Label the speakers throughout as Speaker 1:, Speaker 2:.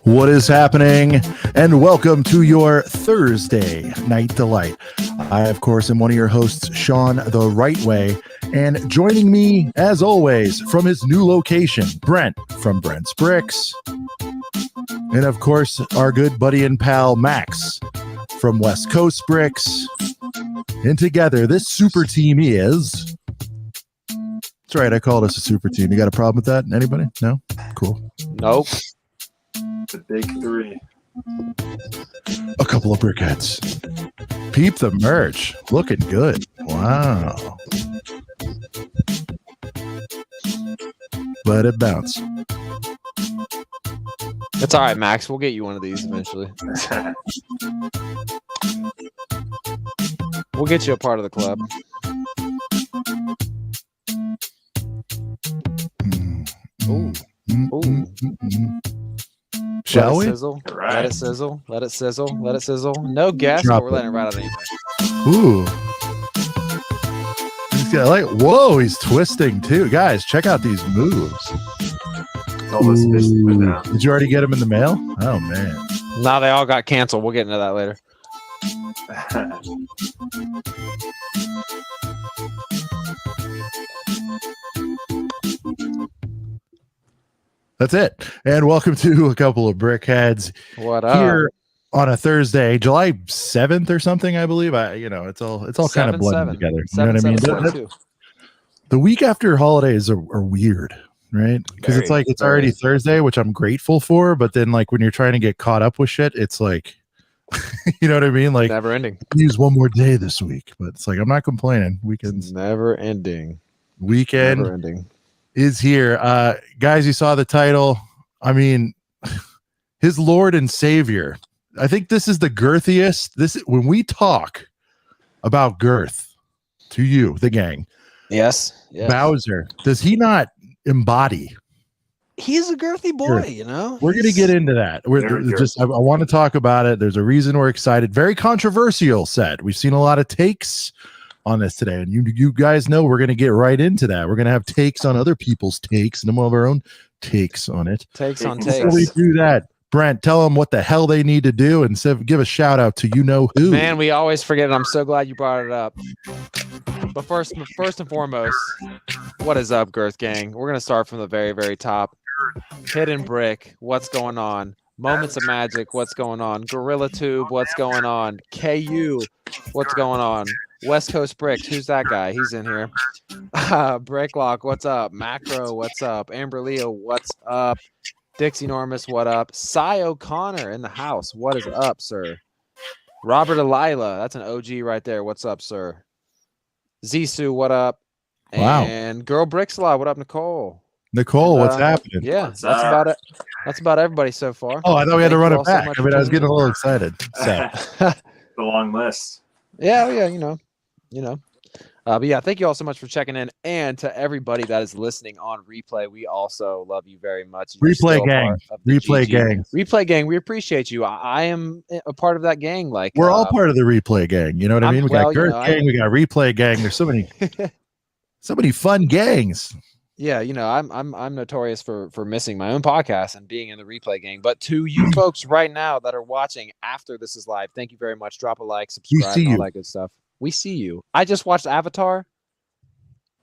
Speaker 1: What is happening? And welcome to your Thursday Night Delight. I, of course, am one of your hosts, Sean the Right Way. And joining me, as always, from his new location, Brent from Brent's Bricks. And, of course, our good buddy and pal, Max from West Coast Bricks. And together, this super team is... That's right, I called us a super team. You got a problem with that? Anybody? No? Cool.
Speaker 2: Nope.
Speaker 3: The big three.
Speaker 1: A couple of brickheads. Peep the merch. Looking good. Wow. Let it bounce.
Speaker 2: It's all right, Max. We'll get you one of these eventually. We'll get you a part of the club. Ooh. Ooh.
Speaker 1: Shall we?
Speaker 2: Sizzle.
Speaker 3: Right.
Speaker 2: Let it sizzle. Let it sizzle. Let it sizzle. No guess,
Speaker 1: Drop
Speaker 2: but we're letting it right out anyway.
Speaker 1: Ooh. He's got like, whoa, he's twisting too. Guys, check out these moves.
Speaker 3: All those fish to put down.
Speaker 1: Did you already get them in the mail? Oh, man.
Speaker 2: Now they all got canceled. We'll get into that later.
Speaker 1: That's it. And welcome to a couple of brickheads
Speaker 2: What up?
Speaker 1: here on a Thursday, July 7th or something, I believe. It's all kind of blending together. You know what I mean?
Speaker 2: 7/7/22.
Speaker 1: The week after holidays are weird, right? Because it's like it's already Thursday, which I'm grateful for, but then like when you're trying to get caught up with shit, it's like you know what I mean? Like
Speaker 2: Never ending.
Speaker 1: use one more day this week, but it's like I'm not complaining. Weekends
Speaker 2: Never ending.
Speaker 1: weekend
Speaker 2: Never ending.
Speaker 1: is here. Guys, you saw the title. I mean, his Lord and Savior. I think this is the girthiest. When we talk about girth to you, the gang,
Speaker 2: Yes.
Speaker 1: Bowser, does he not embody?
Speaker 2: He's a girthy boy, you know.
Speaker 1: We're going to get into that. I want to talk about it. There's a reason we're excited. Very controversial set. We've seen a lot of takes on this today, and you guys know we're going to get right into that. We're going to have takes on other people's takes, and then we'll have our own takes on it.
Speaker 2: Takes on
Speaker 1: Before
Speaker 2: takes.
Speaker 1: we do that, Brent, tell them what the hell they need to do, and give a shout out to you know who.
Speaker 2: Man, we always forget it. I'm so glad you brought it up. But first and foremost, what is up, Girth Gang? We're gonna start from the very, very top. Hidden Brick, what's going on? Moments of Magic, what's going on? Gorilla Tube, what's going on? KU, what's going on? West Coast Bricks, who's that guy? He's in here. Bricklock, what's up? Macro, what's up? Amber Leo, what's up? Dixie Normus, what up? Cy O'Connor in the house, what is up, sir? Robert Elila, that's an OG right there. What's up, sir? Zisu, what up?
Speaker 1: Wow.
Speaker 2: And Girl Brickslot, what up, Nicole?
Speaker 1: Nicole, what's happening?
Speaker 2: Yeah,
Speaker 3: What's
Speaker 2: that's
Speaker 3: up?
Speaker 2: about it. That's about everybody so far.
Speaker 1: Oh, I thought we had to
Speaker 2: Thank
Speaker 1: run
Speaker 2: you
Speaker 1: it
Speaker 2: all so
Speaker 1: back.
Speaker 2: much
Speaker 1: I mean,
Speaker 2: for
Speaker 1: I was
Speaker 2: tuning
Speaker 1: getting a little excited. So,
Speaker 3: The long list.
Speaker 2: yeah, you know. But yeah, thank you all so much for checking in, and to everybody that is listening on replay, we also love you very much. You're
Speaker 1: Replay
Speaker 2: still a
Speaker 1: gang.
Speaker 2: part of the
Speaker 1: Replay
Speaker 2: GG.
Speaker 1: gang.
Speaker 2: Replay gang. We appreciate you. I am a part of that gang. Like
Speaker 1: we're all part of the replay gang. You know what I mean? We got Girth gang, we got replay gang. There's so many fun gangs.
Speaker 2: Yeah, you know, I'm notorious for missing my own podcast and being in the replay gang. But to you folks right now that are watching after this is live, thank you very much. Drop a like, subscribe, and all that good stuff. We see you. I just watched Avatar.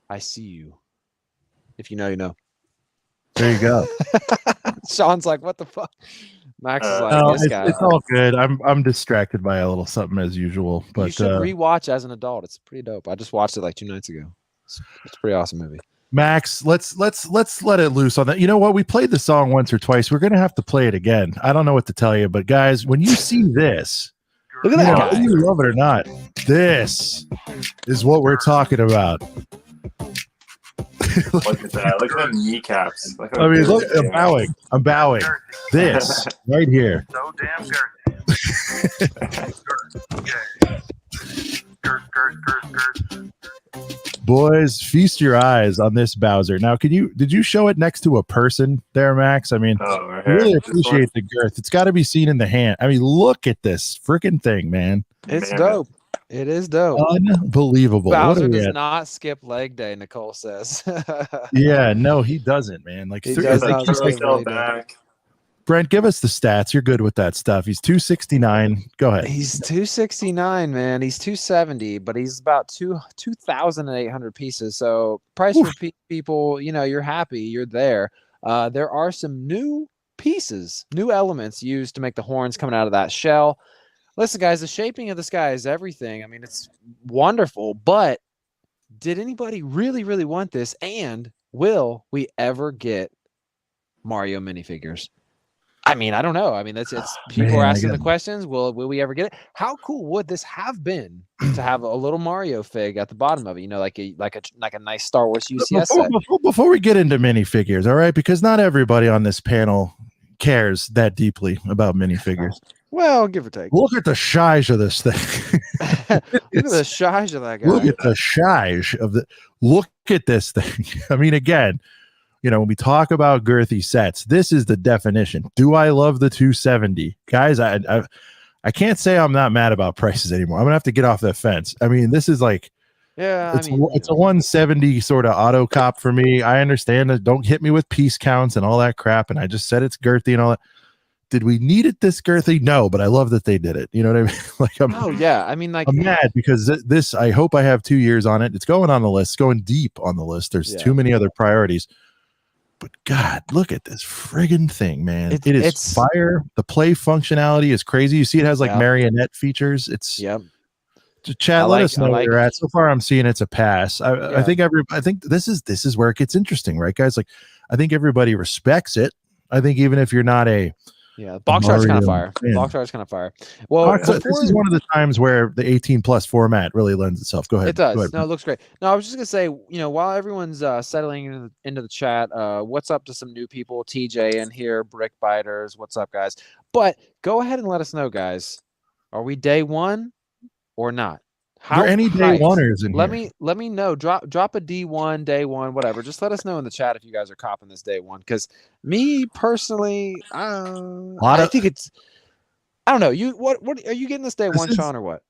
Speaker 2: I see you. If you know, you know.
Speaker 1: There you go.
Speaker 2: Sean's like, what the fuck? Max is like, this guy.
Speaker 1: It's all good. I'm distracted by a little something as usual. But
Speaker 2: you should rewatch as an adult. It's pretty dope. I just watched it like 2 nights ago. It's a pretty awesome movie.
Speaker 1: Max, let's let it loose on that. You know what? We played the song once or twice. We're gonna have to play it again. I don't know what to tell you, but guys, when you see this,
Speaker 2: look at that guy.
Speaker 1: Whether you love it or not, this is what we're talking about.
Speaker 3: Look at that. Look at the kneecaps.
Speaker 1: I mean, look, I'm bowing. This right here.
Speaker 4: So damn girthy.
Speaker 1: Boys, feast your eyes on this Bowser. Now, did you show it next to a person there, Max? I mean,
Speaker 3: right
Speaker 1: I really appreciate the girth. It's got to be seen in the hand. I mean, look at this freaking thing, man.
Speaker 2: It's dope. It is dope.
Speaker 1: Unbelievable.
Speaker 2: Bowser does not skip leg day, Nicole says.
Speaker 1: Yeah, no, he doesn't, man. Like,
Speaker 2: He does not
Speaker 3: Like,
Speaker 2: skip leg day.
Speaker 3: back.
Speaker 1: Brent, give us the stats. You're good with that stuff. He's 269. Go ahead.
Speaker 2: He's 269, man. He's 270, but he's about 2,800 pieces. So price for people, you're happy, you're there. There are some new pieces, new elements used to make the horns coming out of that shell. Listen, guys, the shaping of this guy is everything. I mean, it's wonderful, but did anybody really, really want this? And will we ever get Mario minifigures? I mean, I don't know. I mean, it's people are asking the questions. Will we ever get it? How cool would this have been to have a little Mario fig at the bottom of it? Like a nice Star Wars UCS set.
Speaker 1: Before we get into minifigures, all right, because not everybody on this panel cares that deeply about minifigures.
Speaker 2: Well, give or take.
Speaker 1: Look at the size of this thing.
Speaker 2: Look at the size of that guy.
Speaker 1: Look at the size of the. Look at this thing. I mean, again. When we talk about girthy sets, this is the definition. Do I love the 270? Guys, I can't say I'm not mad about prices anymore. I'm going to have to get off that fence. I mean, this is like, it's a 170 sort of auto cop for me. I understand that. Don't hit me with piece counts and all that crap. And I just said it's girthy and all that. Did we need it this girthy? No, but I love that they did it. You know what I mean? I'm mad because this, I hope I have 2 years on it. It's going on the list. It's going deep on the list. There's too many other priorities. But God, look at this friggin' thing, man. It's fire. The play functionality is crazy. You see it has like marionette features. It's chat, let us know where you're at. So far I'm seeing it's a pass. I think this is where it gets interesting, right, guys? Like I think everybody respects it. I think even if you're not a
Speaker 2: box art's kind of fire. Box art's kind of fire. Well,
Speaker 1: this is one of the times where the 18 plus format really lends itself. Go ahead.
Speaker 2: It does.
Speaker 1: Go ahead.
Speaker 2: No, it looks great. No, I was just gonna say, while everyone's settling into the chat, what's up to some new people? TJ in here, Brick Biters. What's up, guys? But go ahead and let us know, guys. Are we day one or not?
Speaker 1: Are there any day oneers in
Speaker 2: here? Let me know. Drop a D1, day one, whatever. Just let us know in the chat if you guys are copping this day one. Because me personally, I think it's. I don't know. What are you getting this day one, Sean, or what?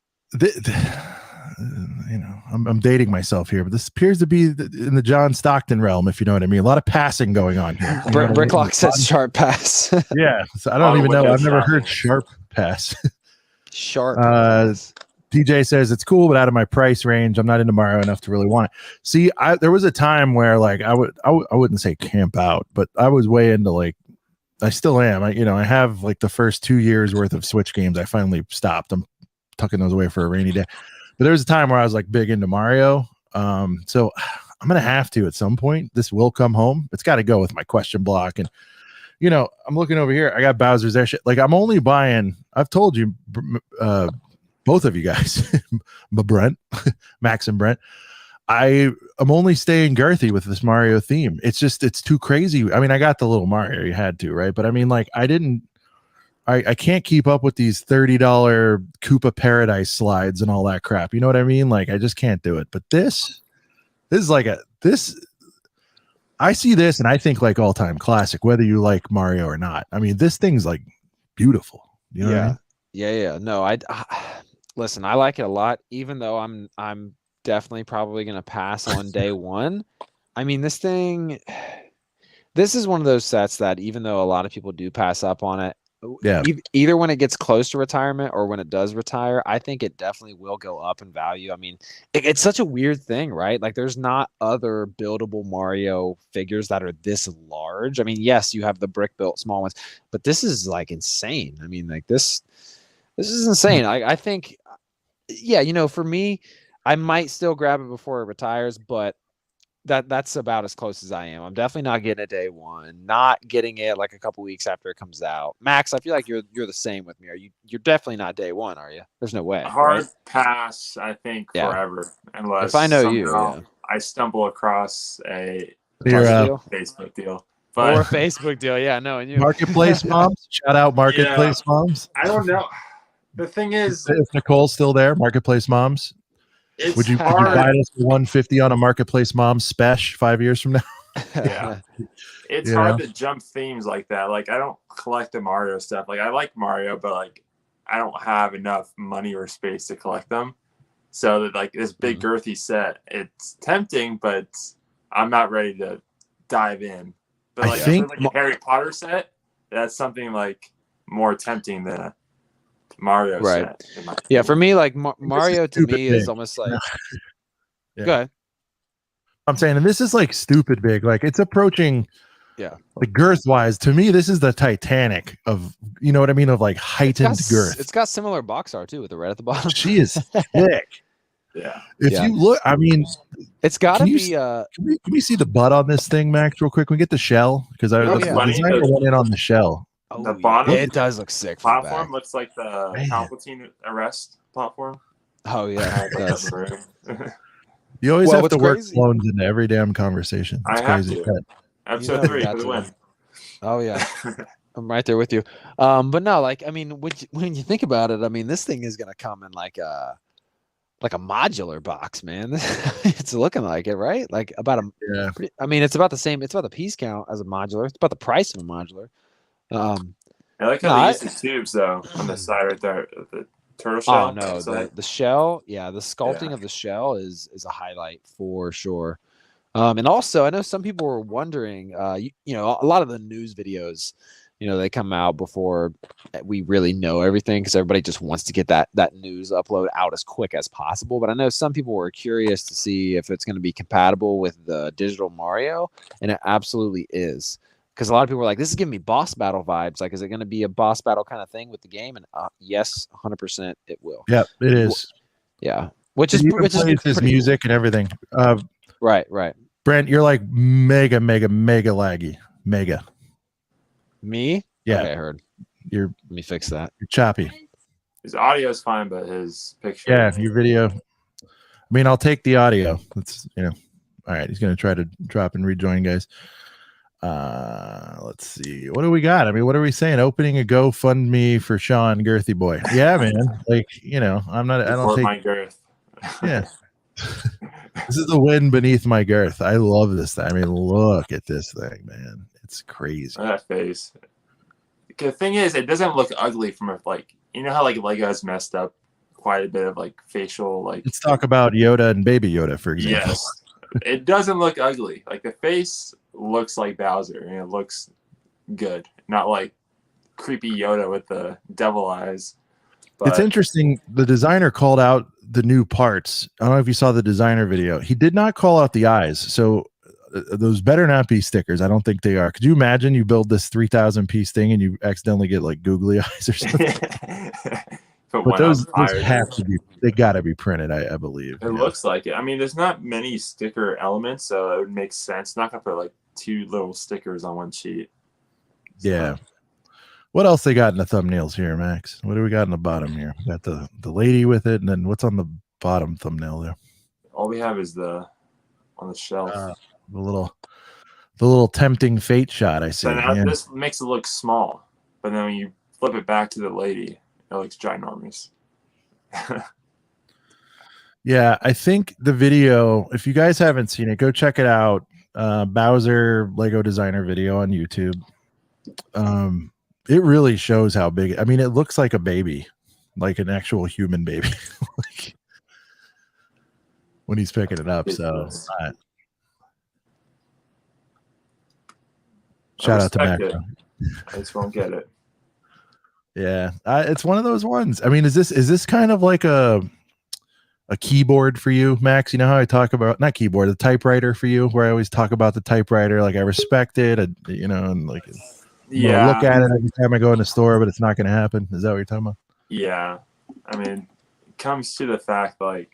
Speaker 1: I'm dating myself here, but this appears to be in the John Stockton realm, if you know what I mean. A lot of passing going on here.
Speaker 2: Bricklock says sharp pass.
Speaker 1: Yeah, so I don't even know. I've never heard sharp pass.
Speaker 2: Sharp pass.
Speaker 1: DJ says it's cool, but out of my price range, I'm not into Mario enough to really want it. See, there was a time where like I wouldn't say camp out, but I was way into like, I still am. I have like the first 2 years worth of Switch games. I finally stopped. I'm tucking those away for a rainy day. But there was a time where I was like big into Mario. So I'm gonna have to at some point. This will come home. It's got to go with my question block. And I'm looking over here. I got Bowser's there. Shit. Like I'm only buying. I've told you. Both of you guys, Brent, Max and Brent, I'm only staying girthy with this Mario theme. It's too crazy. I mean, I got the little Mario, you had to, right? But I mean, like, I can't keep up with these $30 Koopa Paradise slides and all that crap. You know what I mean? Like, I just can't do it. But this is like I see this and I think like all-time classic, whether you like Mario or not. I mean, this thing's like beautiful. You know what I mean?
Speaker 2: Yeah. No, listen, I like it a lot, even though I'm definitely probably going to pass on day one. I mean, this is one of those sets that even though a lot of people do pass up on it, either when it gets close to retirement or when it does retire, I think it definitely will go up in value. I mean, it's such a weird thing, right? Like there's not other buildable Mario figures that are this large. I mean, yes, you have the brick built small ones, but this is like insane. I mean, like this is insane. I think, for me, I might still grab it before it retires, but that's about as close as I am. I'm definitely not getting it day one, not getting it like a couple weeks after it comes out. Max, I feel like you're the same with me. You're definitely not day one, are you? There's no way.
Speaker 3: Hard pass, I think, forever. Unless
Speaker 2: if I know you,
Speaker 3: I stumble across a Facebook deal.
Speaker 2: Or a Facebook deal, knowing you.
Speaker 1: Marketplace moms, shout out Marketplace moms.
Speaker 3: I don't know. The thing is,
Speaker 1: if Nicole's still there, Marketplace moms, would you buy this for $150 on a Marketplace Moms special 5 years from now?
Speaker 3: Yeah, it's hard to jump themes like that. Like I don't collect the Mario stuff. Like I like Mario, but like I don't have enough money or space to collect them. So that like this big girthy set, it's tempting, but I'm not ready to dive in. But like, I think like a Harry Potter set, that's something like more tempting than a Mario
Speaker 2: Right.
Speaker 3: set. In my
Speaker 2: Yeah,
Speaker 3: opinion.
Speaker 2: for me, like Mario to
Speaker 1: stupid
Speaker 2: me is
Speaker 1: big.
Speaker 2: almost like.
Speaker 1: Yeah.
Speaker 2: Go ahead.
Speaker 1: I'm saying, and this is like stupid big. Like it's approaching,
Speaker 2: Yeah.
Speaker 1: like girth wise. To me, this is the Titanic of, you know what I mean, of like heightened girth.
Speaker 2: It's got similar box art too, with the red at the bottom.
Speaker 1: She is thick.
Speaker 3: Yeah.
Speaker 1: If
Speaker 2: Yeah.
Speaker 1: you look, I mean,
Speaker 2: It's got to
Speaker 1: Can you
Speaker 2: be.
Speaker 1: can we see the butt on this thing, Max, real quick? Can we get the shell? Because
Speaker 3: You know
Speaker 1: the
Speaker 3: what's
Speaker 2: yeah.
Speaker 3: funny?
Speaker 1: designer went in on the shell.
Speaker 3: The
Speaker 2: Oh,
Speaker 3: bottom
Speaker 2: yeah. It does look sick from the
Speaker 3: platform
Speaker 2: back.
Speaker 3: looks like the
Speaker 1: Man.
Speaker 3: Palpatine arrest platform.
Speaker 2: Oh yeah, it does.
Speaker 1: You always
Speaker 2: Well,
Speaker 1: have
Speaker 2: what's
Speaker 1: to work
Speaker 2: crazy-
Speaker 1: clones into every damn conversation. It's
Speaker 3: I have
Speaker 1: crazy.
Speaker 3: to. Episode
Speaker 2: You know
Speaker 3: 3
Speaker 2: that
Speaker 3: for the
Speaker 2: too.
Speaker 3: win.
Speaker 2: Oh yeah, I'm right there with you. But no, like I mean, when you think about it, I mean, this thing is gonna come in like a modular box, man. It's looking like it, right? Like about a.
Speaker 1: Yeah.
Speaker 2: I mean, it's about the same. It's about the piece count as a modular. It's about the price of a modular.
Speaker 3: I like how
Speaker 2: No,
Speaker 3: they use the tubes though on the side right there. The turtle shell.
Speaker 2: Oh no,
Speaker 3: side.
Speaker 2: the shell, yeah, the sculpting of the shell is a highlight for sure. And also, I know some people were wondering, you know, a lot of the news videos, you know, they come out before we really know everything because everybody just wants to get that news upload out as quick as possible. But I know some people were curious to see if it's going to be compatible with the digital Mario, and it absolutely is. Because a lot of people were like, "This is giving me boss battle vibes. Like, is it going to be a boss battle kind of thing with the game?" And yes, 100%, it will.
Speaker 1: Yeah, it is.
Speaker 2: Yeah, which
Speaker 1: It
Speaker 2: is
Speaker 1: even
Speaker 2: which is
Speaker 1: plays his
Speaker 2: pretty
Speaker 1: music and everything.
Speaker 2: right.
Speaker 1: Brent, you're like mega laggy. Mega.
Speaker 2: Me?
Speaker 1: Yeah.
Speaker 2: Okay, I heard.
Speaker 1: You're
Speaker 2: Let me fix that.
Speaker 1: choppy.
Speaker 3: His audio is fine, but his picture.
Speaker 1: Yeah, your video. I mean, I'll take the audio. That's, you know. All right, he's gonna try to drop and rejoin, guys. Let's see. What do we got? I mean, what are we saying? Opening a GoFundMe for Sean Girthy Boy. Yeah, man. Like, you know, I don't take
Speaker 3: my girth.
Speaker 1: Yeah. This is the wind beneath my girth. I love this thing. I mean, look at this thing, man. It's crazy.
Speaker 3: That face. The thing is, it doesn't look ugly from a, like, you know how like Lego has messed up quite a bit of like facial like.
Speaker 1: Let's talk about Yoda and Baby Yoda, for example.
Speaker 3: Yes, it doesn't look ugly. Like the face looks like Bowser, and it looks good, not like creepy Yoda with the devil eyes. But
Speaker 1: It's interesting. The designer called out the new parts. I don't know if you saw the designer video. He did not call out the eyes. So those better not be stickers. I don't think they are. Could you imagine you build this 3,000 piece thing and you accidentally get like googly eyes or something? But those have to be, they got to be printed, I believe.
Speaker 3: It looks like it. I mean, there's not many sticker elements, so it would make sense. Not gonna put like 2 little stickers on one sheet. So.
Speaker 1: Yeah. What else they got in the thumbnails here, Max? What do we got in the bottom here? We got the lady with it, and then what's on the bottom thumbnail there?
Speaker 3: All we have is on the shelf.
Speaker 1: The little tempting fate shot I see.
Speaker 3: So now this makes it look small, but then when you flip it back to the lady, it looks ginormous.
Speaker 1: Yeah, I think the video, if you guys haven't seen it, go check it out. Bowser Lego designer video on YouTube. It really shows how big. I mean, it looks like a baby, like an actual human baby, like, when he's picking it up. So, shout out to Mac.
Speaker 3: I just won't get it.
Speaker 1: Yeah, it's one of those ones. I mean, is this kind of like a keyboard for you, Max? You know how I talk about, not keyboard, the typewriter for you, where I always talk about the typewriter, like I respect it, you know, and like.
Speaker 3: Yeah,
Speaker 1: look at it every time I go in the store, but it's not going to happen. Is that what you're talking about?
Speaker 3: Yeah, I mean, it comes to the fact like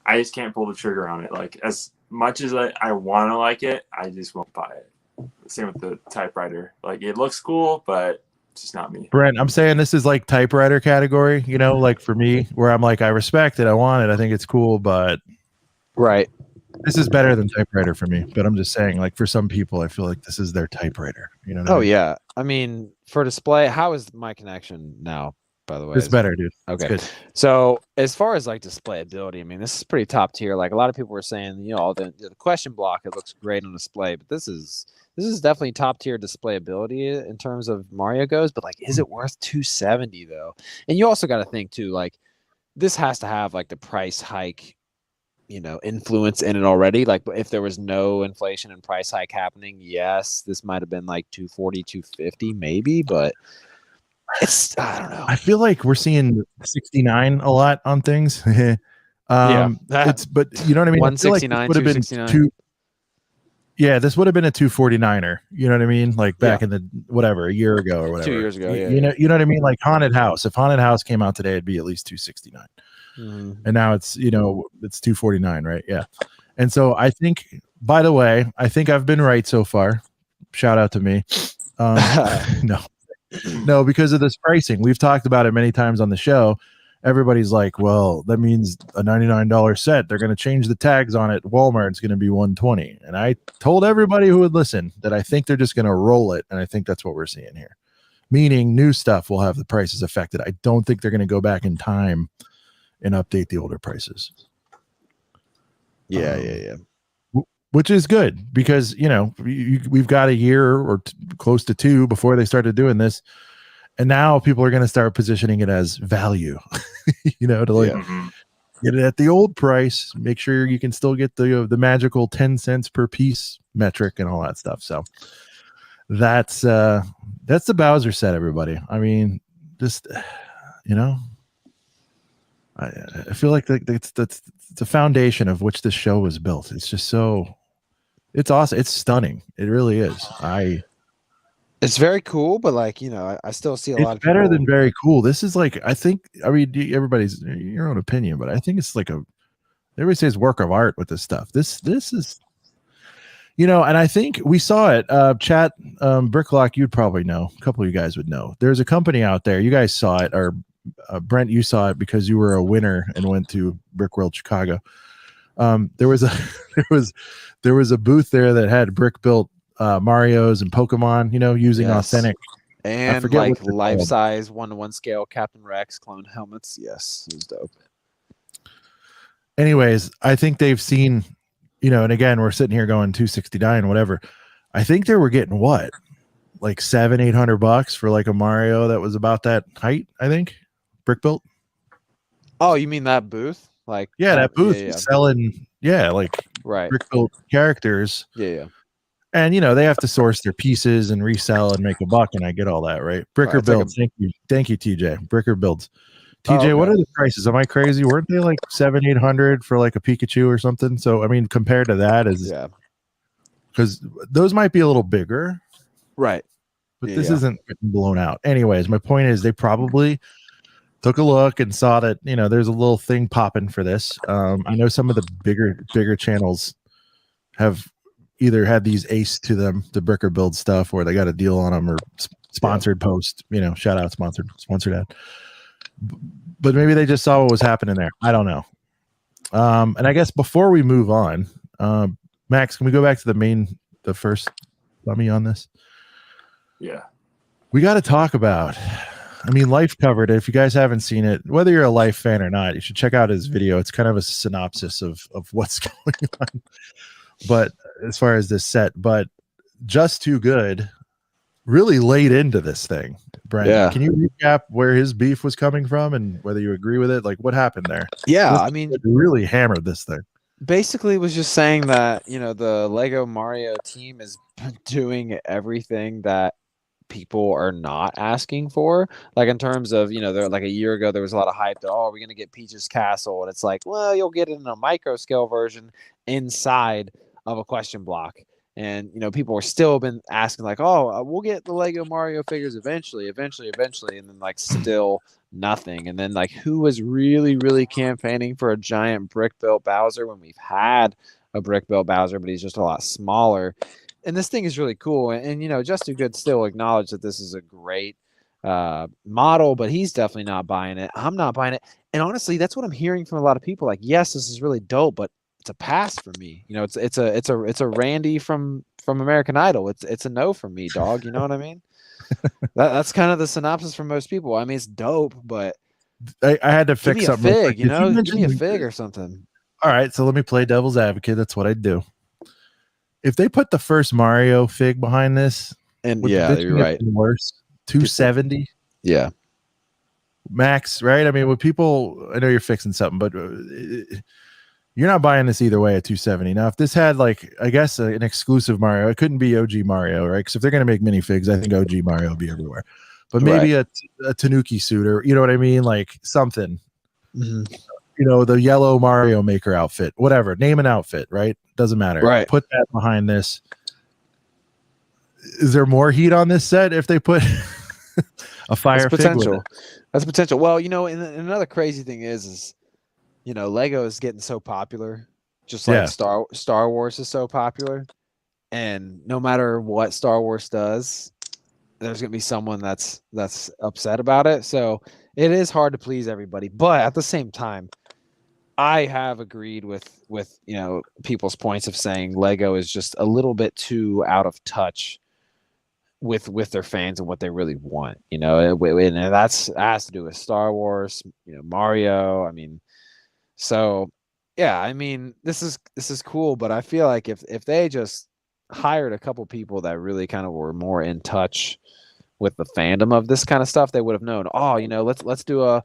Speaker 3: I just can't pull the trigger on it. Like as much as I want to like it, I just won't buy it. Same with the typewriter. Like it looks cool, but it's just not me.
Speaker 1: Brent, I'm saying this is like typewriter category. You know, like for me, where I'm like I respect it, I want it, I think it's cool, but
Speaker 2: right.
Speaker 1: This is better than typewriter for me, but I'm just saying, like for some people, I feel like this is their typewriter. You know? What I mean?
Speaker 2: Yeah. I mean, for display, how is my connection now? By the way,
Speaker 1: it's better, dude.
Speaker 2: Okay. So as far as like display ability, I mean, this is pretty top tier. Like a lot of people were saying, you know, the question block, it looks great on display, but this is definitely top tier display ability in terms of Mario goes. But like, is it worth $270 though? And you also got to think too, like this has to have like the price hike influence in it already. Like if there was no inflation and price hike happening, yes, this might have been like 240, 250 maybe, but I don't know.
Speaker 1: I feel like we're seeing 69 a lot on things. But you know what I mean?
Speaker 2: 169,
Speaker 1: would have been
Speaker 2: 269.
Speaker 1: Yeah, this would have been a 249er. You know what I mean? Like back in the a year ago or whatever.
Speaker 2: 2 years ago.
Speaker 1: You know what I mean? Like Haunted House. If Haunted House came out today, it'd be at least 269. And now it's 249, right? Yeah. And so I think, by the way, I think I've been right so far. Shout out to me. No, because of this pricing. We've talked about it many times on the show. Everybody's like, well, that means a $99 set. They're going to change the tags on it. Walmart, it's going to be $120. And I told everybody who would listen that I think they're just going to roll it. And I think that's what we're seeing here. Meaning new stuff will have the prices affected. I don't think they're going to go back in time and update the older prices.
Speaker 2: Yeah.
Speaker 1: Which is good because, we've got a year or close to 2 before they started doing this. And now people are going to start positioning it as value, to get it at the old price, make sure you can still get the magical 10 cents per piece metric and all that stuff. So that's the Bowser set, everybody. I mean, just, I feel like that's the foundation of which this show was built. It's just it's awesome. It's stunning. It really is.
Speaker 2: It's very cool, but I still see a lot of
Speaker 1: better
Speaker 2: people...
Speaker 1: than very cool. This is everybody's your own opinion, but I think it's like everybody says work of art with this stuff. This is, and I think we saw it. Chat, Bricklock, you'd probably know. A couple of you guys would know. There's a company out there. You guys saw it, or Brent, you saw it because you were a winner and went to Brickworld Chicago. There was a booth there that had brick built Marios and Pokemon, using authentic
Speaker 2: and life-size 1-to-1 scale Captain Rex clone helmets. Yes, it was dope.
Speaker 1: Anyways, I think they've seen, and again, we're sitting here going 269, whatever. I think they were getting what, like $700-800 for like a Mario that was about that height. I think brick built.
Speaker 2: Oh, you mean that booth?
Speaker 1: That booth selling, brick built characters.
Speaker 2: Yeah.
Speaker 1: And they have to source their pieces and resell and make a buck, and I get all that, right? Bricker builds. Thank you, TJ. Bricker builds. TJ, What are the prices? Am I crazy? Weren't they like $700-800 for like a Pikachu or something? So I mean, compared to that, because those might be a little bigger,
Speaker 2: right?
Speaker 1: But this isn't blown out. Anyways, my point is they probably took a look and saw that there's a little thing popping for this. I know some of the bigger channels have either had these ace to them, the Bricker build stuff, or they got a deal on them, or sponsored post, shout out sponsored ad. But maybe they just saw what was happening there. I don't know. And I guess before we move on, Max, can we go back to the first dummy on this?
Speaker 3: Yeah. We
Speaker 1: got to talk about, Life covered it. If you guys haven't seen it, whether you're a Life fan or not, you should check out his video. It's kind of a synopsis of what's going on. But as far as this set, but Just Too Good really laid into this thing. Brent, can you recap where his beef was coming from and whether you agree with it? Like what happened there?
Speaker 2: Yeah,
Speaker 1: it really hammered this thing.
Speaker 2: Basically, it was just saying that the Lego Mario team is doing everything that people are not asking for. Like in terms of they're like a year ago there was a lot of hype that we're gonna get Peach's Castle, and it's like, well, you'll get it in a micro scale version inside of a question block. And people were still been asking like, we'll get the Lego Mario figures eventually, and then like still nothing. And then like, who was really campaigning for a giant brick built Bowser when we've had a brick built Bowser, but he's just a lot smaller. And this thing is really cool. And Just Too Good still acknowledge that this is a great model, but he's definitely not buying it. I'm not buying it. And honestly, that's what I'm hearing from a lot of people. Like, yes, this is really dope, but it's a pass for me. It's a Randy from American Idol. It's a no for me, dog. You know what I mean? That's kind of the synopsis for most people. I mean, it's dope, but
Speaker 1: I had to fix something.
Speaker 2: Fig, give me a fig or something.
Speaker 1: All right, so let me play devil's advocate. That's what I'd do. If they put the first Mario fig behind this,
Speaker 2: and you're right.
Speaker 1: Worse, 270.
Speaker 2: Yeah,
Speaker 1: max, right? I mean, with people, I know you're fixing something, but You're not buying this either way at 270. Now, if this had like, I guess an exclusive Mario, it couldn't be OG Mario, right? Because if they're going to make minifigs, I think OG Mario will be everywhere. But maybe a Tanuki suit, or you know what I mean, like something. You know, the yellow Mario Maker outfit, whatever. Name an outfit, right? Doesn't matter.
Speaker 2: Right.
Speaker 1: Put that behind this. Is there more heat on this set if they put a fire fig with it?
Speaker 2: That's potential. Well, you know, and another crazy thing is you know, Lego is getting so popular, just like Star Wars is so popular, and no matter what Star Wars does, there's gonna be someone that's upset about it. So it is hard to please everybody, but at the same time, I have agreed with you know people's points of saying Lego is just a little bit too out of touch with their fans and what they really want. You know, and that has to do with Star Wars, you know, Mario. I mean, so yeah, I mean, this is cool, but I feel like if they just hired a couple people that really kind of were more in touch with the fandom of this kind of stuff, they would have known, oh, you know, let's do a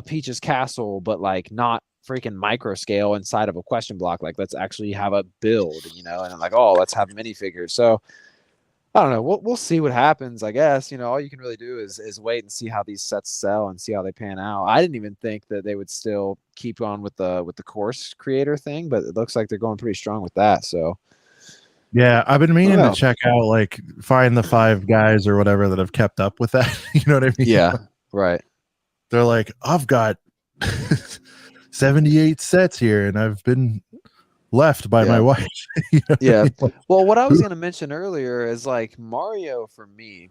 Speaker 2: Peach's Castle, but like not freaking micro scale inside of a question block. Like let's actually have a build, you know, and I'm like, oh, let's have minifigures. So I don't know. We'll see what happens, I guess. You know, all you can really do is wait and see how these sets sell and see how they pan out. I didn't even think that they would still keep on with the course creator thing, but it looks like they're going pretty strong with that. So
Speaker 1: yeah, I've been meaning to check out, like, find the 5 guys or whatever that have kept up with that. You know what I mean?
Speaker 2: Yeah, right.
Speaker 1: They're like, I've got 78 sets here, and I've been left by my wife. You know
Speaker 2: yeah.
Speaker 1: I mean?
Speaker 2: Well, what I was going to mention earlier is like Mario for me.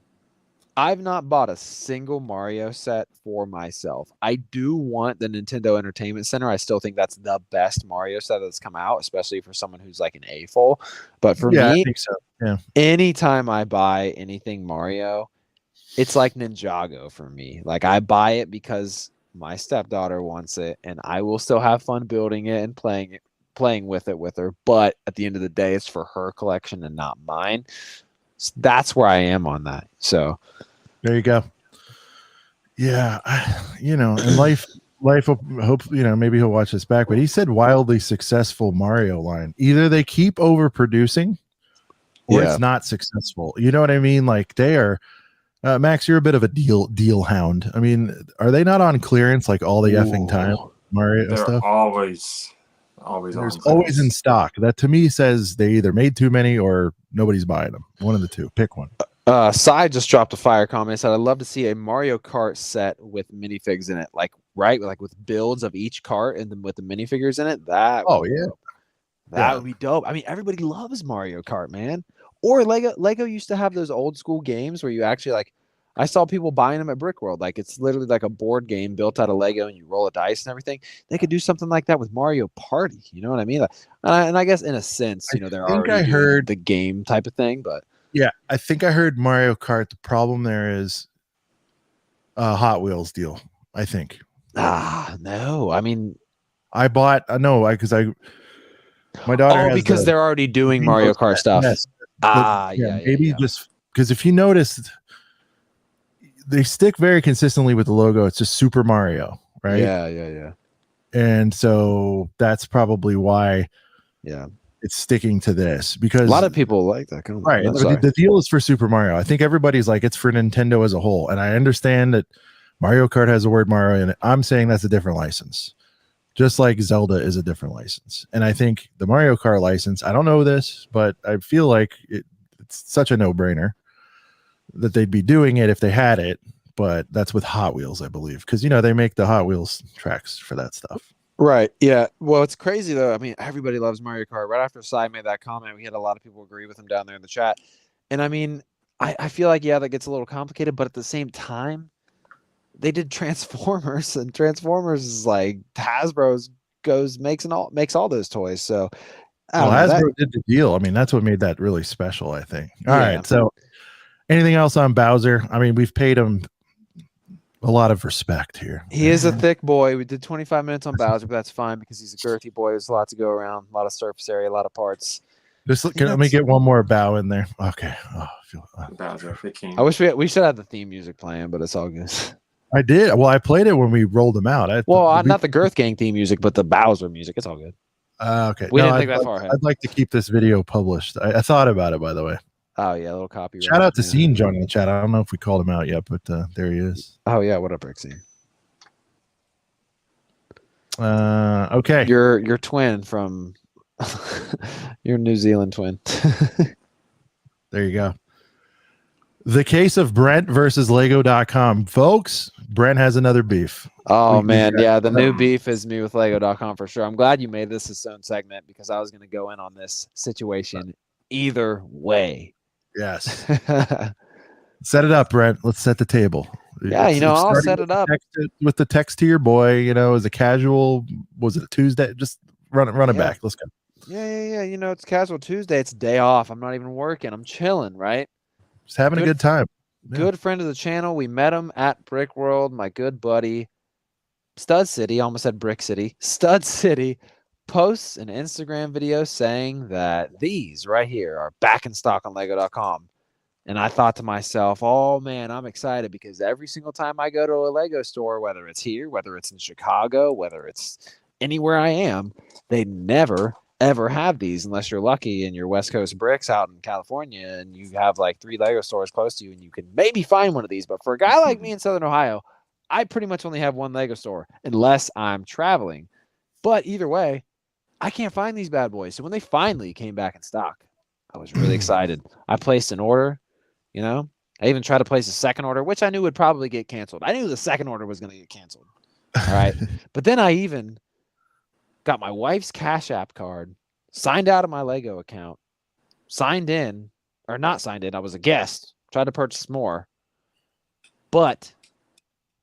Speaker 2: I've not bought a single Mario set for myself. I do want the Nintendo Entertainment Center. I still think that's the best Mario set that's come out, especially for someone who's like an A-full. But for me,
Speaker 1: I think so. Yeah.
Speaker 2: Anytime I buy anything Mario, it's like Ninjago for me. Like I buy it because my stepdaughter wants it, and I will still have fun building it and playing with it with her. But at the end of the day, it's for her collection and not mine. So that's where I am on that. So
Speaker 1: there you go. Yeah, you know, and life will hope, you know, maybe he'll watch this back, but he said wildly successful Mario line. Either they keep overproducing or it's not successful. You know what I mean? Like they are Max, you're a bit of a deal hound. I mean, are they not on clearance like all the effing time? Mario
Speaker 3: They're
Speaker 1: stuff?
Speaker 3: always
Speaker 1: There's always in stock. That to me says they either made too many or nobody's buying them. One of the two. Pick one.
Speaker 2: Sai just dropped a fire comment. Said I'd love to see a Mario Kart set with minifigs in it, like with builds of each cart and then with the minifigures in it. That would be dope. I mean, everybody loves Mario Kart, man. Or Lego used to have those old school games where you actually like. I saw people buying them at Brick World. Like it's literally like a board game built out of Lego, and you roll a dice and everything. They could do something like that with Mario Party. You know what I mean? Like, and I guess in a sense, you know, they're already doing the game type of thing. But
Speaker 1: yeah, I think I heard Mario Kart. The problem there is a Hot Wheels deal. I think.
Speaker 2: No. I mean,
Speaker 1: I bought because my daughter.
Speaker 2: Because they're already doing Mario Kart stuff.
Speaker 1: Yes.
Speaker 2: Maybe
Speaker 1: just because if you noticed. They stick very consistently with the logo. It's just Super Mario, right?
Speaker 2: Yeah.
Speaker 1: And so that's probably why it's sticking to this, because
Speaker 2: a lot of people like that.
Speaker 1: Right. The deal is for Super Mario. I think everybody's like, it's for Nintendo as a whole. And I understand that Mario Kart has the word Mario in it. I'm saying that's a different license, just like Zelda is a different license. And I think the Mario Kart license, I don't know this, but I feel like it's such a no-brainer that they'd be doing it if they had it, but that's with Hot Wheels, I believe, because you know they make the Hot Wheels tracks for that stuff.
Speaker 2: Right. Yeah. Well, it's crazy though. I mean, everybody loves Mario Kart. Right after Sai made that comment, we had a lot of people agree with him down there in the chat. And I mean, I feel like that gets a little complicated, but at the same time, they did Transformers, and Transformers is like Hasbro's makes all those toys. So
Speaker 1: Hasbro did the deal. I mean, that's what made that really special, I think. All right, so. Anything else on Bowser? I mean, we've paid him a lot of respect here.
Speaker 2: He is a thick boy. We did 25 minutes on Bowser, but that's fine because he's a girthy boy. There's a lot to go around, a lot of surface area, a lot of parts.
Speaker 1: Let me get one more bow in there. Okay.
Speaker 3: Bowser, the king.
Speaker 2: I wish we should have the theme music playing, but it's all good.
Speaker 1: I did. Well, I played it when we rolled them out.
Speaker 2: Not the Girth Gang theme music, but the Bowser music. It's all good.
Speaker 1: Okay.
Speaker 2: We didn't think that far ahead.
Speaker 1: I'd like to keep this video published. I thought about it, by the way.
Speaker 2: Oh yeah, a little copyright.
Speaker 1: Shout out to Scene John in the chat. I don't know if we called him out yet, but there he is.
Speaker 2: Oh yeah, what up, Rick Scene?
Speaker 1: Okay.
Speaker 2: Your twin from your New Zealand twin.
Speaker 1: There you go. The case of Brent versus Lego.com. Folks, Brent has another beef.
Speaker 2: Oh man, yeah, the new beef is me with Lego.com for sure. I'm glad you made this its own segment because I was going to go in on this situation either way.
Speaker 1: Yes. Set it up, Brent. Let's set the table.
Speaker 2: Yeah, I'll set it up
Speaker 1: with the text to your boy. As a casual. Was it a Tuesday? Just run it back. Let's go.
Speaker 2: Yeah. It's casual Tuesday. It's a day off. I'm not even working. I'm chilling, right?
Speaker 1: Just having a good time. Yeah.
Speaker 2: Good friend of the channel. We met him at Brick World. My good buddy, Stud City. Almost said Brick City. Stud City posts an Instagram video saying that these right here are back in stock on Lego.com. And I thought to myself, oh man, I'm excited because every single time I go to a Lego store, whether it's here, whether it's in Chicago, whether it's anywhere I am, they never ever have these unless you're lucky and you're West Coast Bricks out in California and you have like 3 Lego stores close to you and you can maybe find one of these. But for a guy like me in Southern Ohio, I pretty much only have one Lego store unless I'm traveling. But either way, I can't find these bad boys. So when they finally came back in stock, I was really excited. I placed an order. I even tried to place a second order, which I knew would probably get canceled. I knew the second order was going to get canceled. All right. But then I even got my wife's Cash App card, signed out of my Lego account, signed in, or not signed in. I was a guest, tried to purchase more, but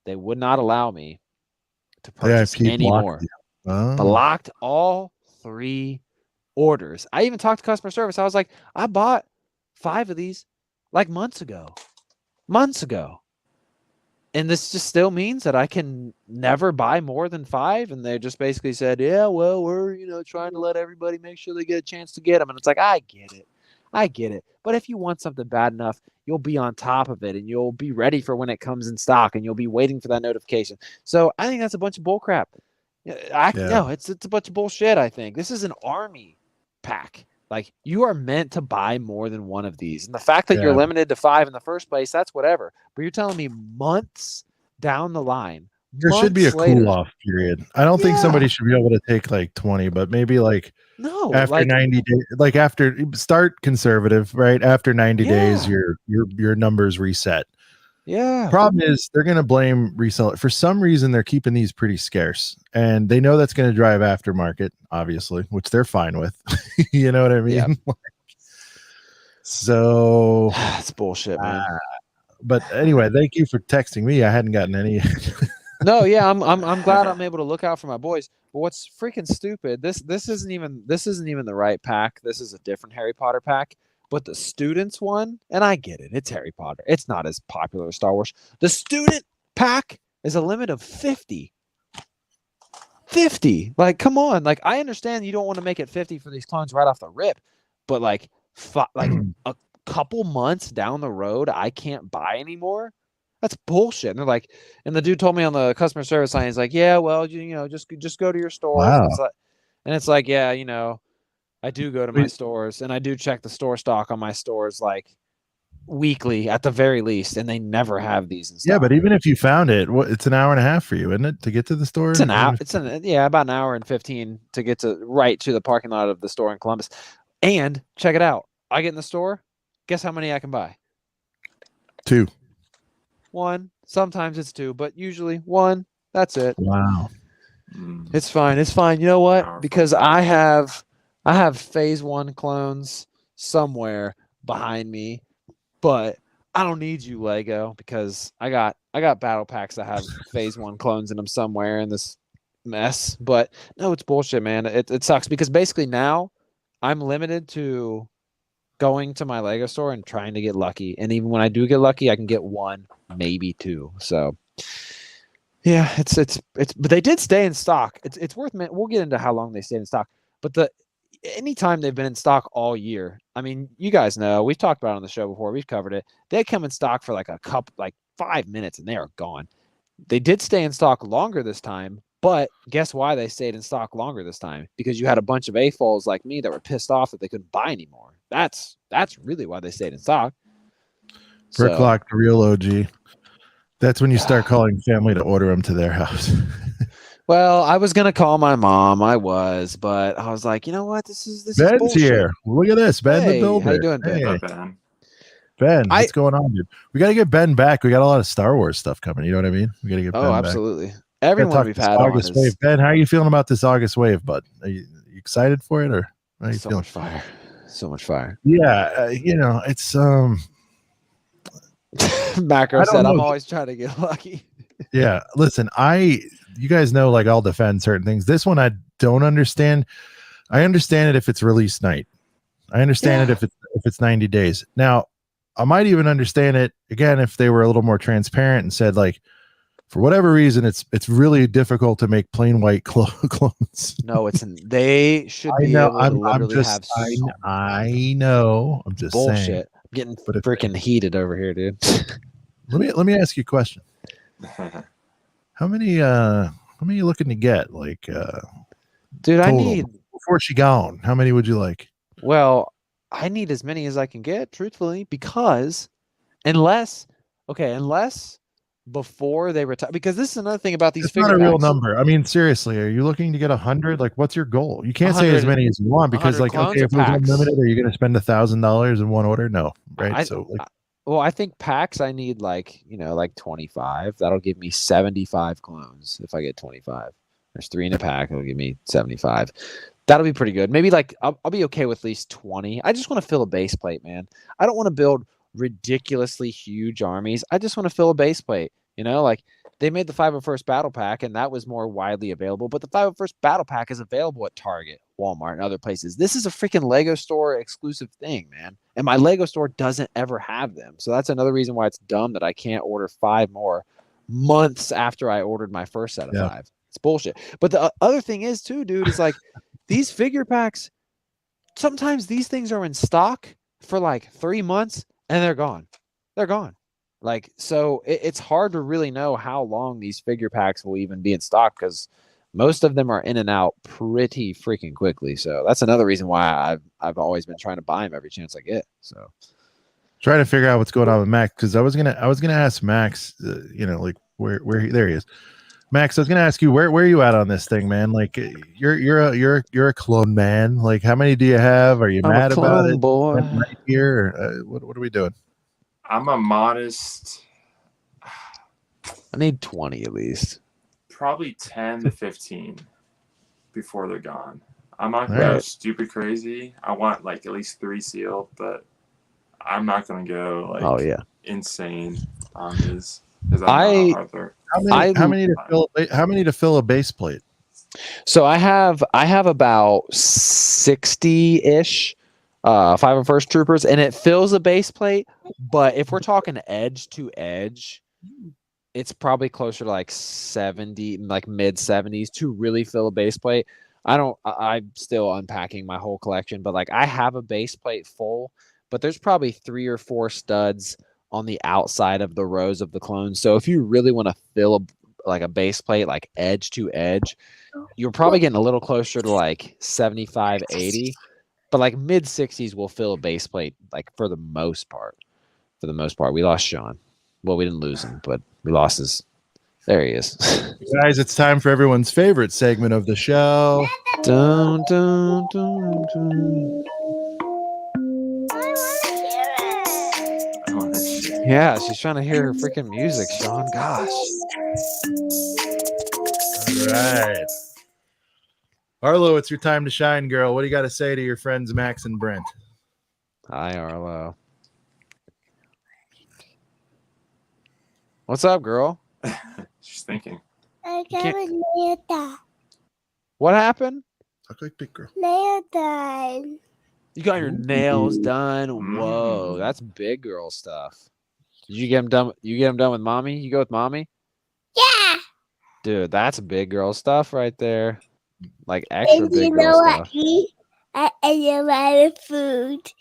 Speaker 2: they would not allow me to purchase any more. Blocked all 3 orders. I even talked to customer service. I was like, I bought 5 of these like months ago. And this just still means that I can never buy more than 5. And they just basically said, yeah, well, we're, trying to let everybody make sure they get a chance to get them. And it's like, I get it. But if you want something bad enough, you'll be on top of it and you'll be ready for when it comes in stock and you'll be waiting for that notification. So I think that's a bunch of bull crap. No, it's a bunch of bullshit. I think this is an army pack. Like, you are meant to buy more than one of these. And the fact that you're limited to 5 in the first place, that's whatever. But you're telling me months down the line.
Speaker 1: There should be a cool-off period. I don't think somebody should be able to take like 20, but maybe after 90 days, after start conservative, right? After 90 days, your numbers reset.
Speaker 2: Yeah.
Speaker 1: Problem is they're going to blame reseller. For some reason, they're keeping these pretty scarce and they know that's going to drive aftermarket, obviously, which they're fine with. You know what I mean? Yep. So
Speaker 2: it's bullshit, man.
Speaker 1: But anyway, thank you for texting me. I hadn't gotten any.
Speaker 2: No, yeah, I'm glad I'm able to look out for my boys. But what's freaking stupid? This isn't even the right pack. This is a different Harry Potter pack. But the students one, and I get it, it's Harry Potter. It's not as popular as Star Wars. The student pack is a limit of 50. 50. Like, come on. Like, I understand you don't want to make it 50 for these clones right off the rip, but like a couple months down the road, I can't buy anymore. That's bullshit. And they're like, and the dude told me on the customer service line, he's like, yeah, well, just go to your store.
Speaker 1: Wow.
Speaker 2: And it's like, yeah, I do go to my stores and I do check the store stock on my stores like weekly at the very least, and they never have these in stock.
Speaker 1: Yeah, but even if you found it, it's an hour and a half for you, isn't it, to get to the store?
Speaker 2: It's an hour. About an hour and 15 to get to the parking lot of the store in Columbus. And check it out. I get in the store. Guess how many I can buy?
Speaker 1: 2.
Speaker 2: 1. Sometimes it's 2, but usually 1. That's it.
Speaker 1: Wow.
Speaker 2: It's fine. It's fine. You know what? Because I have phase 1 clones somewhere behind me, but I don't need you, Lego, because I got battle packs that have phase 1 clones in them somewhere in this mess. But no, it's bullshit, man. It sucks because basically now I'm limited to going to my Lego store and trying to get lucky. And even when I do get lucky, I can get 1, maybe 2. So yeah, it's but they did stay in stock. It's worth we'll get into how long they stayed in stock. But anytime they've been in stock all year, I mean, you guys know, we've talked about it on the show before, we've covered it. They come in stock for like 5 minutes and they are gone. They did stay in stock longer this time, but guess why they stayed in stock longer this time? Because you had a bunch of AFOLs like me that were pissed off that they couldn't buy anymore. That's really why they stayed in stock.
Speaker 1: Bricklock, the real OG. That's when you start calling family to order them to their house.
Speaker 2: Well, I was gonna call my mom. I was, but I was like, you know what? This is
Speaker 1: Ben's
Speaker 2: bullshit.
Speaker 1: here. Look at this, Ben the Builder.
Speaker 2: How you doing, Ben?
Speaker 1: Hey.
Speaker 3: Ben.
Speaker 1: Ben, what's going on, dude? We got to get Ben back. We got a lot of Star Wars stuff coming. You know what I mean? We got to get Ben back.
Speaker 2: Absolutely. Everyone we've had on is...
Speaker 1: wave. Ben, how are you feeling about this August wave, bud? Are you excited for it, or how are you feeling?
Speaker 2: Much fire. So much fire.
Speaker 1: Yeah, it's
Speaker 2: Macro said, I'm always trying to get lucky.
Speaker 1: Yeah, listen, you guys know, like, I'll defend certain things. This one I don't understand. I understand it if it's release night. I understand it if it's 90 days. Now, I might even understand it again if they were a little more transparent and said, like, for whatever reason, it's really difficult to make plain white clones.
Speaker 2: No, they should be able to literally have.
Speaker 1: I know. I'm just
Speaker 2: bullshit.
Speaker 1: saying.
Speaker 2: I'm getting freaking heated over here, dude.
Speaker 1: Let me ask you a question. How many are you looking to get? Like,
Speaker 2: dude,
Speaker 1: total,
Speaker 2: I need
Speaker 1: before she gone. How many would you like?
Speaker 2: Well, I need as many as I can get, truthfully, because unless before they retire, because this is another thing about these. It's
Speaker 1: not a real number. I mean, seriously, are you looking to get 100? Like, what's your goal? You can't say as many as you want because, like, okay, if it was unlimited, are you going to spend $1,000 in one order? No, right?
Speaker 2: I think packs. I need like 25. That'll give me 75 clones if I get 25. There's 3 in a pack. It'll give me 75. That'll be pretty good. Maybe like I'll be okay with at least 20. I just want to fill a base plate, man. I don't want to build ridiculously huge armies. I just want to fill a base plate. Like they made the 501st Battle Pack, and that was more widely available. But the 501st Battle Pack is available at Target, Walmart, and other places. This is a freaking Lego store exclusive thing, man. And my Lego store doesn't ever have them. So that's another reason why it's dumb that I can't order 5 more months after I ordered my first set of 5. It's bullshit. But the other thing is too, dude, is like these figure packs, sometimes these things are in stock for like 3 months and they're gone. They're gone. Like, so it's hard to really know how long these figure packs will even be in stock because most of them are in and out pretty freaking quickly. So that's another reason why I've always been trying to buy them every chance I get. So
Speaker 1: trying to figure out what's going on with Max, because I was gonna ask Max, like where there he is. Max, I was gonna ask you where are you at on this thing, man? Like you're a clone man. Like how many do you have? Are you mad about it?
Speaker 2: Boy.
Speaker 1: Right here, or, what are we doing?
Speaker 3: I'm a modest.
Speaker 2: I need 20 at least.
Speaker 3: Probably 10 to 15 before they're gone. I'm not gonna go stupid crazy. I want like at least 3 sealed, but I'm not gonna go like insane on these because I'm not Arthur.
Speaker 1: How many to fill a base plate?
Speaker 2: So I have about 60-ish 501st troopers, and it fills a base plate. But if we're talking edge to edge, it's probably closer to like 70, like mid 70s to really fill a base plate. I'm still unpacking my whole collection, but like I have a base plate full, but there's probably 3 or 4 studs on the outside of the rows of the clones. So if you really want to fill a base plate, like edge to edge, you're probably getting a little closer to like 75, 80, but like mid 60s will fill a base plate. Like for the most part, we lost Sean. Well, we didn't lose him, but we lost his. There he is.
Speaker 1: Guys, it's time for everyone's favorite segment of the show.
Speaker 2: Dun, dun, dun, dun. Yeah, she's trying to hear her freaking music, Sean. Gosh.
Speaker 1: All right. Arlo, it's your time to shine, girl. What do you got to say to your friends Max and Brent?
Speaker 2: Hi, Arlo. What's up, girl?
Speaker 3: She's thinking.
Speaker 2: What happened?
Speaker 1: Talk like big girl.
Speaker 5: Nail done.
Speaker 2: You got your nails done. Whoa, that's big girl stuff. Did you get them done? You get them done with mommy? You go with mommy?
Speaker 5: Yeah.
Speaker 2: Dude, that's big girl stuff right there. Like extra
Speaker 5: And
Speaker 2: big
Speaker 5: you
Speaker 2: girl
Speaker 5: know
Speaker 2: stuff.
Speaker 5: I ate a lot of food.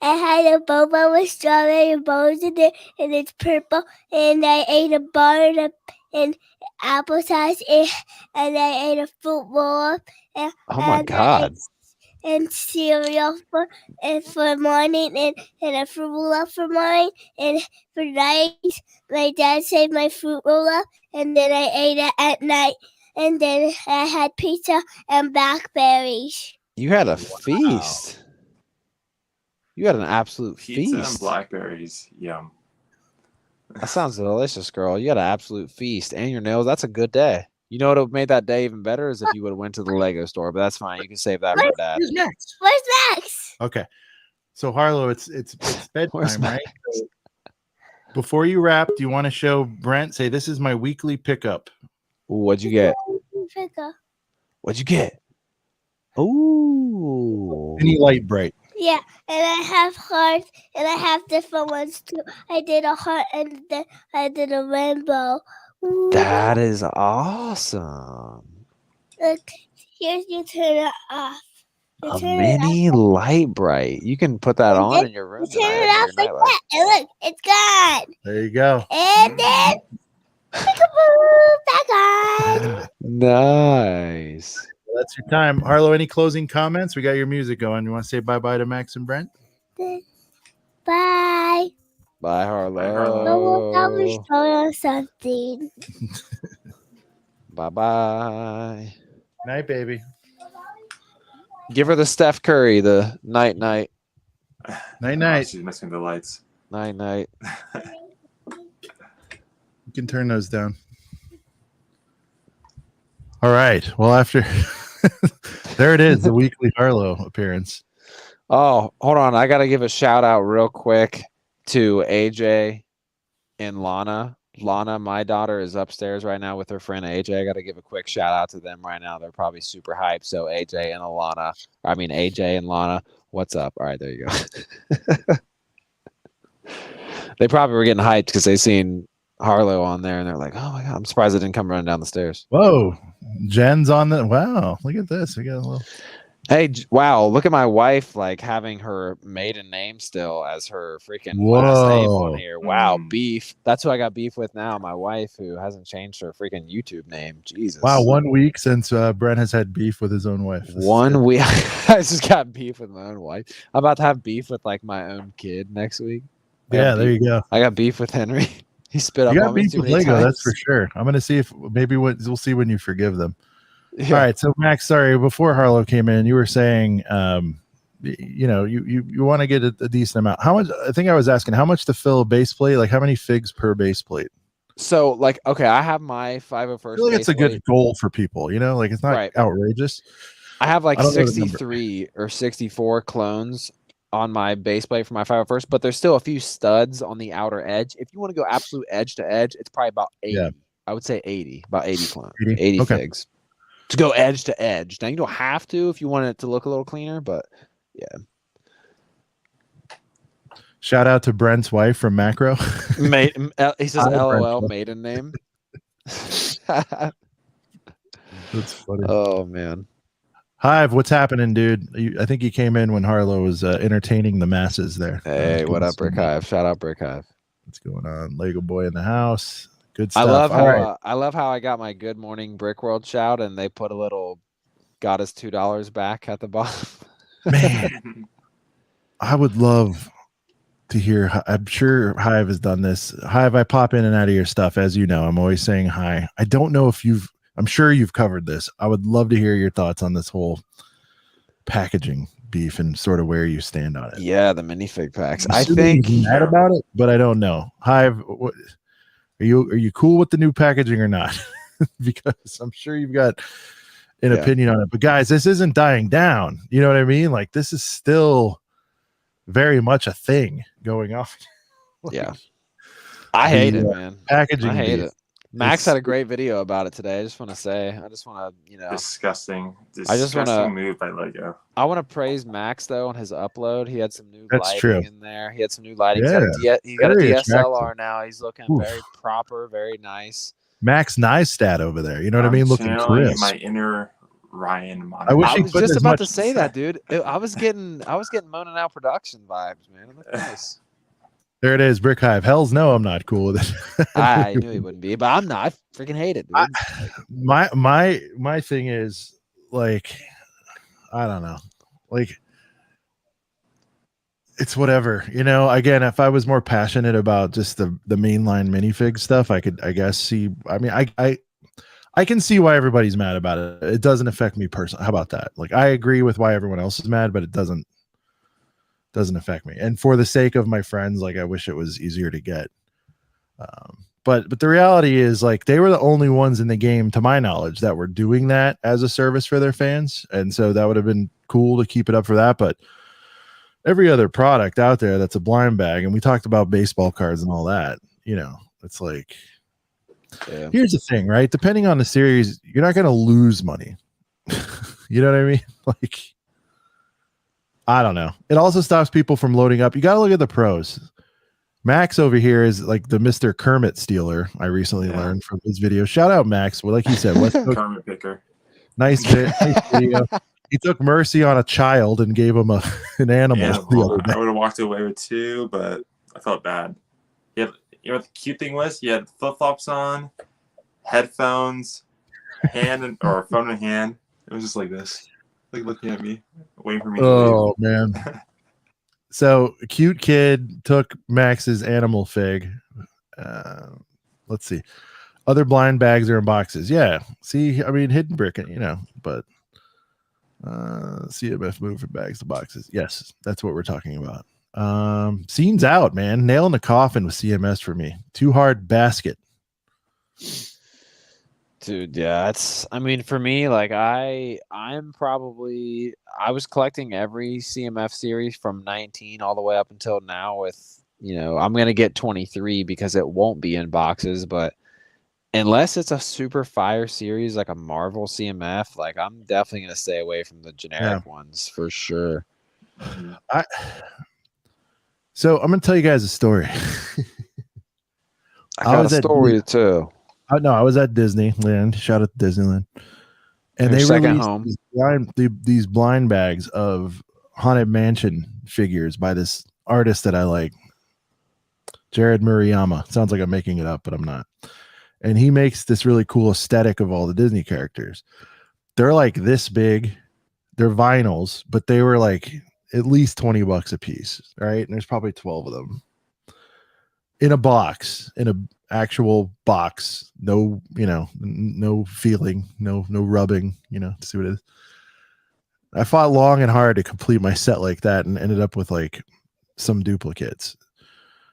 Speaker 5: I had a boba with strawberry bows in it, and it's purple. And I ate a bar and applesauce, and I ate a fruit roll up. And,
Speaker 2: Oh my
Speaker 5: and I
Speaker 2: God.
Speaker 5: and cereal for morning and a fruit roll up for morning and for night. My dad saved my fruit roll up and then I ate it at night and then I had pizza and blackberries.
Speaker 2: You had a feast. You had an absolute
Speaker 3: Pizza and
Speaker 2: feast.
Speaker 3: blackberries. Yum.
Speaker 2: That sounds delicious, girl. You had an absolute feast and your nails. That's a good day. You know what would have made that day even better is if you would have went to the Lego store, but that's fine. You can save that for Dad.
Speaker 1: Who's next?
Speaker 5: Where's Max?
Speaker 1: Okay. So Harlow, it's
Speaker 2: Where's
Speaker 1: bedtime, right?
Speaker 2: Max?
Speaker 1: So before you wrap, do you want to show Brent? Say this is my weekly pickup.
Speaker 2: What'd you get?
Speaker 5: Pizza.
Speaker 2: What'd you get? Ooh.
Speaker 1: Mini light bright.
Speaker 5: Yeah, and I have hearts, and I have different ones too. I did a heart, and then I did a rainbow. Ooh.
Speaker 2: That is awesome.
Speaker 5: Look, here's you turn it off. You
Speaker 2: A
Speaker 5: turn it off.
Speaker 2: mini light bright. You can put that
Speaker 5: And
Speaker 2: on
Speaker 5: then
Speaker 2: in your room.
Speaker 5: You turn
Speaker 2: tonight
Speaker 5: it
Speaker 2: as
Speaker 5: off
Speaker 2: your
Speaker 5: like
Speaker 2: nightlight.
Speaker 5: that, and look, it's gone.
Speaker 1: There you go.
Speaker 5: And then, peekaboo, back on.
Speaker 2: Nice.
Speaker 1: That's your time. Harlow, any closing comments? We got your music going. You want to say bye-bye to Max and Brent?
Speaker 5: Bye.
Speaker 2: Bye,
Speaker 3: Harlow.
Speaker 5: I will probably
Speaker 2: Harlow.
Speaker 5: show you something.
Speaker 2: Bye-bye.
Speaker 1: Night, baby.
Speaker 2: Give her the Steph Curry, the night.
Speaker 1: Night,
Speaker 3: Oh,
Speaker 1: night.
Speaker 3: she's missing the lights.
Speaker 2: Night.
Speaker 1: You can turn those down. All right. Well, after there it is, the weekly Harlow appearance.
Speaker 2: Oh, hold on. I got to give a shout out real quick to AJ and Lana. Lana, my daughter, is upstairs right now with her friend AJ. I got to give a quick shout out to them right now. They're probably super hyped. So AJ and Lana, what's up? All right, there you go. They probably were getting hyped because they seen Harlow on there and they're like, oh my God, I'm surprised it didn't come running down the stairs.
Speaker 1: Whoa. Jen's on the wow. Look at this. We got a little
Speaker 2: Hey, wow, look at my wife like having her maiden name still as her freaking last name on
Speaker 1: Whoa.
Speaker 2: here. Wow,
Speaker 3: Mm.
Speaker 2: beef. That's who I got beef with now, my wife who hasn't changed her freaking YouTube name. Jesus.
Speaker 1: Wow, 1 week since Brent has had beef with his own wife. This is
Speaker 2: 1
Speaker 1: good.
Speaker 2: week. I just got beef with my own wife. I'm about to have beef with like my own kid next week.
Speaker 1: Yeah, there you go.
Speaker 2: I got beef with Henry. He spit up
Speaker 1: You got
Speaker 2: on me
Speaker 1: beef
Speaker 2: too
Speaker 1: with
Speaker 2: many
Speaker 1: Lego,
Speaker 2: times.
Speaker 1: that's for sure. I'm gonna see if maybe we'll see when you forgive them.
Speaker 2: Yeah.
Speaker 1: All right, so Max, sorry, before Harlow came in, you were saying you want to get a decent amount. How much? I think I was asking how much to fill a base plate, like how many figs per base plate?
Speaker 2: So like, okay, I have my 501st.
Speaker 1: I feel like it's a good goal for people, like it's not
Speaker 2: Right.
Speaker 1: outrageous.
Speaker 2: I have like
Speaker 1: I don't know the number.
Speaker 2: 63 or 64 clones on my base plate for my 501st, but there's still a few studs on the outer edge. If you want to go absolute edge to edge, it's probably about 80.
Speaker 1: Yeah.
Speaker 2: I would say 80, about 80 clones,
Speaker 1: 80?
Speaker 2: 80
Speaker 1: Okay.
Speaker 2: figs to go edge to edge. Now you don't have to if you want it to look a little cleaner, but yeah.
Speaker 1: Shout out to Brent's wife from Macro.
Speaker 2: He says
Speaker 1: Hi,
Speaker 2: LOL
Speaker 1: Brent.
Speaker 2: maiden name.
Speaker 1: That's funny.
Speaker 2: Oh man.
Speaker 1: Hive, what's happening, dude? I think you came in when Harlow was entertaining the masses there.
Speaker 2: Hey,
Speaker 1: Good
Speaker 2: what
Speaker 1: to
Speaker 2: up,
Speaker 1: see you.
Speaker 2: Brick Hive? Shout out Brick Hive.
Speaker 1: What's going on? Lego boy in the house. Good
Speaker 2: I
Speaker 1: stuff.
Speaker 2: love
Speaker 1: All
Speaker 2: how
Speaker 1: right.
Speaker 2: I love how I got my Good Morning Brick World shout and they put a little got us $2 back at the bottom.
Speaker 1: Man, I would love to hear. I'm sure Hive has done this. Hive, I pop in and out of your stuff, as you know. I'm always saying hi. I don't know if I'm sure you've covered this. I would love to hear your thoughts on this whole packaging beef and sort of where you stand on it.
Speaker 2: Yeah, the minifig packs.
Speaker 1: I'm
Speaker 2: I
Speaker 1: assuming
Speaker 2: think
Speaker 1: he's mad about it, but I don't know. Hive, what, are you cool with the new packaging or not? Because I'm sure you've got an opinion on it. But guys, this isn't dying down. You know what I mean? Like this is still very much a thing going on.
Speaker 2: yeah. I hate it, man.
Speaker 1: Packaging
Speaker 2: I hate
Speaker 1: beef.
Speaker 2: it. Max
Speaker 1: It's-
Speaker 2: had a great video about it today. I just want to say,
Speaker 3: Disgusting.
Speaker 2: I just wanna-
Speaker 3: Disgusting move by Lego.
Speaker 2: I want to praise Max though on his upload. He had some new
Speaker 1: That's
Speaker 2: lighting
Speaker 1: true.
Speaker 2: in there. He had some new lighting.
Speaker 1: Yeah,
Speaker 2: He's got a
Speaker 1: very
Speaker 2: DSLR now. He's looking
Speaker 1: Oof.
Speaker 2: very proper, very nice.
Speaker 1: Max Neistat over there. You know what I mean? Looking
Speaker 3: channeling
Speaker 1: crisp.
Speaker 3: my inner Ryan.
Speaker 1: I wish
Speaker 2: I
Speaker 1: he
Speaker 2: was
Speaker 1: put
Speaker 2: just
Speaker 1: as
Speaker 2: about
Speaker 1: much-
Speaker 2: to say that, dude. I was getting Moaning Out production vibes, man. It looked nice.
Speaker 1: There it is, Brick Hive. Hell's no, I'm not cool with it.
Speaker 2: I knew he wouldn't be, but I'm not. I freaking hate it, dude.
Speaker 1: My thing is like, I don't know, like it's whatever, you know. Again, if I was more passionate about just the mainline minifig stuff, I could, I guess, see. I mean, I can see why everybody's mad about it. It doesn't affect me personally. How about that? Like, I agree with why everyone else is mad, but it doesn't affect me. And for the sake of my friends, like, I wish it was easier to get. But the reality is, like, they were the only ones in the game, to my knowledge, that were doing that as a service for their fans, and so that would have been cool to keep it up for that. But every other product out there that's a blind bag, and we talked about baseball cards and all that, you know, it's like, here's the thing, right? Depending on the series, you're not going to lose money. You know what I mean? Like, I don't know. It also stops people from loading up. You got to look at the pros. Max over here is like the Mr. Kermit stealer. I recently learned from his video. Shout out Max. Well, like he said, West Coast,
Speaker 3: Kermit picker.
Speaker 1: nice video. He took mercy on a child and gave him an animal. The other day.
Speaker 3: I would have walked away with 2, but I felt bad. You know what the cute thing was? You had flip flops on, headphones, or phone in hand. It was just like this, like looking at me, waiting for me.
Speaker 1: Oh man. So a cute kid took Max's animal fig. Let's see. Other blind bags are in boxes. Yeah. See, I mean, hidden brick, you know, but CMF move from bags to boxes. Yes, that's what we're talking about. Scenes out, man. Nail in the coffin with CMS for me. Too hard basket.
Speaker 2: Dude, yeah, I mean, for me, like, I was collecting every CMF series from 19 all the way up until now with, you know, I'm going to get 23 because it won't be in boxes, but unless it's a super fire series like a Marvel CMF, like, I'm definitely going to stay away from the generic ones for sure.
Speaker 1: So I'm going to tell you guys a story.
Speaker 2: I got a story too.
Speaker 1: No, I was at Disneyland. Shout out to Disneyland. And
Speaker 2: Your
Speaker 1: they
Speaker 2: second home.
Speaker 1: These blind bags of Haunted Mansion figures by this artist that I like, Jared Murayama. Sounds like I'm making it up, but I'm not. And he makes this really cool aesthetic of all the Disney characters. They're like this big. They're vinyls, but they were like at least $20 a piece, right? And there's probably 12 of them in a box, in a actual box. No, you know, no feeling, no rubbing, you know, to see what it is. I fought long and hard to complete my set like that and ended up with like some duplicates.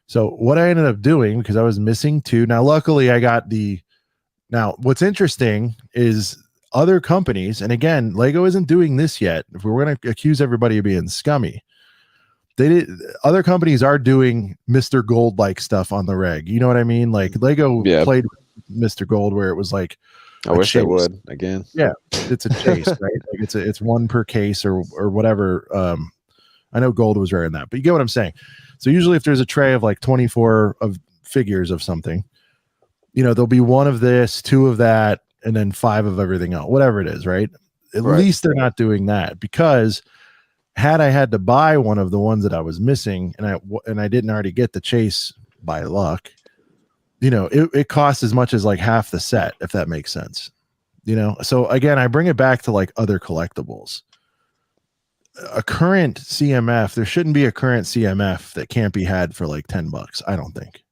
Speaker 1: So what I ended up doing, because I was missing 2. Now, luckily I got now what's interesting is other companies, and again, Lego isn't doing this yet. If we're going to accuse everybody of being scummy, other companies are doing Mr. Gold like stuff on the reg. You know what I mean? Like Lego played Mr. Gold where it was like,
Speaker 2: I wish they would again.
Speaker 1: Yeah, it's a chase, right? Like it's one per case or whatever. I know Gold was rare in that, but you get what I'm saying. So usually if there's a tray of like 24 of figures of something, you know, there'll be 1 of this, 2 of that, and then 5 of everything else, whatever it is, right? At least they're not doing that, because had I had to buy one of the ones that I was missing and I didn't already get the chase by luck, you know, it costs as much as like half the set, if that makes sense. You know, so again, I bring it back to like other collectibles. A current CMF, there shouldn't be a current CMF that can't be had for like $10. I don't think.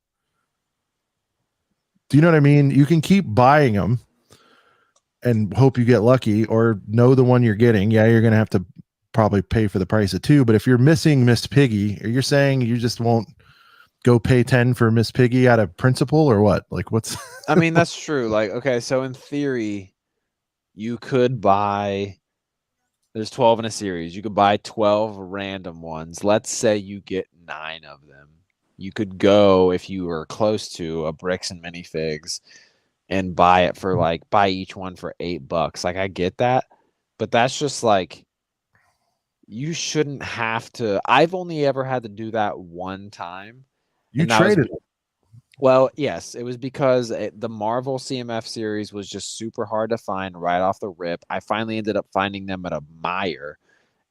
Speaker 1: Do you know what I mean? You can keep buying them and hope you get lucky or know the one you're getting. Yeah, you're going to have to probably pay for the price of 2. But if you're missing Miss Piggy, you're saying you just won't go pay 10 for Miss Piggy out of principle or what? Like what's
Speaker 2: I mean, that's true. Like, okay, so in theory, you could buy, there's 12 in a series. You could buy 12 random ones. Let's say you get 9 of them. You could go, if you were close to a Bricks and Minifigs, and buy it for like, buy each one for $8. Like, I get that, but that's just like, you shouldn't have to. I've only ever had to do that one time.
Speaker 1: You traded it.
Speaker 2: Well, yes, it was because the Marvel CMF series was just super hard to find right off the rip. I finally ended up finding them at a Meijer,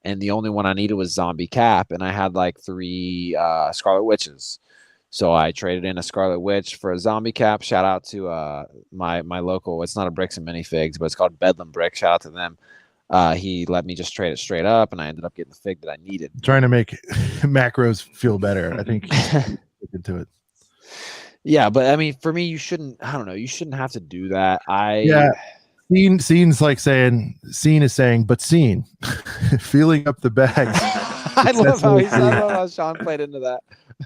Speaker 2: and the only one I needed was Zombie Cap, and I had like 3 Scarlet Witches. So I traded in a Scarlet Witch for a zombie cap. Shout out to my local. It's not a Bricks and Minifigs, but it's called Bedlam Brick. Shout out to them. He let me just trade it straight up, and I ended up getting the fig that I needed.
Speaker 1: Trying to make macros feel better. I think into it.
Speaker 2: Yeah, but I mean, for me, you shouldn't. I don't know. You shouldn't have to do that.
Speaker 1: Scene's like saying. Scene is saying, but scene, feeling up the bags.
Speaker 2: I love how Sean played into that.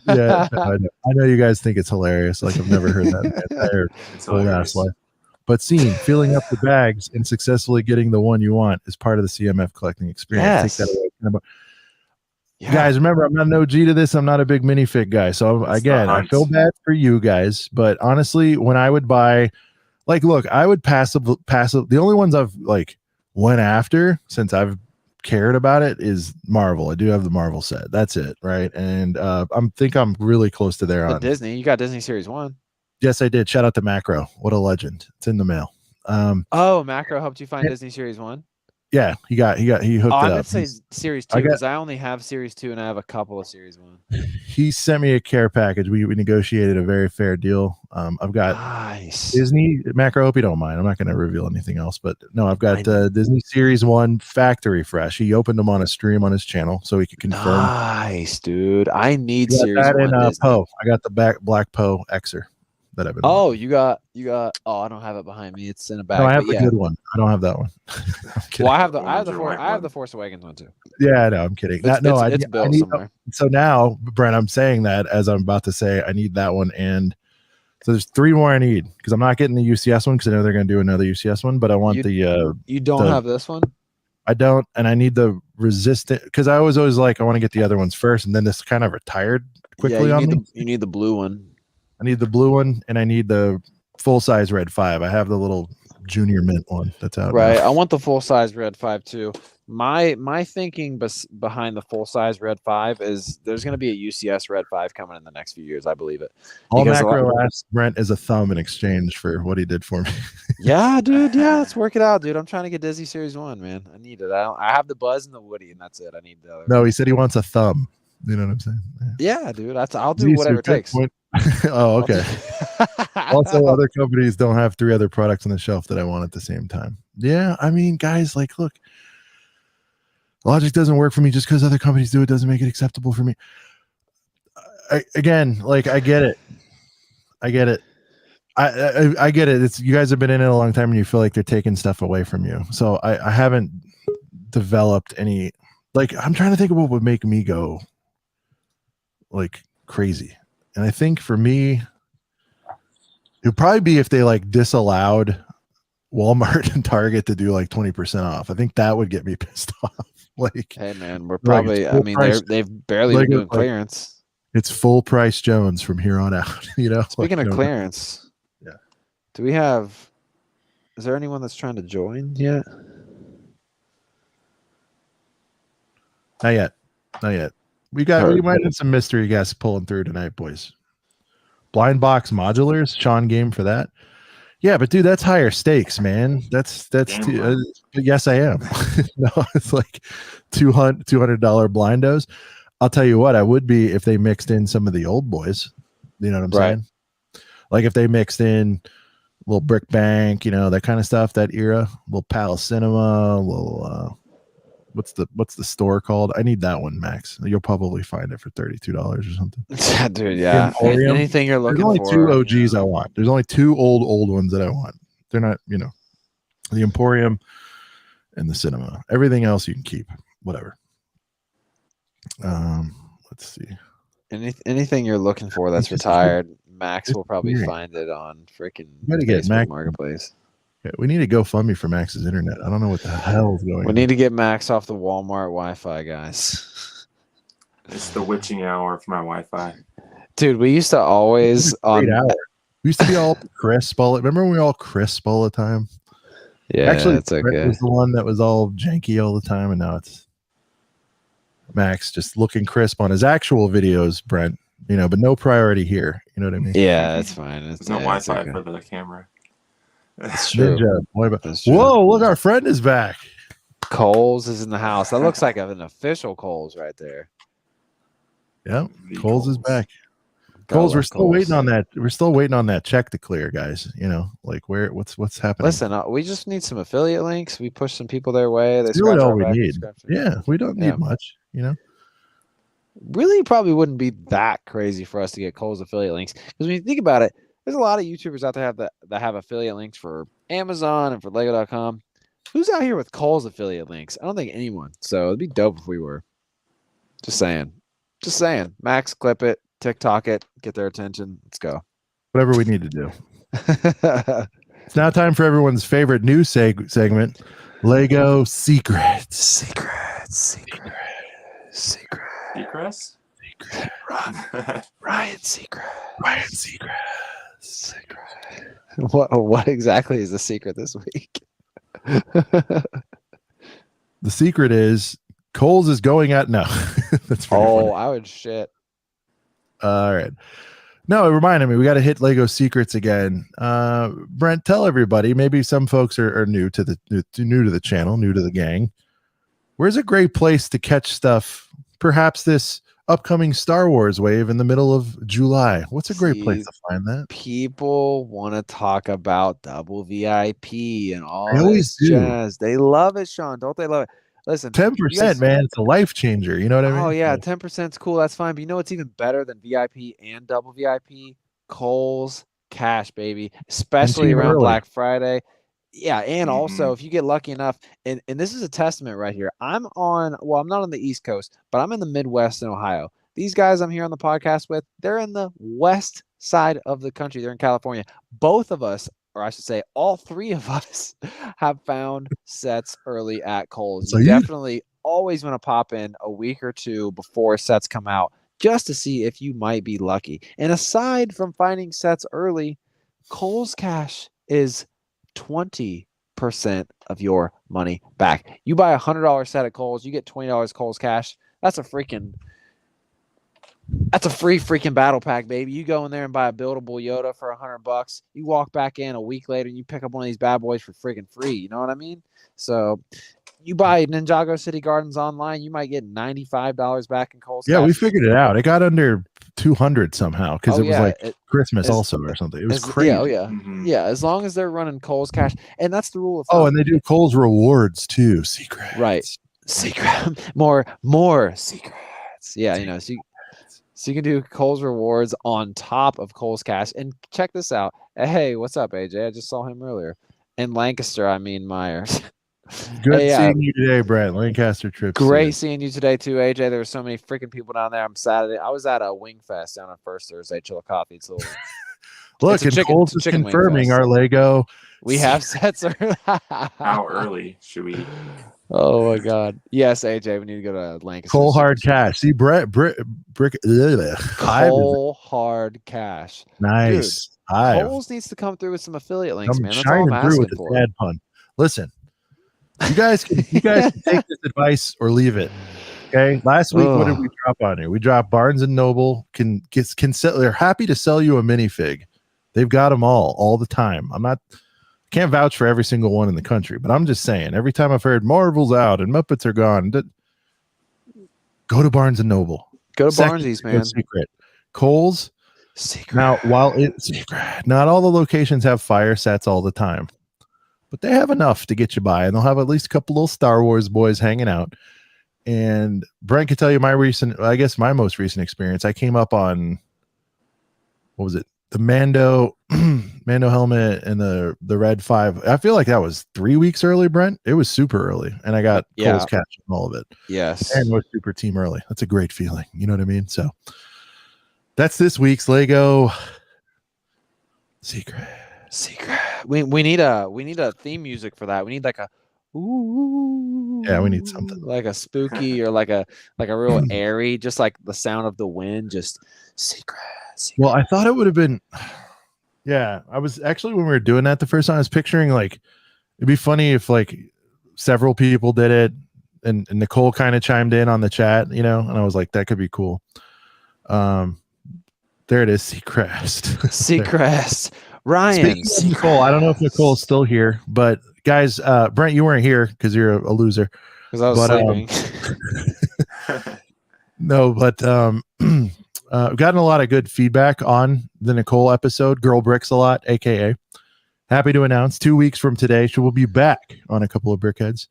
Speaker 1: Yeah, I know you guys think it's hilarious. Like I've never heard that in my entire old ass life. But scene, filling up the bags and successfully getting the one you want is part of the CMF collecting experience.
Speaker 2: Yes.
Speaker 1: Take that away. Yeah. Guys, remember, I'm not an OG to this. I'm not a big minifig guy. So again, I feel bad for you guys. But honestly, when I would buy, like, look, I would pass the only ones I've like went after since I've cared about it is Marvel. I do have the Marvel set. That's it, right? And I'm really close to there on
Speaker 2: Disney. You got Disney Series 1.
Speaker 1: Yes, I did. Shout out to Macro. What a legend. It's in the mail.
Speaker 2: Macro helped you find Disney Series 1?
Speaker 1: Yeah, he hooked it up.
Speaker 2: I would say Series 2 because I only have Series 2 and I have a couple of Series 1.
Speaker 1: He sent me a care package. We negotiated a very fair deal. I've got Disney Macro. I hope you don't mind. I'm not going to reveal anything else, but no, I've got Disney Series 1 factory fresh. He opened them on a stream on his channel so he could confirm.
Speaker 2: Nice, dude. I need Series 1.
Speaker 1: Poe. I got the Black Poe Xer. That I've been
Speaker 2: you got I don't have it behind me. It's in a bag.
Speaker 1: No, I have the good one. I don't have that one.
Speaker 2: Well, I have the Force Awakens one too.
Speaker 1: Yeah, no, I'm kidding.
Speaker 2: It's built somewhere.
Speaker 1: So now, Brent, I'm saying that as I'm about to say I need that one, and so there's 3 more I need because I'm not getting the UCS one because I know they're going to do another UCS one, but I want
Speaker 2: you don't have this one.
Speaker 1: I don't, and I need the Resistant because I was always like I want to get the other ones first, and then this kind of retired quickly on me.
Speaker 2: You need the blue one.
Speaker 1: I need the blue one, and I need the full-size Red 5. I have the little junior mint one that's out.
Speaker 2: Right.
Speaker 1: Now.
Speaker 2: I want the full-size Red 5 too. My thinking behind the full-size Red 5 is there's going to be a UCS Red 5 coming in the next few years. I believe it.
Speaker 1: All Macro asked Brent is a thumb in exchange for what he did for me.
Speaker 2: Yeah, dude. Yeah, let's work it out, dude. I'm trying to get Disney Series 1, man. I need it. I have the Buzz and the Woody, and that's it. I need the other.
Speaker 1: No, he said he wants a thumb. You know what I'm saying?
Speaker 2: Yeah, dude. I'll do whatever it takes.
Speaker 1: Oh, okay. Also, other companies don't have 3 other products on the shelf that I want at the same time. Yeah, I mean, guys, like, look, logic doesn't work for me just because other companies do it doesn't make it acceptable for me. I get it. I get it. I get it. It's you guys have been in it a long time and you feel like they're taking stuff away from you. So I haven't developed any. Like, I'm trying to think of what would make me go like crazy. And I think for me, it'd probably be if they like disallowed Walmart and Target to do like 20% off. I think that would get me pissed off. Like,
Speaker 2: hey man, we're probably. I mean, they've barely been doing clearance.
Speaker 1: It's full price Jones from here on out. You know.
Speaker 2: Speaking of clearance,
Speaker 1: yeah.
Speaker 2: Do we have? Is there anyone that's trying to join yet?
Speaker 1: Not yet. Not yet. We might have some mystery guests pulling through tonight, boys. Blind box modulars, Sean game for that. Yeah, but dude, that's higher stakes, man. That's yes, I am. No, it's like $200 blindos. I'll tell you what, I would be if they mixed in some of the old boys. You know what I'm saying? Like if they mixed in a little Brick Bank, you know, that kind of stuff, that era, a little Palace Cinema, a little what's the store called? I need that one, Max. You'll probably find it for $32 or something.
Speaker 2: Dude, yeah. Anything you're looking for.
Speaker 1: There's only 2 OGs I want. There's only 2 old ones that I want. They're not, you know, the Emporium and the Cinema. Everything else you can keep. Whatever. Let's see.
Speaker 2: Anything you're looking for that's retired, Max will probably find it on freaking Facebook Marketplace.
Speaker 1: Yeah, we need to GoFundMe for Max's internet. I don't know what the hell is going on.
Speaker 2: We need to get Max off the Walmart Wi-Fi, guys.
Speaker 3: It's the witching hour for my Wi-Fi.
Speaker 2: Dude, we used to always
Speaker 1: we used to be all crisp all. Remember when we were all crisp all the time?
Speaker 2: Yeah,
Speaker 1: actually,
Speaker 2: it's okay.
Speaker 1: It was the one that was all janky all the time, and now it's Max just looking crisp on his actual videos, Brent. You know, but no priority here. You know what I mean?
Speaker 2: Yeah, that's fine.
Speaker 3: There's no Wi-Fi for the camera.
Speaker 2: That's true.
Speaker 1: That's true. Whoa, look, our friend is back.
Speaker 2: Coles is in the house. That looks like an official Coles right there.
Speaker 1: Yep, Coles is back. Coles, we're still waiting on that. We're still waiting on that check to clear, guys. You know, like what's happening?
Speaker 2: Listen, we just need some affiliate links. We push some people their way. They
Speaker 1: That's really all
Speaker 2: our
Speaker 1: we
Speaker 2: back,
Speaker 1: need. Yeah, we don't need much. You know,
Speaker 2: really, probably wouldn't be that crazy for us to get Coles affiliate links because when you think about it, there's a lot of YouTubers out there that have affiliate links for Amazon and for Lego.com. Who's out here with Coles affiliate links? I don't think anyone. So it'd be dope if we were. Just saying. Just saying. Max, clip it, TikTok it, get their attention. Let's go.
Speaker 1: Whatever we need to do. It's now time for everyone's favorite news segment, Lego Secrets.
Speaker 3: Secrets.
Speaker 2: Ryan Secret. What exactly is the secret this week?
Speaker 1: The secret is Coles is going at no. That's funny.
Speaker 2: I would shit.
Speaker 1: All right. No, it reminded me we got to hit Lego Secrets again. Brent, tell everybody. Maybe some folks are new to the channel, new to the gang. Where's a great place to catch stuff? Perhaps this upcoming Star Wars wave in the middle of July. What's a great place to find that?
Speaker 2: People want to talk about double VIP and all
Speaker 1: this
Speaker 2: jazz. They love it, Sean. Don't they love it? Listen,
Speaker 1: 10%, man. It's a life changer. You know what I mean?
Speaker 2: Oh, yeah. 10% is cool. That's fine. But you know what's even better than VIP and double VIP? Coles Cash, baby. Especially around Black Friday. Yeah. And also, if you get lucky enough, and this is a testament right here. I'm not on the East Coast, but I'm in the Midwest in Ohio. These guys I'm here on the podcast with, they're in the west side of the country. They're in California. Both of us, or I should say all three of us, have found sets early at Coles. So you definitely always want to pop in a week or two before sets come out just to see if you might be lucky. And aside from finding sets early, Coles Cash is 20% of your money back. You buy a $100 set at Coles, you get $20 Coles Cash. That's a free freaking battle pack, baby. You go in there and buy a buildable Yoda for $100. You walk back in a week later and you pick up one of these bad boys for freaking free. You know what I mean? So you buy Ninjago City Gardens online, you might get $95 back in Coles.
Speaker 1: Yeah, we figured it out. It got under 200 somehow because it was Christmas also or something. It was crazy.
Speaker 2: Yeah. As long as they're running Coles Cash, and that's the rule of
Speaker 1: thumb. Oh, and they do Coles rewards too. Secret.
Speaker 2: Right. Secret. More secrets. Yeah, you know. So you can do Coles rewards on top of Coles Cash. And check this out. Hey, what's up, AJ? I just saw him earlier. In Lancaster, Myers.
Speaker 1: Good seeing you today, Brent. Lancaster trip.
Speaker 2: Great seeing you today, too, AJ. There were so many freaking people down there. I was at a Wing Fest down on First Thursday, Chillicothe. It's a little...
Speaker 1: Look, and Coles is confirming our Lego.
Speaker 2: We have sets.
Speaker 3: How early should we...
Speaker 2: Oh my God! Yes, AJ, we need to go to Lancaster.
Speaker 1: Cold hard cash. See, Brick.
Speaker 2: Cold hard cash.
Speaker 1: Nice.
Speaker 2: Dude, Coles needs to come through with some affiliate links, man. That's all I'm asking
Speaker 1: with
Speaker 2: for.
Speaker 1: Dad pun. Listen, you guys can take this advice or leave it. Okay. Last week, what did we drop on you? We dropped Barnes and Noble. Can sell. They're happy to sell you a minifig. They've got them all the time. Can't vouch for every single one in the country, but I'm just saying, every time I've heard Marvel's out and Muppets are gone, go to Barnes and Noble.
Speaker 2: Go to Barnesies, man.
Speaker 1: Secret. Coles.
Speaker 2: Secret.
Speaker 1: Now, while it's secret, not all the locations have fire sets all the time, but they have enough to get you by, and they'll have at least a couple little Star Wars boys hanging out. And Brent can tell you my most recent experience. I came up on, what was it? The Mando helmet and the Red 5. I feel like that was 3 weeks early, Brent. It was super early, and I got Coles Cash and all of it.
Speaker 2: Yes,
Speaker 1: and was super team early. That's a great feeling. You know what I mean? So that's this week's Lego Secret.
Speaker 2: We need a theme music for that. We need like a ooh.
Speaker 1: Yeah, we need something
Speaker 2: like a spooky or like a real airy, just like the sound of the wind. Just secret.
Speaker 1: Well, I thought it would have been, I was actually, when we were doing that the first time, I was picturing like, it'd be funny if like several people did it and Nicole kind of chimed in on the chat, you know, and I was like, that could be cool. There it is.
Speaker 2: Seacrest. Ryan.
Speaker 1: Nicole, I don't know if Nicole's still here, but guys, Brent, you weren't here because you're a loser.
Speaker 2: Because I was sleeping.
Speaker 1: No, but We've gotten a lot of good feedback on the Nicole episode, Girl Bricks a Lot, aka. Happy to announce 2 weeks from today, she will be back on a couple of Brickheads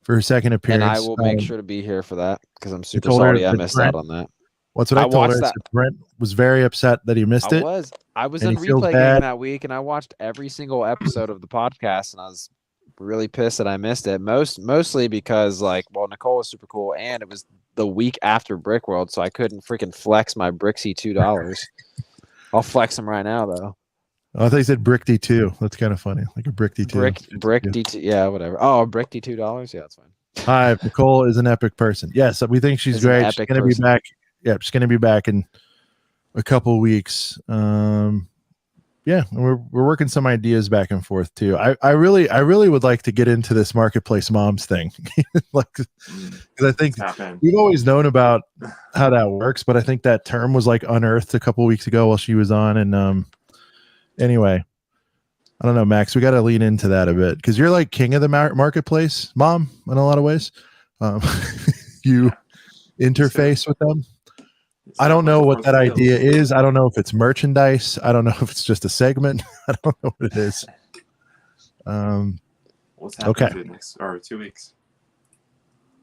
Speaker 1: for her second appearance.
Speaker 2: And I will make sure to be here for that because I'm super
Speaker 1: told her
Speaker 2: salty I
Speaker 1: that
Speaker 2: missed
Speaker 1: Brent-
Speaker 2: out on that.
Speaker 1: What's what I told her? I said Brent was very upset that he missed it.
Speaker 2: I was
Speaker 1: and
Speaker 2: in
Speaker 1: he feels
Speaker 2: replay
Speaker 1: bad.
Speaker 2: game that week, and I watched every single episode of the podcast, and I was really pissed that I missed it. Mostly because Nicole was super cool, and it was the week after Brick World, so I couldn't freaking flex my Brixie $2. I'll flex them right now though.
Speaker 1: Oh, I thought you said Brick D2. That's kind of funny, like a Brick D2.
Speaker 2: Brick D2, yeah, whatever. Oh, Brick D$2, yeah, that's fine.
Speaker 1: Hi, Nicole is an epic person. Yes, we think she's
Speaker 2: Is an
Speaker 1: great. She's
Speaker 2: epic
Speaker 1: going to be
Speaker 2: person.
Speaker 1: back. Yeah, she's going to be back in a couple weeks. Yeah, and we're working some ideas back and forth too. I really would like to get into this marketplace moms thing, because I think we've always known about how that works, but I think that term was like unearthed a couple weeks ago while she was on. And anyway, I don't know, Max. We got to lean into that a bit because you're like king of the marketplace mom in a lot of ways. You interface with them. I don't know what that idea is. I don't know if it's merchandise. I don't know if it's just a segment. I don't know what it is.
Speaker 3: What's happening next 2 weeks?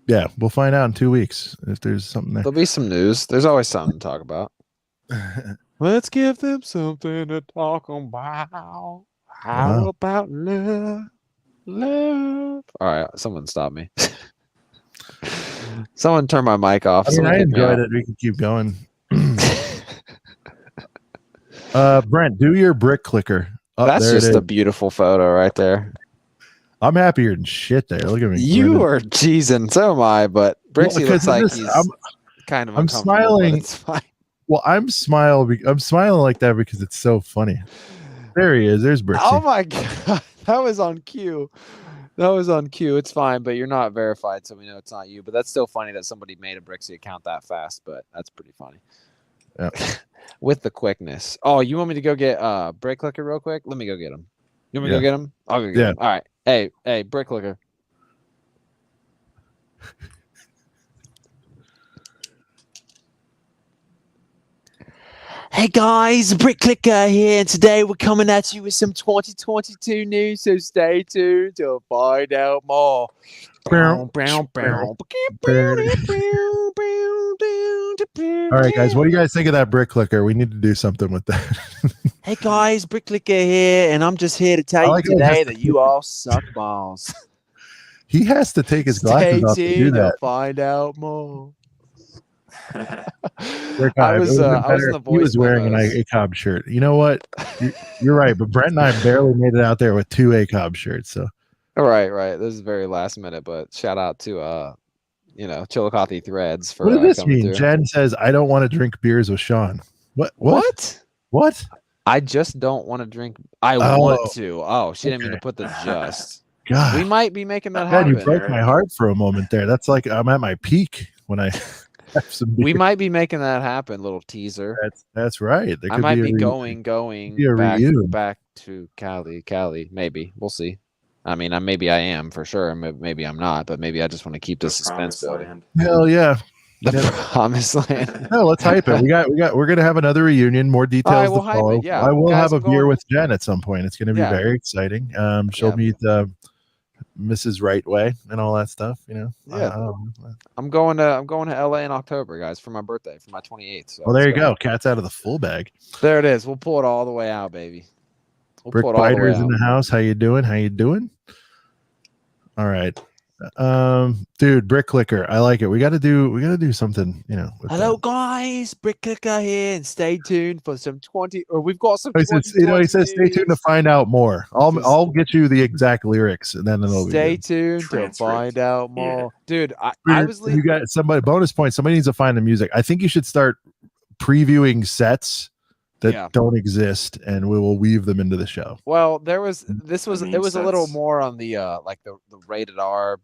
Speaker 1: Yeah, we'll find out in 2 weeks if there's something there.
Speaker 2: There'll be some news. There's always something to talk about. Let's give them something to talk about. How about love? Love. All right, someone stop me. Someone turn my mic off.
Speaker 1: I mean, I enjoyed it. We can keep going. Brent, do your brick clicker. Oh,
Speaker 2: that's just a beautiful photo right there.
Speaker 1: I'm happier than shit there. Look at me.
Speaker 2: You are cheesing. So am I, but Brixie looks like he's kind of
Speaker 1: I'm smiling.
Speaker 2: It's fine.
Speaker 1: Well, I'm smiling like that because it's so funny. There he is. There's Brixie.
Speaker 2: Oh my god. That was on cue. It's fine, but you're not verified, so we know it's not you. But that's still funny that somebody made a Brixie account that fast, but that's pretty funny.
Speaker 1: Yeah.
Speaker 2: With the quickness. Oh, you want me to go get Brick Clicker real quick? Let me go get him. You want me to go get him? I'll go get him. All right. Hey, Brick Clicker. Hey guys, Brick Clicker here, and today we're coming at you with some 2022 news, so stay tuned to find out more.
Speaker 1: All right, guys, what do you guys think of that brick clicker? We need to do something with that.
Speaker 2: Hey guys, Brick Clicker here, and I'm just here to tell you today that you all suck balls.
Speaker 1: He has to take his glasses off to do that.
Speaker 2: Find out more.
Speaker 1: I was in the voice. He was wearing an ACOB shirt. You know what? You're right, but Brent and I barely made it out there with 2 ACOB shirts. So,
Speaker 2: right. This is very last minute, but shout out to Chillicothe Threads for.
Speaker 1: What does this mean?
Speaker 2: Through.
Speaker 1: Jen says, "I don't want to drink beers with Sean." What?
Speaker 2: I just don't want to drink. I want to. Oh, she didn't mean to put the just.
Speaker 1: God,
Speaker 2: we might be making that happen.
Speaker 1: You broke my heart for a moment there. That's like I'm at my peak when I.
Speaker 2: We might be making that happen. Little teaser.
Speaker 1: That's right.
Speaker 2: I might be going back to Cali. Maybe we'll see. I mean, maybe I am for sure. Maybe I'm not, but maybe I just want to keep the suspense building.
Speaker 1: Hell yeah.
Speaker 2: The promised land.
Speaker 1: No, let's hype it. We're gonna have another reunion. More details to follow.
Speaker 2: Yeah.
Speaker 1: I will have a beer with Jen at some point. It's gonna be very exciting. She'll meet Mrs. Right Way and all that stuff.
Speaker 2: Yeah. I'm going to LA in October, guys, for my birthday, for my 28th. So
Speaker 1: well, there you go. Cat's out of the full bag.
Speaker 2: There it is. We'll pull it all the way out, baby.
Speaker 1: Brick Biters in the house. How you doing? All right. Dude, Brick Clicker. I like it. We gotta do something,
Speaker 2: Hello guys, Brick Clicker here, and stay tuned for some 20 or we've got some
Speaker 1: he says stay tuned to find out more. I'll get you the exact lyrics and then it'll
Speaker 2: stay tuned to find out more. Dude, I was
Speaker 1: you got somebody bonus point. Somebody needs to find the music. I think you should start previewing sets that don't exist, and we will weave them into the show.
Speaker 2: Well, it was a little more on the the rated R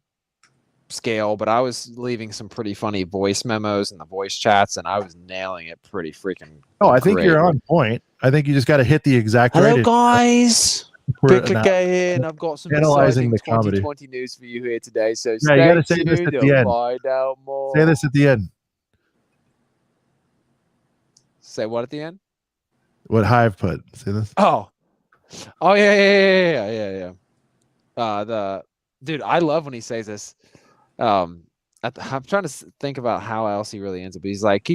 Speaker 2: scale, but I was leaving some pretty funny voice memos and the voice chats, and I was nailing it pretty freaking.
Speaker 1: Oh, I think you're on point. I think you just got to hit the exact.
Speaker 2: Hello, guys. Brick Clicker here, and I've got some
Speaker 1: analyzing
Speaker 2: exciting
Speaker 1: the
Speaker 2: 2020 news for you here today. So
Speaker 1: you got to say this at the end.
Speaker 2: Find out more.
Speaker 1: Say this at the end.
Speaker 2: Say what at the end?
Speaker 1: What Hive put? See this?
Speaker 2: Oh yeah. The dude, I love when he says this. I'm trying to think about how else he really ends up. He's like,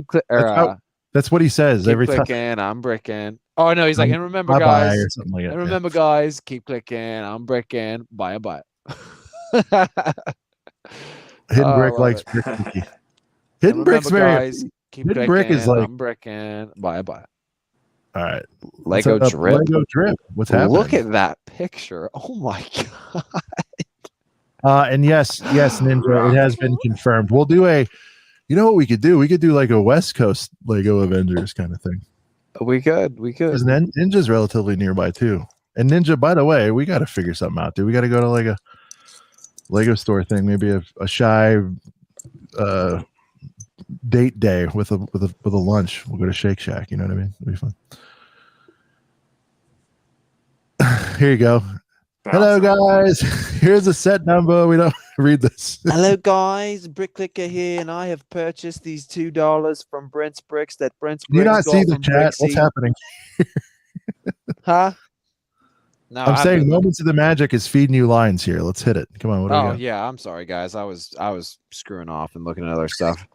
Speaker 1: That's what he says
Speaker 2: keep
Speaker 1: every time.
Speaker 2: clicking, I'm bricking. Oh no, he's like, and remember,
Speaker 1: Bye-bye
Speaker 2: guys,
Speaker 1: or something like that.
Speaker 2: and remember, guys, keep clicking, I'm bricking, bye.
Speaker 1: Hidden Brick
Speaker 2: love
Speaker 1: likes
Speaker 2: it.
Speaker 1: Brick Cookie.
Speaker 2: And
Speaker 1: Hidden Brick's
Speaker 2: remember,
Speaker 1: very.
Speaker 2: guys, keep
Speaker 1: Hidden
Speaker 2: clicking,
Speaker 1: Brick is like.
Speaker 2: I'm bricking, bye.
Speaker 1: All right.
Speaker 2: Lego
Speaker 1: What's up,
Speaker 2: drip.
Speaker 1: Lego drip. What's happening?
Speaker 2: Look at that picture. Oh my god.
Speaker 1: And yes, Ninja, it has been confirmed. We'll do a. You know what we could do? We could do like a West Coast Lego Avengers kind of thing.
Speaker 2: We could.
Speaker 1: Because Ninja's relatively nearby too. And Ninja, by the way, we got to figure something out, dude. We got to go to like a Lego store thing, maybe a shy date day with a lunch. We'll go to Shake Shack. You know what I mean? It'll be fun. Here you go. Hello, guys. Here's a set number. We don't read this.
Speaker 2: Hello, guys. Bricklicker here, and I have purchased these $2 from Brent's Bricks that Brent's
Speaker 1: Do you
Speaker 2: Bricks
Speaker 1: not see
Speaker 2: got
Speaker 1: the
Speaker 2: from
Speaker 1: chat?
Speaker 2: Brixie.
Speaker 1: What's happening?
Speaker 2: Huh? No,
Speaker 1: I'm saying Moments of the Magic is feeding you lines here. Let's hit it. Come on. What do we got?
Speaker 2: Yeah. I'm sorry, guys. I was screwing off and looking at other stuff.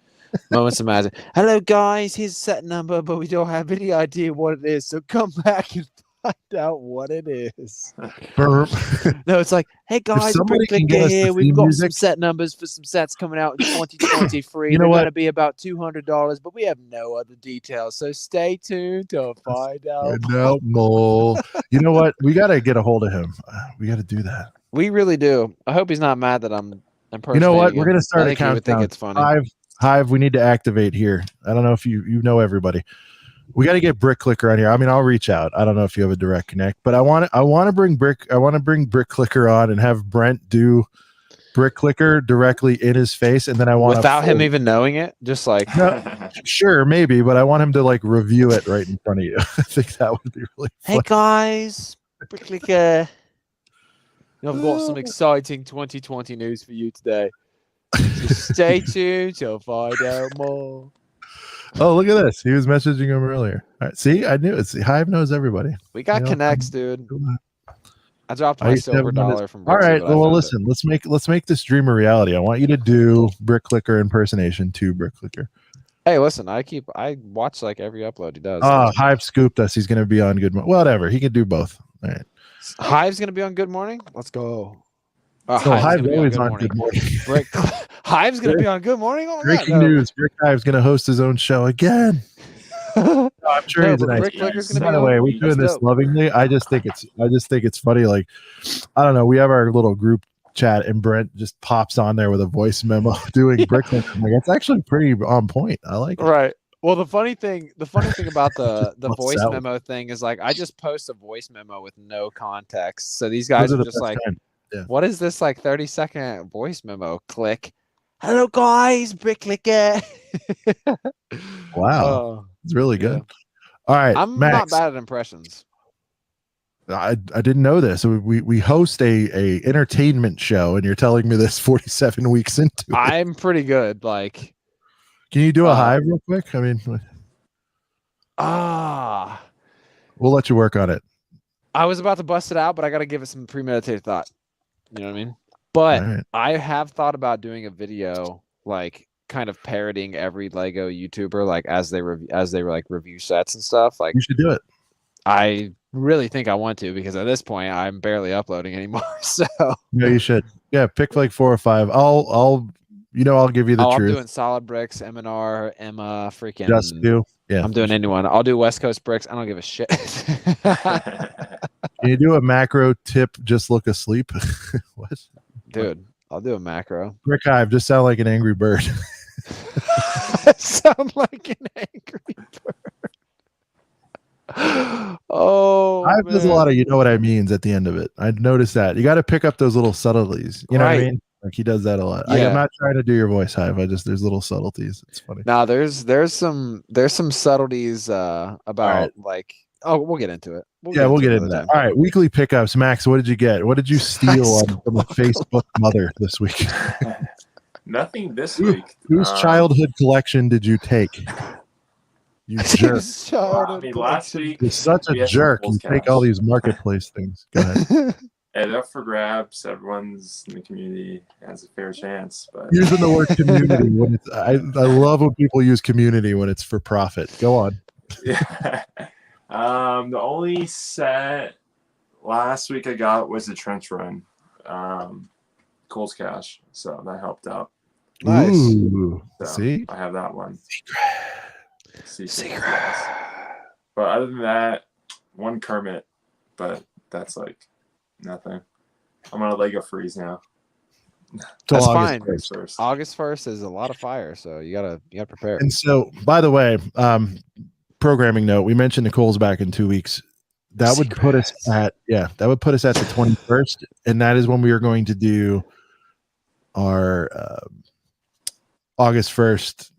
Speaker 2: Moments of Magic. Hello, guys. Here's set number, but we don't have any idea what it is. So come back and find out what it is.
Speaker 1: Burp.
Speaker 2: No, it's like, hey guys,
Speaker 1: somebody can
Speaker 2: Bricklicker
Speaker 1: get us
Speaker 2: here.
Speaker 1: the
Speaker 2: We've
Speaker 1: theme
Speaker 2: got
Speaker 1: music.
Speaker 2: some set numbers for some sets coming out in 2023.
Speaker 1: You know
Speaker 2: They're
Speaker 1: what?
Speaker 2: going to be about $200, but we have no other details. So stay tuned to find out.
Speaker 1: No more. You know what? We got to get a hold of him. We got to do that.
Speaker 2: We really do. I hope he's not mad that I'm impersonating
Speaker 1: You know what?
Speaker 2: him.
Speaker 1: We're going to start
Speaker 2: I
Speaker 1: a
Speaker 2: think he would think
Speaker 1: countdown.
Speaker 2: it's funny.
Speaker 1: Hive, we need to activate here. I don't know if you know everybody. We got to get Brick Clicker on here. I mean, I'll reach out. I don't know if you have a direct connect, but I want to bring Brick Clicker on and have Brent do Brick Clicker directly in his face, and then I want
Speaker 2: without him even knowing it, just like
Speaker 1: sure, maybe, but I want him to like review it right in front of you. I think that would be really fun.
Speaker 2: Hey guys, Bricklicker. I've got some exciting 2020 news for you today. So stay tuned to find out more.
Speaker 1: Oh, look at this. He was messaging him earlier. All right, see, I knew it. Hive knows everybody.
Speaker 2: We got connects, dude. I dropped
Speaker 1: I
Speaker 2: my
Speaker 1: used to have
Speaker 2: silver
Speaker 1: one
Speaker 2: dollar from
Speaker 1: All
Speaker 2: Brixie,
Speaker 1: right,
Speaker 2: but I
Speaker 1: well,
Speaker 2: found
Speaker 1: listen. Let's make this dream a reality. I want you to do Brick Clicker impersonation to Brick Clicker.
Speaker 2: Hey, listen, I watch like every upload he does.
Speaker 1: Oh, Hive scooped us. He's going to be on Good Morning. Whatever. He can do both. All right.
Speaker 2: Hive's going to be on Good Morning? Let's go.
Speaker 1: So Hive's always on Good Morning.
Speaker 2: Hive's going to be on Good Morning? Oh,
Speaker 1: Breaking news. Brick Hive's going to host his own show again. I'm sure he's a nice guy. By the way, we're doing this lovingly. I just think it's funny. Like, I don't know. We have our little group chat, and Brent just pops on there with a voice memo doing Brick Clicker. Like, it's actually pretty on point. I like it.
Speaker 2: Right. Well, the funny thing about the voice memo thing is like I just post a voice memo with no context. So these guys are just like, what is this like 30-second voice memo? Click. Hello guys, Bricklicker.
Speaker 1: Wow. It's really good. All right.
Speaker 2: I'm
Speaker 1: Max,
Speaker 2: not bad at impressions.
Speaker 1: I didn't know this. We host a entertainment show, and you're telling me this 47 weeks into it.
Speaker 2: I'm pretty good. Like,
Speaker 1: can you do a Hive real quick? I mean, we'll let you work on it.
Speaker 2: I was about to bust it out, but I got to give it some premeditated thought. You know what I mean? But I have thought about doing a video, like kind of parodying every Lego YouTuber, like as they review sets and stuff. Like,
Speaker 1: you should do it.
Speaker 2: I really think I want to, because at this point I'm barely uploading anymore. So
Speaker 1: yeah, you should. Yeah, pick like 4 or 5. I'll give you the truth.
Speaker 2: I'm doing Solid Bricks, M&R, Emma, freaking.
Speaker 1: Just do. Yeah,
Speaker 2: I'm doing anyone. I'll do West Coast Bricks. I don't give a shit.
Speaker 1: Can you do a macro tip? Just look asleep. What?
Speaker 2: Dude, I'll do a macro.
Speaker 1: Brick Hive, just sound like an angry bird.
Speaker 2: Sound like an angry bird. Oh,
Speaker 1: Hive does a lot of you know what I means at the end of it. I noticed that. You got to pick up those little subtleties. You know what I mean? Like, he does that a lot.
Speaker 2: Yeah.
Speaker 1: I'm not trying to do your voice, Hive. There's little subtleties. It's funny.
Speaker 2: Now there's some subtleties about like, oh, we'll get into it.
Speaker 1: We'll get into that. All right, weekly pickups. Max, what did you get? What did you steal from the Facebook mother this week?
Speaker 3: Nothing this week.
Speaker 1: Whose childhood collection did you take? You jerk.
Speaker 3: I mean, last week
Speaker 1: You're such a
Speaker 3: we had some
Speaker 1: jerk. You
Speaker 3: Kohl's
Speaker 1: take all
Speaker 3: cash.
Speaker 1: these marketplace things. Go ahead.
Speaker 3: And up for grabs. Everyone's in the community has a fair chance. But
Speaker 1: Using the word community when it's, I love when people use community when it's for profit. Go on.
Speaker 3: yeah. The only set last week I got was the trench run. Kohl's cash. So that helped out.
Speaker 2: Nice.
Speaker 1: Ooh,
Speaker 3: So
Speaker 1: see?
Speaker 3: I have that one.
Speaker 2: Secret.
Speaker 3: Yes. But other than that, one Kermit, but that's like nothing. I'm on a Lego freeze now.
Speaker 1: Till
Speaker 2: That's
Speaker 1: August
Speaker 2: fine.
Speaker 1: 1st.
Speaker 2: August 1st is a lot of fire, so you gotta prepare.
Speaker 1: And so, by the way, programming note, we mentioned Nicole's back in 2 weeks. That would put us at the 21st, and that is when we are going to do our August 1st,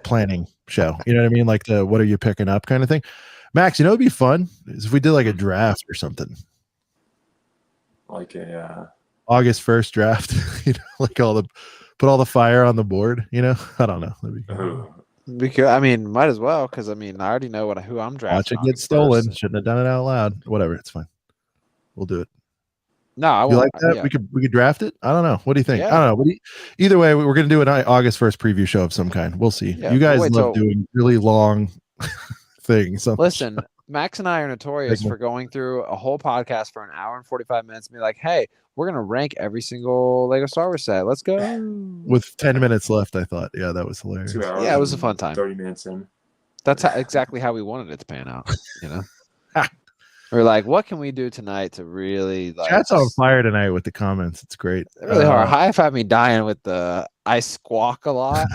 Speaker 1: planning show. You know what I mean? Like the what are you picking up kind of thing. Max, it'd be fun is if we did like a draft or something.
Speaker 3: Like a
Speaker 1: August 1st draft, like put all the fire on the board, I don't know. That'd be cool.
Speaker 2: Because I mean, might as well, because I mean, I already know who I'm drafting.
Speaker 1: Watch it get stolen. Shouldn't have done it out loud. Whatever, it's fine. We'll do it.
Speaker 2: No, I
Speaker 1: You
Speaker 2: won't.
Speaker 1: like that?
Speaker 2: Yeah.
Speaker 1: We could draft it. I don't know. What do you think?
Speaker 2: Yeah.
Speaker 1: I don't know. Either way, we're gonna do an August 1st preview show of some kind. We'll see.
Speaker 2: Yeah,
Speaker 1: You guys
Speaker 2: wait
Speaker 1: love
Speaker 2: till-
Speaker 1: doing really long things.
Speaker 2: Listen, Max and I are notorious for going through a whole podcast for an hour and 45 minutes and be like, hey, we're going to rank every single Lego Star Wars set. Let's go.
Speaker 1: With 10 minutes left, I thought. Yeah, that was hilarious.
Speaker 3: 2 hours.
Speaker 2: Yeah, it was a fun time.
Speaker 3: 30 minutes in.
Speaker 2: That's exactly how we wanted it to pan out, We're like, what can we do tonight to really like
Speaker 1: Chat's on fire tonight with the comments. It's great.
Speaker 2: really hard. High five me dying with the I squawk a lot.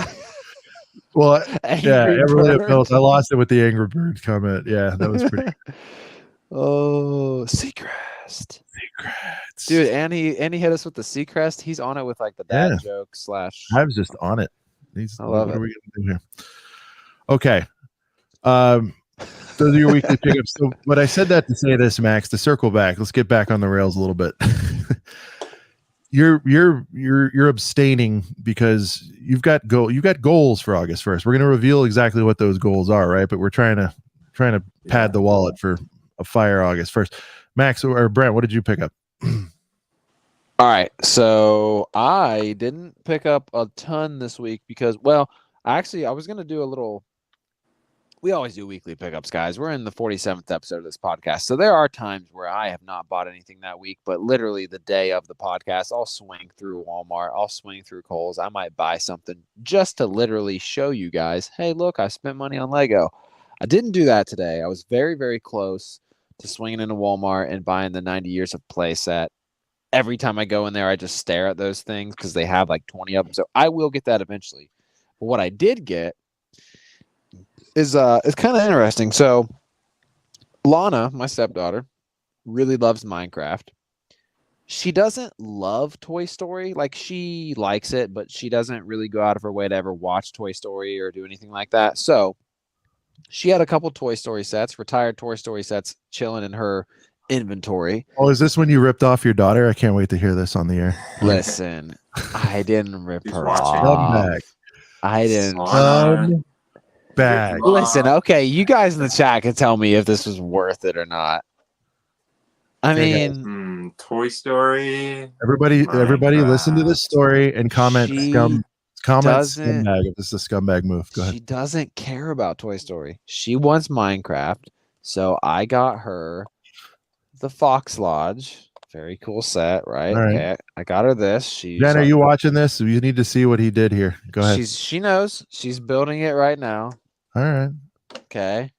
Speaker 1: Well,
Speaker 2: Angry
Speaker 1: yeah, everybody
Speaker 2: bird.
Speaker 1: knows. I lost it with the Angry Bird comment. Yeah, that was pretty.
Speaker 2: Oh, Seacrest. Dude, and he hit us with the Seacrest. He's on it with like the dad joke /
Speaker 1: I was just on it.
Speaker 2: I love
Speaker 1: what
Speaker 2: it.
Speaker 1: are we gonna do here? Okay. Those are your weekly pickups. So, but I said that to say this, Max, to circle back. Let's get back on the rails a little bit. You're abstaining because you've got goals for August 1st. We're going to reveal exactly what those goals are, right? But we're trying to pad the wallet for a fire August 1st. Max or Brent, what did you pick up?
Speaker 2: All right, so I didn't pick up a ton this week because, well, actually, I was going to do a little. We always do weekly pickups, guys. We're in the 47th episode of this podcast. So there are times where I have not bought anything that week, but literally the day of the podcast, I'll swing through Walmart. I'll swing through Kohl's. I might buy something just to literally show you guys, hey, look, I spent money on Lego. I didn't do that today. I was very, very close to swinging into Walmart and buying the 90 Years of Play set. Every time I go in there, I just stare at those things because they have like 20 of them. So I will get that eventually. But what I did get is it's kind of interesting. So Lana, my stepdaughter, really loves Minecraft. She doesn't love Toy Story. Like, she likes it, but she doesn't really go out of her way to ever watch Toy Story or do anything like that. So she had a couple Toy Story sets, retired Toy Story sets, chilling in her inventory.
Speaker 1: Oh, is this when you ripped off your daughter? I can't wait to hear this on the air.
Speaker 2: Listen, I didn't rip
Speaker 3: He's
Speaker 2: her
Speaker 3: watching.
Speaker 2: off. I didn't.
Speaker 1: Bag.
Speaker 2: Listen, okay, you guys in the chat can tell me if this was worth it or not. I mean,
Speaker 3: Toy Story.
Speaker 1: Everybody listen to this story and comment
Speaker 2: She
Speaker 1: scumbag if this is a scumbag move. Go ahead.
Speaker 2: she doesn't care about Toy Story. She wants Minecraft, so I got her the Fox Lodge. Very cool set, right?
Speaker 1: All right.
Speaker 2: Okay, I got her this.
Speaker 1: Jen, are you watching this? You need to see what he did here. Go ahead.
Speaker 2: She knows. She's building it right now.
Speaker 1: All right.
Speaker 2: Okay.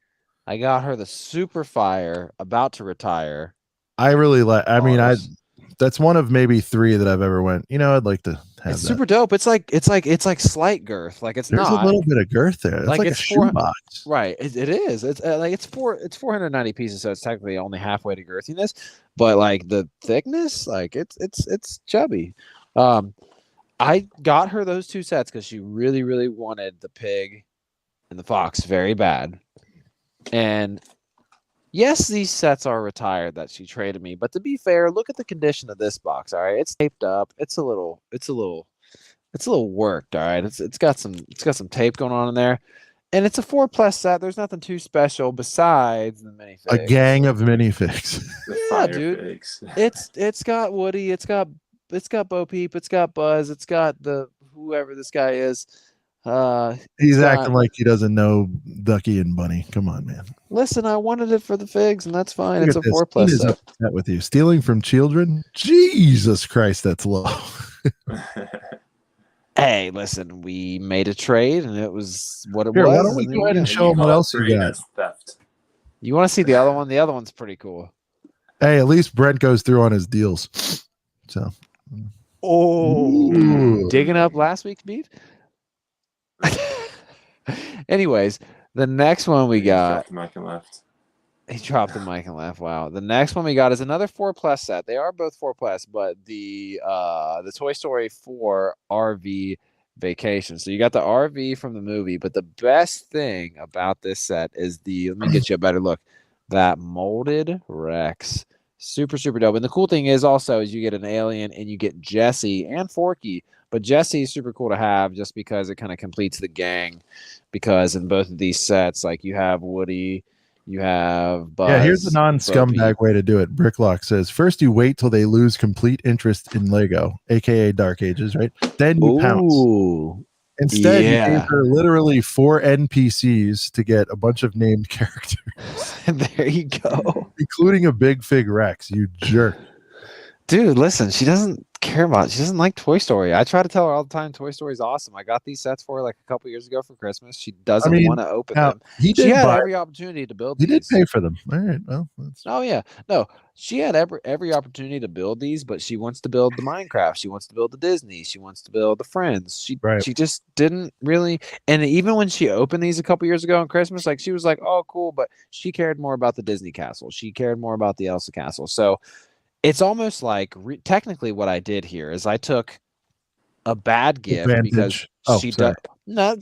Speaker 2: I got her the Super Fire, about to retire.
Speaker 1: I really like. I mean,
Speaker 2: Bars.
Speaker 1: that's one of maybe 3 that I've ever went. I'd like to have
Speaker 2: It's
Speaker 1: that.
Speaker 2: super dope. It's like slight girth. Like, it's
Speaker 1: There's
Speaker 2: not
Speaker 1: a little bit of girth there. It's like a
Speaker 2: it's four-
Speaker 1: shoebox.
Speaker 2: Right. It is. It's like it's 490 pieces, so it's technically only halfway to girthiness. But like the thickness, like it's chubby. I got her those 2 sets because she really, really wanted the pig and the fox very bad. And yes, these sets are retired that she traded me. But to be fair, look at the condition of this box. All right, it's taped up. It's a little worked. All right, it's got some tape going on in there. And it's a 4+ set. There's nothing too special besides the minifigs.
Speaker 1: A gang of minifigs.
Speaker 2: Yeah, dude. It's got Woody. It's got Bo Peep. It's got Buzz. It's got the whoever this guy is.
Speaker 1: He's acting like he doesn't know Ducky and Bunny. Come on, man.
Speaker 2: Listen, I wanted it for the figs, and that's fine.
Speaker 1: Look
Speaker 2: It's a
Speaker 1: at this.
Speaker 2: 4+
Speaker 1: Ian is
Speaker 2: set.
Speaker 1: upset with you. Stealing from children? Jesus Christ, that's low.
Speaker 2: Hey, listen, we made a trade, and it was what it
Speaker 1: Here,
Speaker 2: was.
Speaker 1: why don't we go ahead and show them what else you got?
Speaker 3: Theft.
Speaker 2: You want to see the other one? The other one's pretty cool.
Speaker 1: Hey, at least Brent goes through on his deals. So, Ooh.
Speaker 2: Digging up last week's beat. Anyways, the next one we got.
Speaker 3: Dropped the mic and left.
Speaker 2: He dropped the mic and laughed. Wow. The next one we got is another 4+ set. They are both 4+, but the Toy Story 4 RV Vacation. So you got the RV from the movie, but the best thing about this set is let me get you a better look. That molded Rex. Super, super dope. And the cool thing is also is you get an alien and you get Jessie and Forky. But Jessie is super cool to have just because it kind of completes the gang. Because in both of these sets, like you have Woody, you have Buzz. Yeah,
Speaker 1: here's the non-scumbag way to do it. Bricklock says, first you wait till they lose complete interest in Lego, aka Dark Ages, right? Then you pounce. Instead, you gave her literally 4 NPCs to get a bunch of named characters.
Speaker 2: There you go.
Speaker 1: Including a big fig Rex, you jerk.
Speaker 2: Dude, listen, she doesn't care about she doesn't like Toy Story. I try to tell her all the time Toy Story is awesome. I got these sets for her like a couple years ago for Christmas. She doesn't want to open them. She had every opportunity to build these.
Speaker 1: He did pay for them. All right. Well,
Speaker 2: oh yeah. No, she had every opportunity to build these, but she wants to build the Minecraft. She wants to build the Disney. She wants to build the Friends. She just didn't really. And even when she opened these a couple years ago on Christmas, like she was like, "Oh, cool," but she cared more about the Disney castle. She cared more about the Elsa castle. So it's almost like technically what I did here is I took a bad gift because she does no.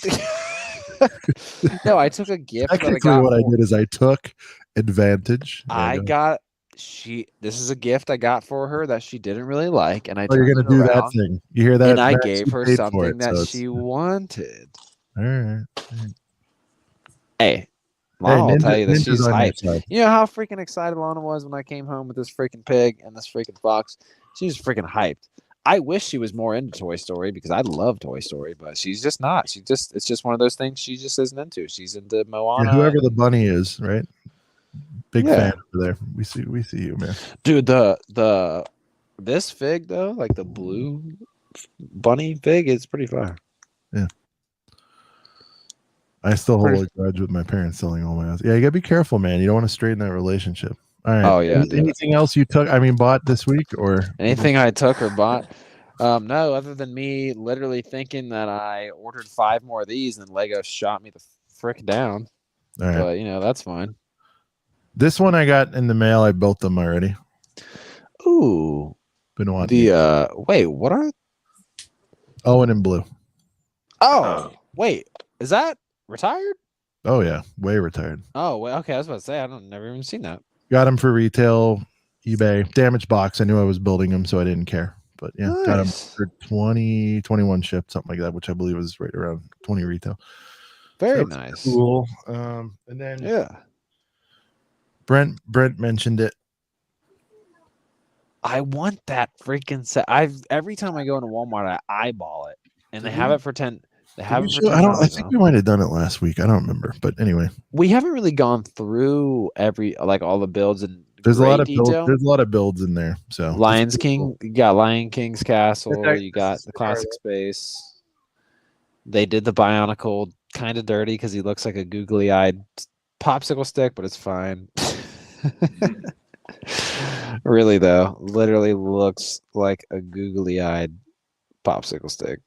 Speaker 2: No, I took a gift.
Speaker 1: Technically, what I did is I took advantage.
Speaker 2: This is a gift I got for her that she didn't really like, and
Speaker 1: you're gonna do that thing. You hear that?
Speaker 2: And I gave her something that she wanted.
Speaker 1: All right.
Speaker 2: Hey. Mom will tell you that she's hyped. You know how freaking excited Lana was when I came home with this freaking pig and this freaking fox? She's freaking hyped. I wish she was more into Toy Story because I love Toy Story, but she's just not. It's just one of those things she just isn't into. She's into Moana.
Speaker 1: Whoever the bunny is, right? Big fan over there. We see you, man.
Speaker 2: Dude, this fig though, like the blue bunny fig, is pretty fire.
Speaker 1: Yeah. I still hold a grudge with my parents selling all my house. Yeah, you gotta be careful, man. You don't want to strain that relationship. All right.
Speaker 2: Oh yeah.
Speaker 1: Anything else you took? Bought this week or
Speaker 2: anything I took or bought? No, other than me literally thinking that I ordered 5 more of these and Lego shot me the frick down.
Speaker 1: All right.
Speaker 2: But that's fine.
Speaker 1: This one I got in the mail. I built them already.
Speaker 2: Ooh.
Speaker 1: Been wanting.
Speaker 2: Wait, what are?
Speaker 1: Owen and Blue.
Speaker 2: Oh, wait, is that retired?
Speaker 1: Oh yeah, way retired.
Speaker 2: Oh, well, okay. I was about to say never even seen that.
Speaker 1: Got them for retail, eBay, damaged box. I knew I was building them, so I didn't care. But yeah, nice. Got them for 20, 21 shipped, something like that, which I believe was right around 20 retail.
Speaker 2: Very nice.
Speaker 1: Cool. And then Brent mentioned it.
Speaker 2: I want that freaking set. Every time I go into Walmart, I eyeball it, and they have it for 10. They have it for 10.
Speaker 1: I think we might have done it last week. I don't remember, but anyway,
Speaker 2: we haven't really gone through all the builds and
Speaker 1: there's a lot of builds. There's a lot of builds in there. So
Speaker 2: King, you got Lion King's castle. You got the classic space. They did the Bionicle kind of dirty because he looks like a googly-eyed popsicle stick, but it's fine. Really though, literally looks like a googly-eyed popsicle stick.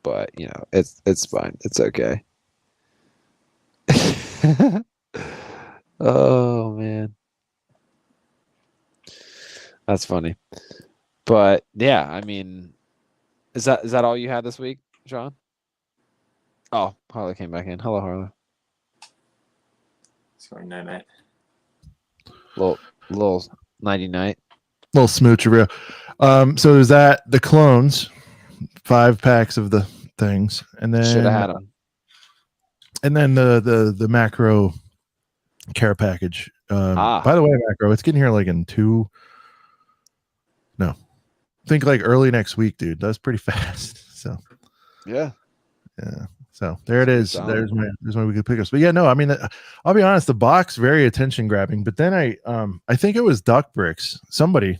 Speaker 2: But it's fine. It's okay. Oh man, that's funny. But yeah, is that all you had this week, Sean? Oh, Harley came back in. Hello, Harley.
Speaker 3: It's going night.
Speaker 2: Little nighty night.
Speaker 1: Little smoocheroo. So there's that. The clones, 5 packs of the things, and then
Speaker 2: should have had them.
Speaker 1: And then the macro care package. By the way, macro, it's getting here like in I think like early next week, dude. That's pretty fast. So
Speaker 2: Yeah.
Speaker 1: So there it is. There's my weekly pickups. But yeah, no, I mean, I'll be honest, the box very attention grabbing. But then I think it was Duck Bricks. Somebody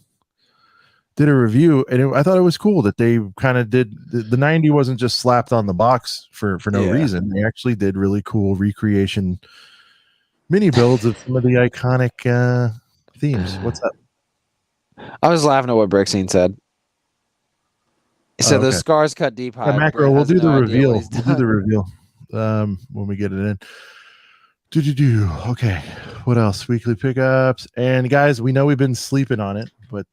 Speaker 1: did a review, and I thought it was cool that they kind of did the 90 wasn't just slapped on the box for no reason. They actually did really cool recreation mini builds of some of the iconic themes. What's up?
Speaker 2: I was laughing at what Brixine said. He said the scars cut deep high.
Speaker 1: Macro, we'll do the reveal. We'll do the reveal when we get it in. Okay. What else? Weekly pickups. And guys, we know we've been sleeping on it, but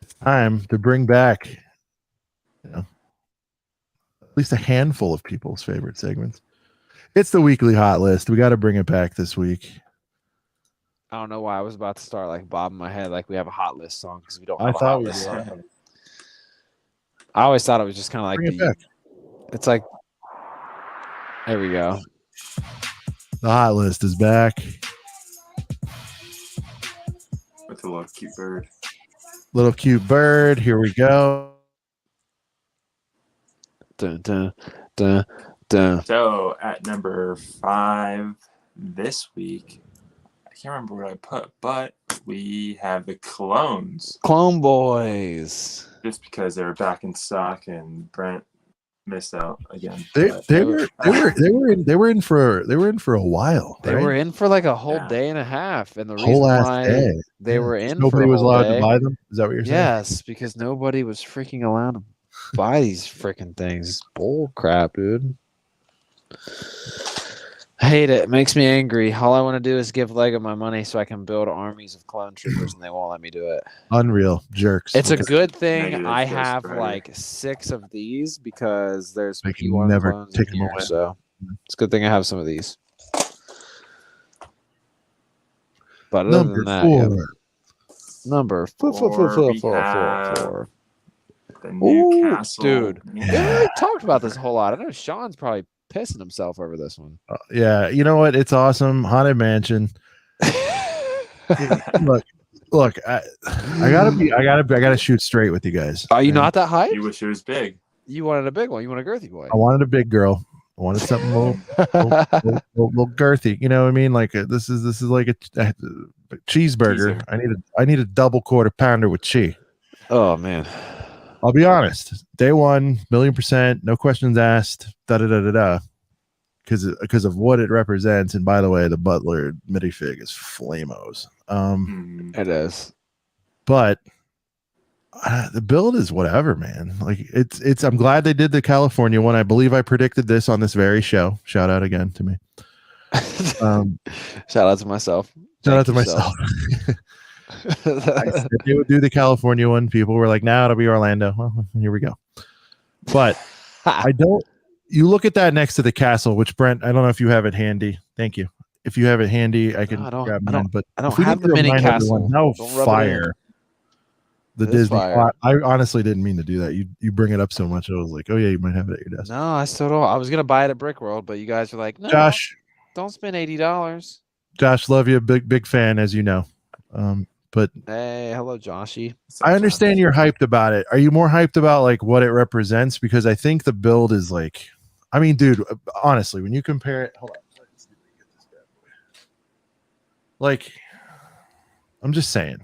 Speaker 1: it's time to bring back at least a handful of people's favorite segments. It's the weekly hot list. We got to bring it back this week.
Speaker 2: I don't know why I was about to start like bobbing my head like we have a hot list song because we don't have
Speaker 1: I
Speaker 2: a
Speaker 1: thought
Speaker 2: hot
Speaker 1: we
Speaker 2: list
Speaker 1: did.
Speaker 2: song. I always thought it was just kind of like
Speaker 1: Bring it back.
Speaker 2: It's like there we go.
Speaker 1: The hot list is back.
Speaker 3: With a little cute bird.
Speaker 1: Little cute bird. Here we go.
Speaker 2: Dun, dun, dun, dun.
Speaker 3: So at number 5 this week, I can't remember what I put, but we have the Clones.
Speaker 2: Clone Boys.
Speaker 3: Just because they were back in stock and Brent missed out again.
Speaker 1: They were in for a while.
Speaker 2: They were in for like a whole day and a half, and the reason
Speaker 1: whole
Speaker 2: why
Speaker 1: day.
Speaker 2: they were in
Speaker 1: Nobody
Speaker 2: for a
Speaker 1: was
Speaker 2: whole
Speaker 1: allowed
Speaker 2: day.
Speaker 1: to buy them. Is that what you're saying?
Speaker 2: Yes, because nobody was freaking allowed to buy these freaking things. It's bull crap, dude. I hate it. It makes me angry. All I want to do is give Lego my money so I can build armies of clone troopers, and they won't let me do it.
Speaker 1: Unreal jerks.
Speaker 2: It's a good thing
Speaker 3: Negative
Speaker 2: I
Speaker 3: Ghost
Speaker 2: have
Speaker 3: Rider.
Speaker 2: like 6 of these because there's
Speaker 1: They can
Speaker 2: P1
Speaker 1: never
Speaker 2: clones
Speaker 1: take
Speaker 2: in
Speaker 1: them
Speaker 2: here,
Speaker 1: away.
Speaker 2: so it's a good thing I have some of these. But other
Speaker 1: Number
Speaker 2: than that,
Speaker 1: 4.
Speaker 2: yeah. Number
Speaker 3: we
Speaker 2: four.
Speaker 3: have the Newcastle.
Speaker 2: Dude. We already talked about this a whole lot. I know Sean's probably pissing himself over this one.
Speaker 1: Yeah, you know what? It's awesome. Haunted Mansion. Look, I gotta shoot straight with you guys.
Speaker 2: Are you not that hyped?
Speaker 3: You wish it was big.
Speaker 2: You wanted a big one. You want a girthy boy.
Speaker 1: I wanted a big girl. I wanted something little girthy. You know what I mean? Like this is like a cheeseburger. I need a double quarter pounder with cheese.
Speaker 2: Oh man.
Speaker 1: I'll be honest. Day one, 1,000,000%, no questions asked. Because of what it represents. And by the way, the Butler minifig is flamos.
Speaker 2: It is.
Speaker 1: But the build is whatever, man. Like it's. I'm glad they did the California one. I believe I predicted this on this very show. Shout out again to me.
Speaker 2: Shout out to myself.
Speaker 1: Shout out to myself. I said they would do the California one. People were like, "Nah, it'll be Orlando." Well, here we go. But I don't. You look at that next to the castle, which Brent, I don't know if you have it handy. Thank you. If you have it handy, I can grab mine. But
Speaker 2: I don't have the mini castle.
Speaker 1: How fire the Disney.
Speaker 2: Fire.
Speaker 1: I honestly didn't mean to do that. You bring it up so much. I was like, oh yeah, you might have it at your desk.
Speaker 2: No, I still don't. I was gonna buy it at Brick World, but you guys were like, no,
Speaker 1: Josh,
Speaker 2: don't spend $80.
Speaker 1: Josh, love you, big fan, as you know. But
Speaker 2: hey, hello, Joshy.
Speaker 1: I understand you're hyped about it. Are you more hyped about like what it represents? Because I think the build is like, I mean, dude, honestly, when you compare it, hold on. Let's see if we can get this bad boy. Like, I'm just saying.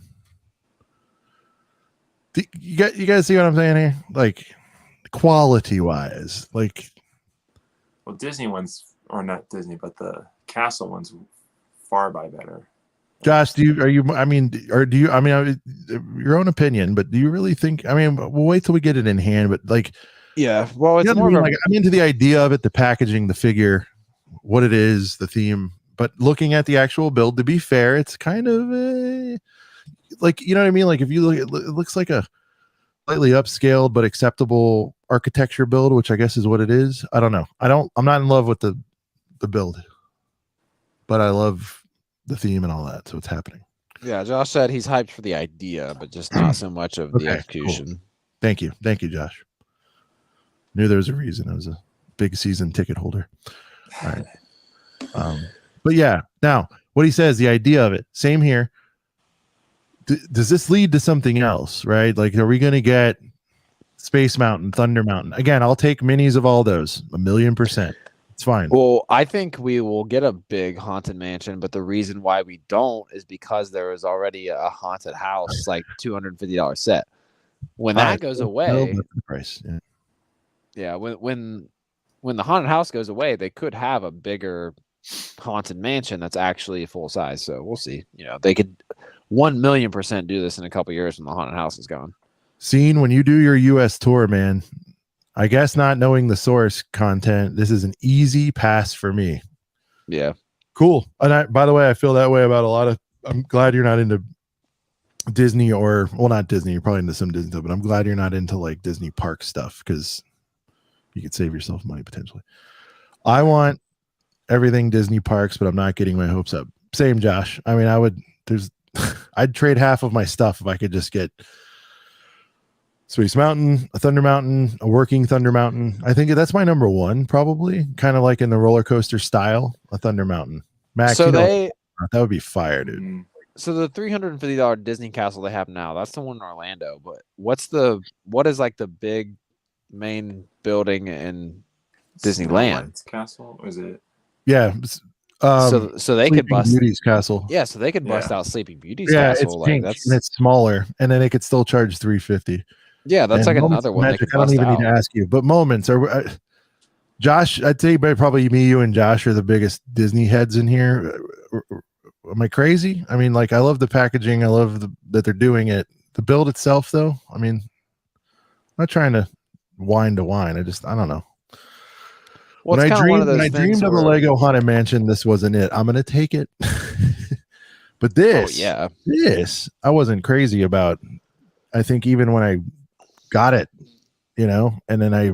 Speaker 1: You guys see what I'm saying here? Like, quality wise, like.
Speaker 3: Well, Disney ones, or not Disney, but the castle ones, far by better.
Speaker 1: Josh, do you your own opinion, but do you really think, I mean, we'll wait till we get it in hand, but like,
Speaker 2: yeah, well, it's
Speaker 1: you know
Speaker 2: more
Speaker 1: what I mean?
Speaker 2: of
Speaker 1: Like, I'm into the idea of it, the packaging, the figure, what it is, the theme, but looking at the actual build, to be fair, it's kind of like, you know what I mean? Like, if you look, it looks like a slightly upscaled but acceptable architecture build, which I guess is what it is. I don't know. I'm not in love with the build, but I love the theme and all that, so it's happening.
Speaker 2: Yeah, Josh said he's hyped for the idea, but just not so much of the execution.
Speaker 1: Cool. Thank you, Josh. Knew there was a reason. It was big season ticket holder. All right. But yeah, now what he says, the idea of it, same here. Does this lead to something else, right? Like, are we going to get Space Mountain, Thunder Mountain? Again, I'll take minis of all those, 1,000,000%. It's fine.
Speaker 2: Well, I think we will get a big haunted mansion, but the reason why we don't is because there is already a haunted house, like $250 set. When that goes away,
Speaker 1: the price.
Speaker 2: Yeah, when the haunted house goes away, they could have a bigger haunted mansion that's actually full size. So we'll see. You know, they could 1,000,000% do this in a couple years when the haunted house is gone.
Speaker 1: Scene, when you do your US tour, man, I guess not knowing the source content, this is an easy pass for me.
Speaker 2: Yeah.
Speaker 1: Cool. And by the way, I feel that way about a lot of, I'm glad you're not into Disney or, well, not Disney, you're probably into some Disney stuff, but I'm glad you're not into like Disney park stuff because you could save yourself money potentially. I want everything Disney parks, but I'm not getting my hopes up. Same, Josh. I mean, I'd trade half of my stuff if I could just get Space Mountain, a Thunder Mountain, a working Thunder Mountain. I think that's my number one, probably. Kind of like in the roller coaster style, a Thunder Mountain. Max,
Speaker 2: so
Speaker 1: that would be fire, dude.
Speaker 2: So the $350 Disney castle they have now, that's the one in Orlando. But what is like the big main building in Disneyland?
Speaker 3: Castle, is it?
Speaker 1: Yeah.
Speaker 2: So they could bust
Speaker 1: Beauty's castle.
Speaker 2: Yeah, so they could bust out Sleeping Beauty's
Speaker 1: castle.
Speaker 2: It's
Speaker 1: like
Speaker 2: pink,
Speaker 1: and it's smaller, and then they could still charge $350.
Speaker 2: Yeah, that's like another one.
Speaker 1: I don't even need to ask you, but Moments are. Josh, I'd say probably me, you, and Josh are the biggest Disney heads in here. Am I crazy? I mean, like, I love the packaging. I love that they're doing it. The build itself, though, I mean, I'm not trying to wine to wine. I don't know.
Speaker 2: Well,
Speaker 1: when I dreamed of the Lego Haunted Mansion, this wasn't it. I'm gonna take it. But this, I wasn't crazy about. I think even when I got it, and then I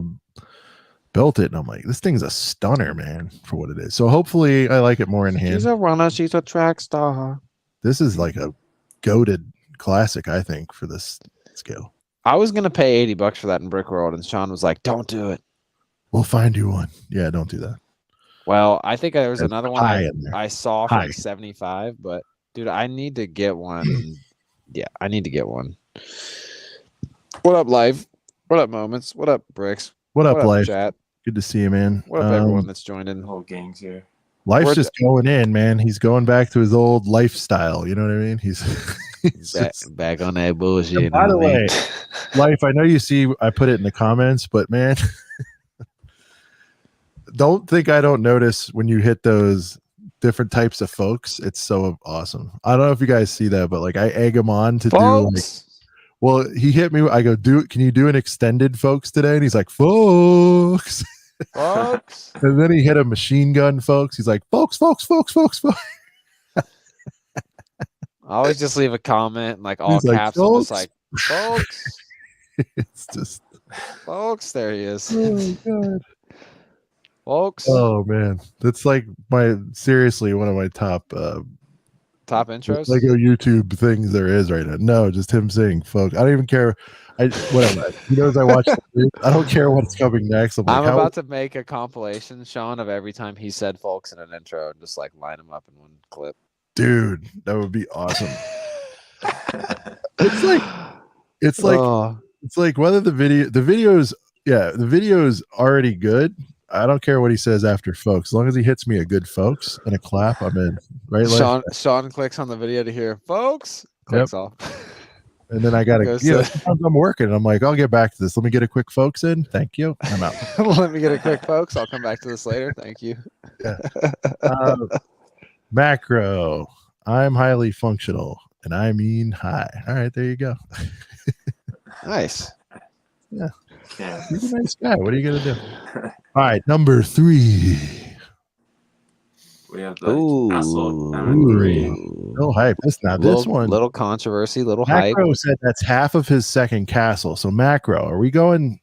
Speaker 1: built it, and I'm like, this thing's a stunner, man, for what it is. So hopefully I like it more in hand.
Speaker 2: She's a runner, she's a track star.
Speaker 1: This is like a goated classic, I think, for this scale.
Speaker 2: I was gonna pay $80 for that in Brick World, and Sean was like, don't do it.
Speaker 1: We'll find you one. Yeah, don't do that.
Speaker 2: Well, I think there was another one I saw for
Speaker 1: like
Speaker 2: 75, but dude, I need to get one. Yeah, I need to get one. What up, Life? What up, Moments? What up, Bricks?
Speaker 1: What up, Life?
Speaker 2: Chat?
Speaker 1: Good to see you, man.
Speaker 2: What up, everyone that's joined in?
Speaker 3: The whole gang's here.
Speaker 1: Life's just going in, man. He's going back to his old lifestyle. You know what I mean? He's
Speaker 2: back on that bullshit.
Speaker 1: By the way, Life, I know you see I put it in the comments, but man, don't think I don't notice when you hit those different types of folks. It's so awesome. I don't know if you guys see that, but like I egg him on to do like, well, he hit me. I go, can you do an extended folks today? And he's like, folks. And then he hit a machine gun, folks. He's like, folks.
Speaker 2: I always just leave a comment like all
Speaker 1: he's
Speaker 2: caps.
Speaker 1: Like,
Speaker 2: I'm just like, folks.
Speaker 1: It's just
Speaker 2: folks. There he is.
Speaker 1: Oh god.
Speaker 2: Folks.
Speaker 1: Oh man, that's like seriously one of my top
Speaker 2: intros,
Speaker 1: Lego YouTube things there is right now. No, just him saying "folks." I don't even care. Whatever. He knows I watch. I don't care what's coming next. I'm
Speaker 2: about to make a compilation, Sean, of every time he said "folks" in an intro, and just like line them up in one clip.
Speaker 1: Dude, that would be awesome. It's like whether the video's already good. I don't care what he says after folks. As long as he hits me a good folks and a clap, I'm in. Right?
Speaker 2: Sean clicks on the video to hear folks. Clicks off.
Speaker 1: And then I gotta sometimes I'm working and I'm like, I'll get back to this. Let me get a quick folks in. Thank you. I'm out.
Speaker 2: Let me get a quick folks. I'll come back to this later. Thank you.
Speaker 1: Yeah. Macro. I'm highly functional. And I mean high. All right, there you go.
Speaker 2: Nice.
Speaker 1: Yeah. He's a nice guy. What are you gonna do? All right, number 3.
Speaker 3: We have the Castle number 3.
Speaker 1: No hype. This one.
Speaker 2: Little controversy, little
Speaker 1: Macro
Speaker 2: hype.
Speaker 1: said that's half of his second castle. So Macro, are we going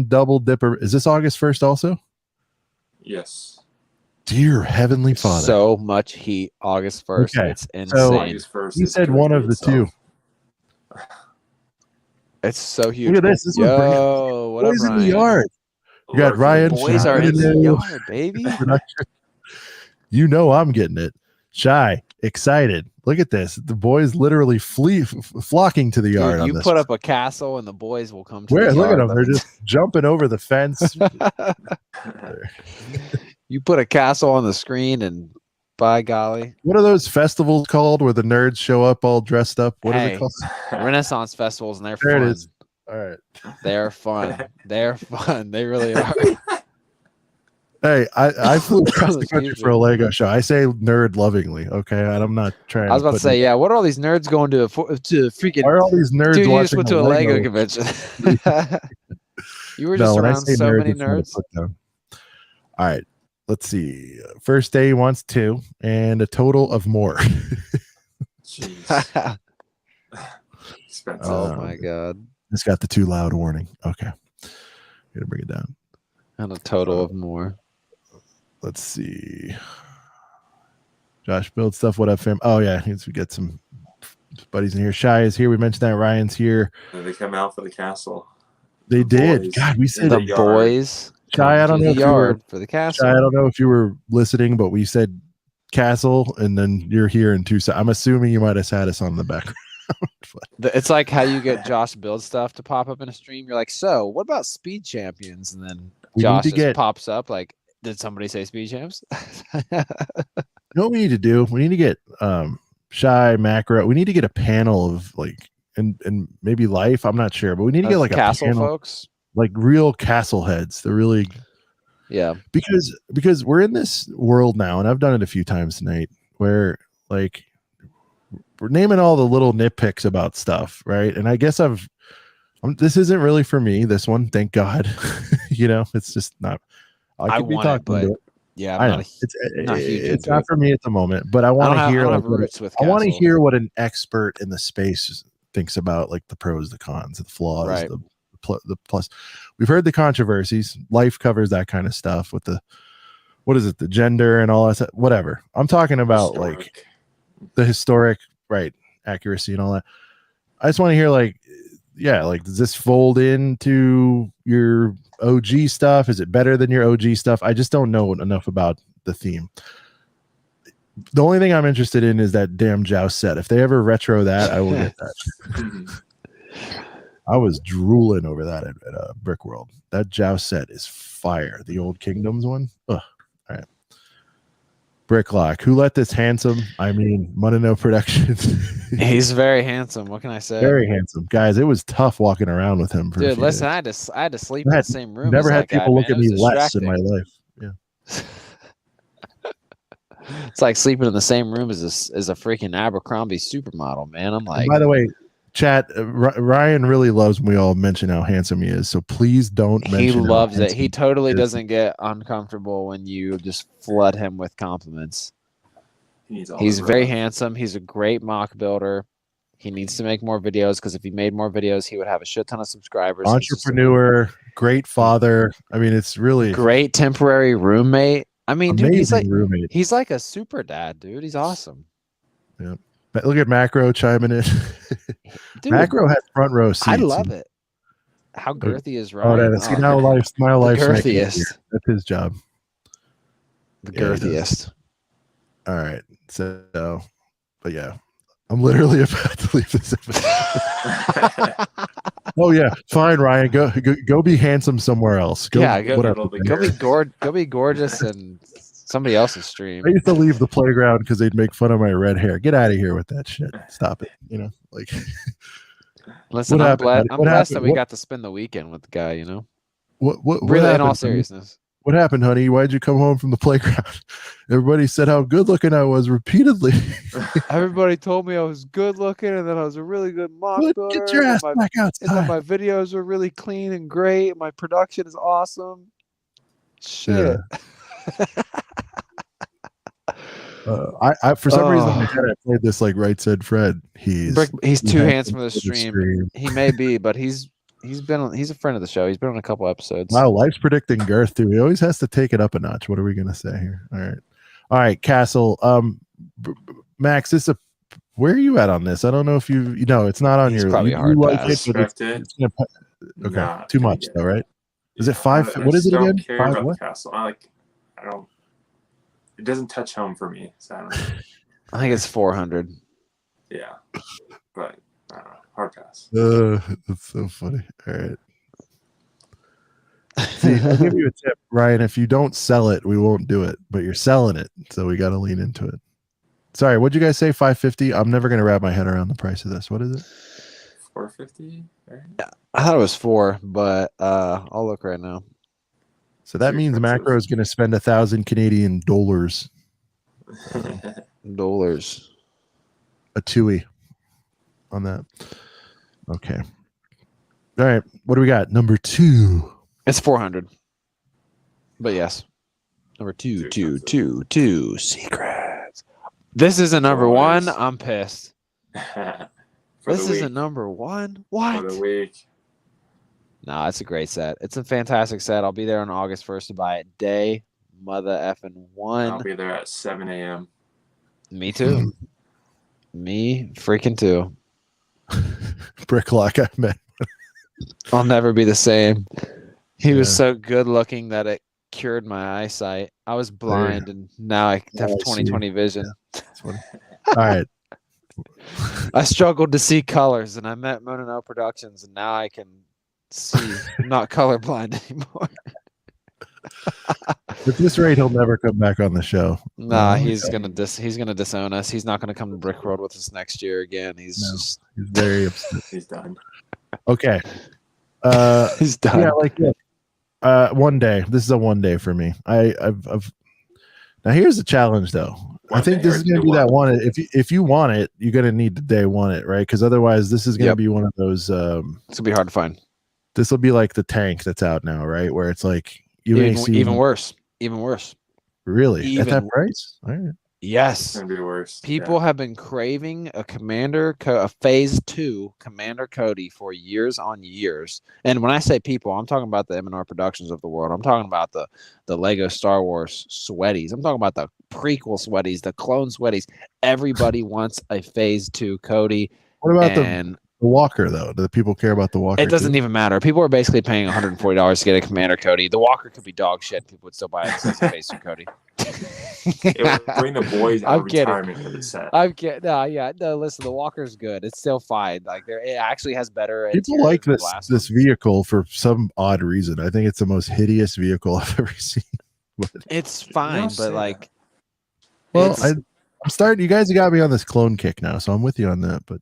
Speaker 1: double dipper? Is this August 1st also?
Speaker 3: Yes.
Speaker 1: Dear Heavenly Father.
Speaker 2: So much heat August 1st. Okay. It's insane.
Speaker 1: So August 1st, he said one of the two.
Speaker 2: It's so huge.
Speaker 1: Look at this. This
Speaker 2: what
Speaker 1: boys in the yard. You got Ryan.
Speaker 2: Boys are in the yard, baby.
Speaker 1: You know I'm getting it. Shy, excited. Look at this. The boys literally flocking to the yard.
Speaker 2: Dude, you
Speaker 1: on this.
Speaker 2: put up a castle and the boys will come to
Speaker 1: Where?
Speaker 2: the
Speaker 1: Look
Speaker 2: yard.
Speaker 1: at them. They're just jumping over the fence.
Speaker 2: You put a castle on the screen and by golly.
Speaker 1: What are those festivals called where the nerds show up all dressed up? What are they called?
Speaker 2: Renaissance festivals, and they're
Speaker 1: There
Speaker 2: fun.
Speaker 1: it is. All right.
Speaker 2: They're fun. They're fun. They really are.
Speaker 1: Hey, I flew across the country for a Lego show. I say nerd lovingly, okay? And I'm not trying.
Speaker 2: I was about to say, yeah. What are all these nerds going to freaking?
Speaker 1: Why are all these nerds
Speaker 2: Dude, you
Speaker 1: watching
Speaker 2: just went to a Lego convention. You were just around so many nerds.
Speaker 1: All right, let's see. First day wants 2 and a total of more.
Speaker 3: Jeez.
Speaker 2: Oh my god!
Speaker 1: It's got the too loud warning. Okay, gotta bring it down.
Speaker 2: And a total of more.
Speaker 1: Let's see. Josh build stuff. What up, fam? Oh yeah, we get some buddies in here. Shy is here. We mentioned that. Ryan's here.
Speaker 3: They come out for the castle.
Speaker 1: They did.
Speaker 3: Boys.
Speaker 1: God, we said
Speaker 2: The boys.
Speaker 1: Shy, I don't know if you were
Speaker 2: for the castle.
Speaker 1: Shy, I don't know if you were listening, but we said castle, and then you're here in Tucson. I'm assuming you might have had us on the background.
Speaker 2: It's like how you get Josh build stuff to pop up in a stream. You're like, so what about Speed Champions? And then Josh just pops up like, did somebody say Speed Champs?
Speaker 1: You know what we need to do? We need to get Shy, Macro. We need to get a panel of like and maybe Life. I'm not sure, but we need to get like
Speaker 2: castle
Speaker 1: a panel,
Speaker 2: folks,
Speaker 1: like real castle heads. They're really because we're in this world now, and I've done it a few times tonight, where like we're naming all the little nitpicks about stuff, right? And I guess this isn't really for me. This one, thank God. You know, it's just not. I could be talking about it.
Speaker 2: Yeah,
Speaker 1: I know. It's not for me at the moment, but I want to hear. I want to hear what an expert in the space thinks about, like the pros, the cons, the flaws,
Speaker 2: right.
Speaker 1: the plus. We've heard the controversies. Life covers that kind of stuff with the the gender and all that stuff. Whatever. I'm talking about like the historic, right, accuracy and all that. I just want to hear like, yeah, like does this fold into your OG stuff? Is it better than your OG stuff? I just don't know enough about the theme. The only thing I'm interested in is that damn Joust set. If they ever retro that, I will get that. I was drooling over that at Brick World. That Joust set is fire. The old Kingdoms one. Ugh. All right. Bricklock. Who let this handsome? I mean, Munino Productions.
Speaker 2: He's very handsome. What can I say?
Speaker 1: Very handsome, guys. It was tough walking around with him.
Speaker 2: Dude, listen, I had to sleep in the same room.
Speaker 1: Never had people look at me less in my life. Yeah.
Speaker 2: It's like sleeping in the same room as a freaking Abercrombie supermodel, man. I'm like.
Speaker 1: And by the way, chat. Ryan really loves when we all mention how handsome he is. So please don't mention.
Speaker 2: He loves it. He totally doesn't get uncomfortable when you just flood him with compliments. He's very handsome. He's a great mock builder. He needs to make more videos because if he made more videos, he would have a shit ton of subscribers.
Speaker 1: Entrepreneur, great father. I mean, it's really
Speaker 2: great temporary roommate. I mean, dude, he's like a super dad, dude. He's awesome.
Speaker 1: Yeah. Look at Macro chiming in. Dude, Macro has front row seats.
Speaker 2: I love it. How girthy is right?
Speaker 1: Oh, see, now life's
Speaker 2: girthiest.
Speaker 1: That's his job.
Speaker 2: The girthiest.
Speaker 1: All right. So, but yeah, I'm literally about to leave this episode. Oh yeah, fine, Ryan. Go be handsome somewhere else. Go
Speaker 2: be gorgeous and somebody else's stream.
Speaker 1: I used to leave the playground because they'd make fun of my red hair. Get out of here with that shit. Stop it. You know, like.
Speaker 2: Listen, I'm blessed that we got to spend the weekend with the guy. You know.
Speaker 1: What
Speaker 2: really
Speaker 1: happened,
Speaker 2: in all seriousness.
Speaker 1: What happened, honey? Why'd you come home from the playground? Everybody said how good looking I was repeatedly.
Speaker 2: Everybody told me I was good looking and that I was a really good mock builder.
Speaker 1: Get your ass back outside.
Speaker 2: And that my videos were really clean and great. My production is awesome. Shit.
Speaker 1: Yeah. I for some reason I played this like Right Said Fred. He's
Speaker 2: too handsome for the stream. He may be, but he's a friend of the show. He's been on a couple episodes.
Speaker 1: Wow, Life's predicting Girth too. He always has to take it up a notch. What are we gonna say here? All right, Castle. Max, where are you at on this? I don't know if you know. It's not on your.
Speaker 2: Probably
Speaker 1: you
Speaker 2: hard
Speaker 1: like
Speaker 2: pass.
Speaker 1: it, but it's okay. Too much though, right? Is it 5? What is it
Speaker 3: I
Speaker 1: again?
Speaker 3: don't care
Speaker 1: 5
Speaker 3: about
Speaker 1: what?
Speaker 3: the castle. I don't. It doesn't touch home for me. So I don't know.
Speaker 2: I think it's 400.
Speaker 3: Yeah, but I don't know. Hard pass.
Speaker 1: That's so funny. All right. See, I'll give you a tip, Ryan. If you don't sell it, we won't do it. But you're selling it, so we got to lean into it. Sorry, what'd you guys say? 550. I'm never gonna wrap my head around the price of this. What is it?
Speaker 3: 450. Right?
Speaker 2: I thought it was 4, but I'll look right now.
Speaker 1: So that
Speaker 3: Too
Speaker 1: means
Speaker 3: expensive.
Speaker 1: Macro is going to spend $1,000
Speaker 2: Dollars.
Speaker 1: a Tui on that. Okay. All right. What do we got? Number 2.
Speaker 2: It's 400. But yes. Number 2, secrets. This isn't number 1. I'm pissed. This isn't number 1. What?
Speaker 3: For the week.
Speaker 2: No, it's a great set. It's a fantastic set. I'll be there on August 1st to buy it. Day mother effing 1.
Speaker 3: I'll be there at 7 a.m.
Speaker 2: Me too. Me freaking too.
Speaker 1: Bricklock, I met.
Speaker 2: I'll never be the same. He was
Speaker 1: Yeah.
Speaker 2: so good looking that it cured my eyesight. I was blind and now I have
Speaker 1: I
Speaker 2: 20/20 vision.
Speaker 1: That's funny. All right.
Speaker 2: I struggled to see colors and I met Monono Productions and now I can see. I'm not colorblind anymore.
Speaker 1: At this rate, he'll never come back on the show.
Speaker 2: Nah,
Speaker 1: No,
Speaker 2: he's gonna disown us. He's not gonna come to Brick World with us next year again. He's
Speaker 1: No.
Speaker 2: just
Speaker 1: He's very upset.
Speaker 3: He's done.
Speaker 1: Okay.
Speaker 2: he's done.
Speaker 1: Yeah, like look, one day. This is a one day for me. I've now here's the challenge though. I
Speaker 3: One
Speaker 1: think
Speaker 3: day
Speaker 1: this
Speaker 3: or
Speaker 1: is gonna
Speaker 3: day
Speaker 1: be that
Speaker 3: one?
Speaker 1: one. If you want it, you're gonna need the day one it, right? Because otherwise this is gonna
Speaker 2: Yep.
Speaker 1: be one of those
Speaker 2: It's gonna be hard to find.
Speaker 1: this will be like the tank that's out now, right? Where it's like you may see
Speaker 2: Even worse. Even worse.
Speaker 1: really at that
Speaker 2: even-
Speaker 1: price. All right.
Speaker 3: It's
Speaker 2: Yes.
Speaker 3: gonna be worse.
Speaker 2: People have been craving a a phase 2 Commander Cody for years on years. And when I say people, I'm talking about the M&R Productions of the world. I'm talking about the Lego Star Wars sweaties. I'm talking about the prequel sweaties, the clone sweaties. Everybody wants a phase 2 Cody.
Speaker 1: What about
Speaker 2: And
Speaker 1: the Walker though? Do the people care about the Walker?
Speaker 2: it doesn't
Speaker 1: too?
Speaker 2: even matter. People are basically paying $140 to get a Commander Cody. The Walker could be dog shit. People would still buy it as a phase 2 Cody.
Speaker 3: It would bring the boys out
Speaker 2: I'm
Speaker 3: of
Speaker 2: kidding.
Speaker 3: retirement for the set.
Speaker 2: I'm kidding. No, listen, the Walker's good. It's still fine. Like it actually has better.
Speaker 1: People
Speaker 2: interior
Speaker 1: like
Speaker 2: than the
Speaker 1: this
Speaker 2: last
Speaker 1: this vehicle for some odd reason. I think it's the most hideous vehicle I've ever seen. But,
Speaker 2: one. It's fine,
Speaker 3: say
Speaker 2: but like,
Speaker 1: well,
Speaker 2: it's-
Speaker 1: I'm starting. You guys got me on this clone kick now, so I'm with you on that. But